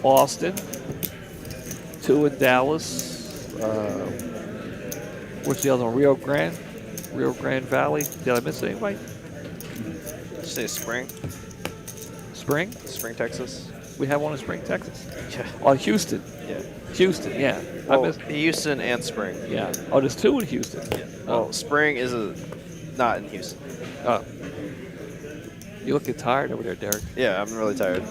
Austin, 2 in Dallas. What's the other one? Rio Grande Valley. Did I miss anybody? Did you say Spring? Spring, Texas. We have one in Spring, Texas. Yeah. Oh, Houston. Yeah. Houston, yeah. Well, Houston and Spring. Yeah. Oh, there's 2 in Houston. Yeah. Well, Spring is not in Houston. Oh. You looking tired over there, Derek? Yeah, I'm really tired.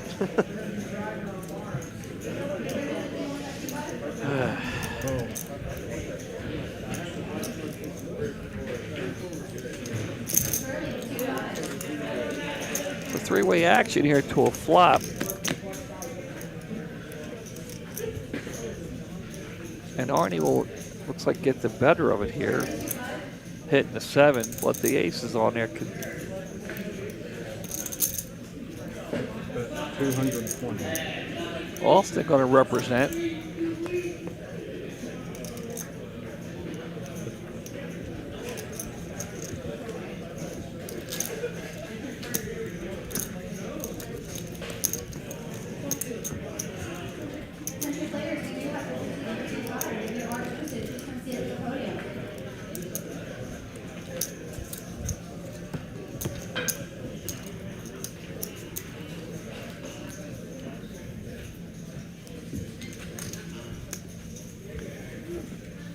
It's a 3-way action here to a flop. And Arnie will, looks like, get the better of it here. Hitting the 7, but the aces on there can. 220. Austin going to represent.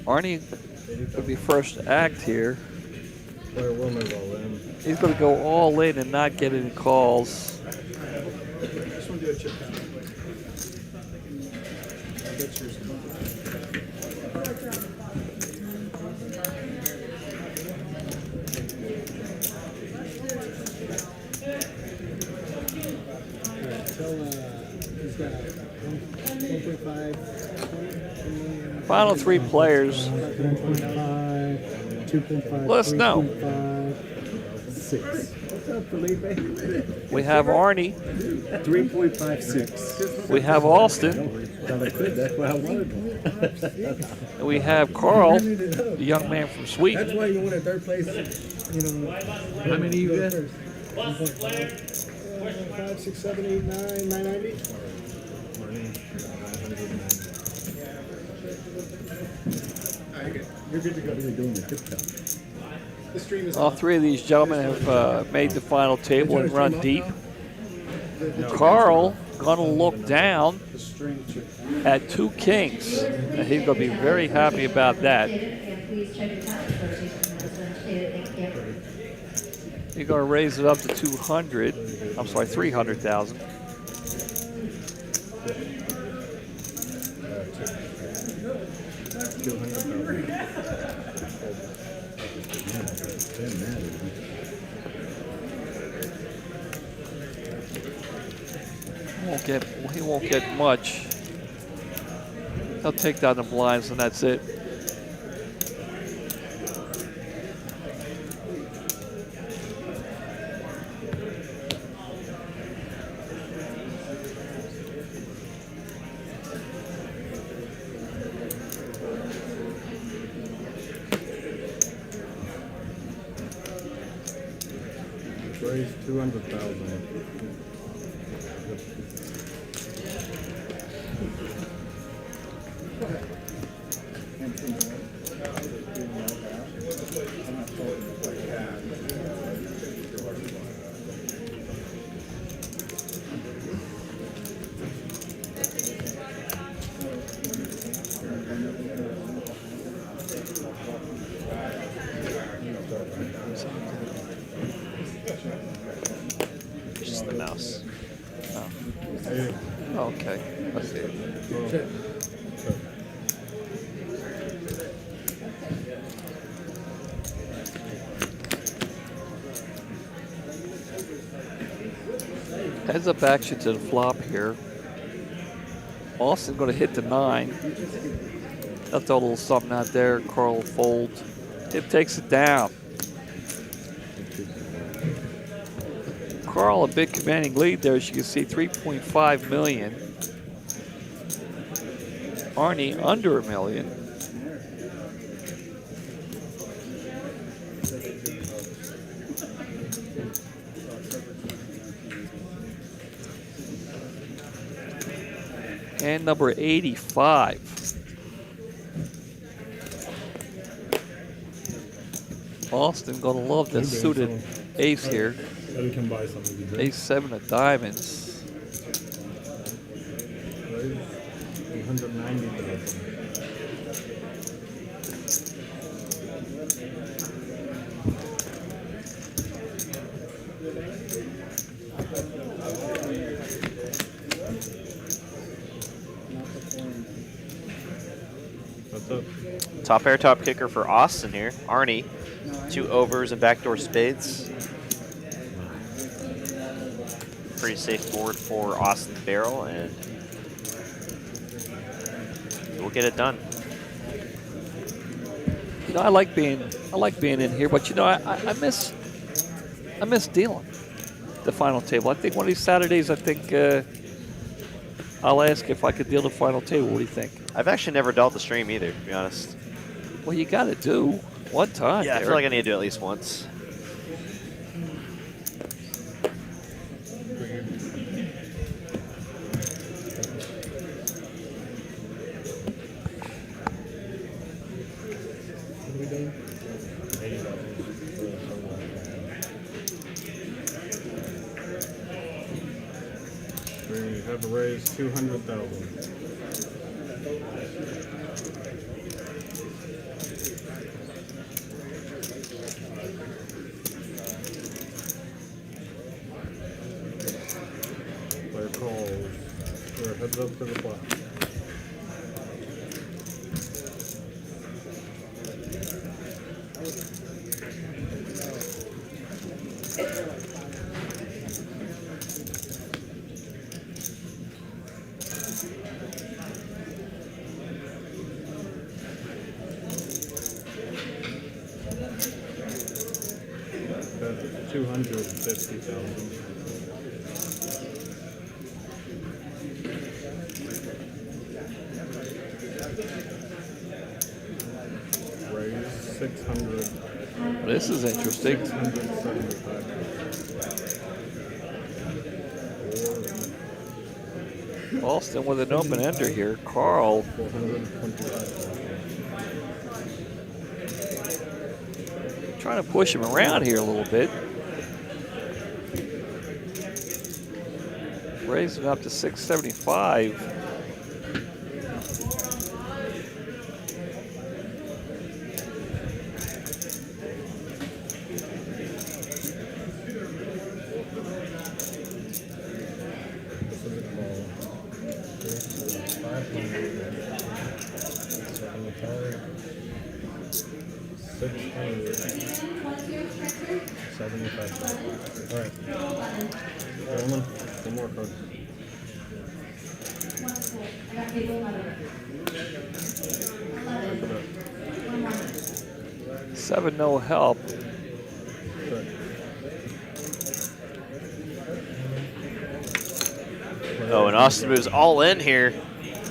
Arnie would be first to act here. He's going to go all in and not get any calls. Just want to do a chip count. I'll get yours. He's got 1.5. Final 3 players. 2.5. Let us know. 6. What's up, Felipe? We have Arnie. 3.56. We have Austin. That's what I wanted. And we have Carl, the young man from Sweden. That's why you wanted 3rd place. How many you got? 5, 6, 7, 8, 9, 990. You're good to go. You're doing the tip count. The stream is All 3 of these gentlemen have made the final table and run deep. Carl going to look down at 2 kings, and he's going to be very happy about that. He's going to raise it up to 200. I'm sorry, 300,000. He won't get much. He'll take down the blinds and that's it. Raise 200,000. Just the mouse. Oh. Okay. I see it. Heads up action to the flop here. Austin going to hit the 9. That's a little something out there. Carl will fold. Tip takes it down. Carl a big commanding lead there, as you can see, 3.5 million. Arnie under $1 million. And number 85. Austin gonna love this suited ace here. We can buy some of these. Ace 7 of diamonds. 190,000. What's up? Top pair, top kicker for Austin here. Arnie, 2 overs and backdoor spades. Pretty safe board for Austin's barrel, and we'll get it done. You know, I like being in here, but you know, I miss dealing the final table. I think one of these Saturdays, I think I'll ask if I could deal the final table. What do you think? I've actually never dealt the stream either, to be honest. Well, you got to do one time. Yeah, I feel like I need to do it at least once. We have raised 200,000. Player calls. We're heads up to the flop. That's 250,000. Raise 600. Well, this is interesting. 675. Austin with an open ender here. Carl. 425. Trying to push him around here a little bit. Raising up to 675. Alright. Gentlemen, one more card. Seven, no help. Oh, and Austin moves all in here.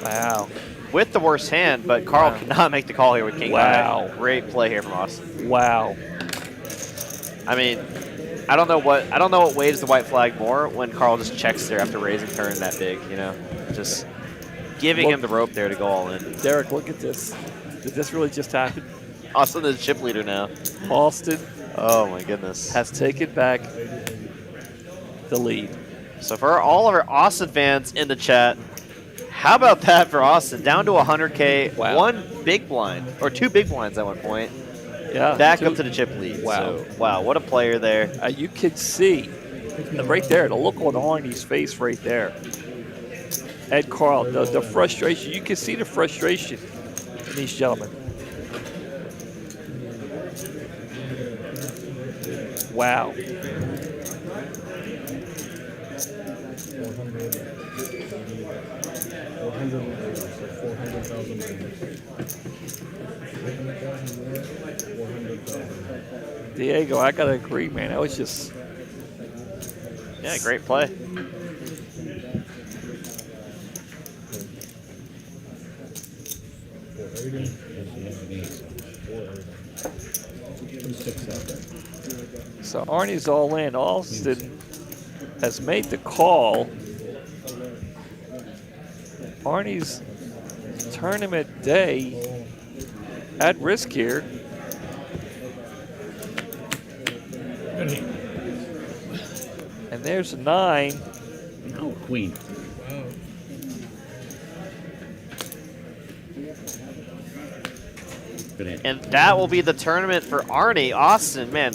Wow. With the worst hand, but Carl cannot make the call here with King Wow. High. Great play here from Austin. Wow. I mean, I don't know what waves the white flag more when Carl just checks there after raising turn that big. You know, just giving him the rope there to go all in. Derek, look at this. Did this really just happen? Austin is chip leader now. Austin. Oh my goodness. Has taken back the lead. So for all of our Austin fans in the chat, how about that for Austin? Down to 100K, wow. 1 big blind, or 2 big blinds at one point. Yeah. Back up to the chip lead. Wow. So, wow, what a player there. You can see right there, the look on Arnie's face right there. And Carl, the frustration, you can see the frustration in these gentlemen. Wow. Diego, I gotta agree, man. That was just great play. So Arnie's all in. Austin has made the call. Arnie's tournament day at risk here. And there's a 9. Oh, queen. Wow. And that will be the tournament for Arnie. Austin, man,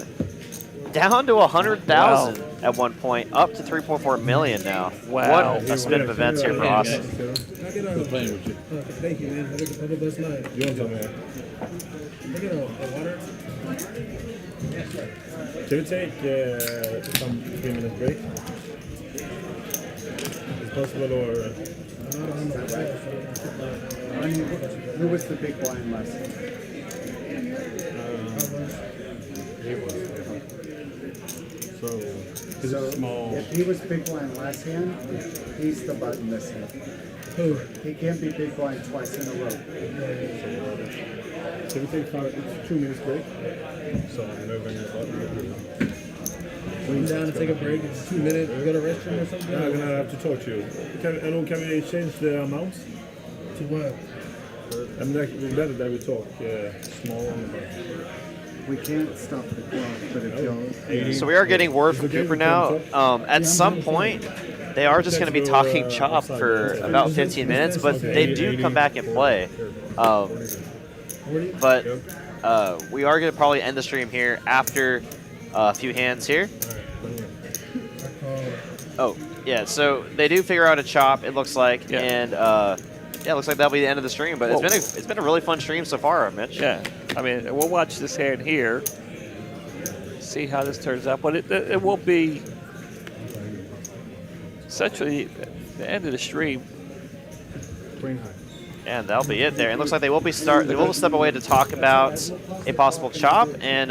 down to 100,000 at one point, up to 3.4 million now. Wow. What a spin of events here for Austin. Good playing with you. Thank you, man. Have a blessed night. You want some, man? Look at the water. Can you take some 3-minute break? Is possible or? Who was the big blind last? So small. If he was big blind last hand, he's the button this hand. Who? He can't be big blind twice in a row. Can we take 2 minutes break? So I'm moving the button. Come down and take a break. It's 2 minutes. Go to the restroom or something. I'm gonna have to talk to you. Can we change the amounts? To what? I'm better that we talk small on the button. We can't stop the clock, but if you'll... So we are getting word from Cooper now. At some point, they are just going to be talking chop for about 15 minutes, but they do come back and play. But we are going to probably end the stream here after a few hands here. Oh, yeah, so they do figure out a chop, it looks like, and yeah, it looks like that'll be the end of the stream. But it's been a really fun stream so far, Mitch. Yeah, I mean, we'll watch this hand here, see how this turns out. But it will be essentially the end of the stream. And that'll be it there. It looks like they will step away to talk about a possible chop. And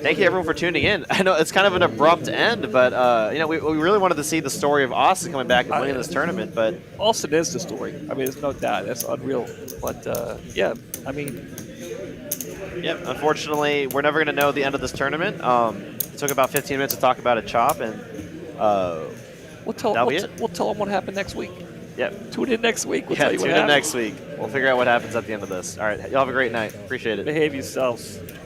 thank you everyone for tuning in. I know it's kind of an abrupt end, but you know, we really wanted to see the story of Austin coming back and winning this tournament. But Austin is the story. I mean, there's no doubt. That's unreal. But yeah, I mean, yeah, unfortunately, we're never going to know the end of this tournament. It took about 15 minutes to talk about a chop, and we'll tell them what happened next week. Yep. Tune in next week. We'll tell you what tune in happened. next week. We'll figure out what happens at the end of this. All right, y'all have a great night. Appreciate it. Behave yourselves.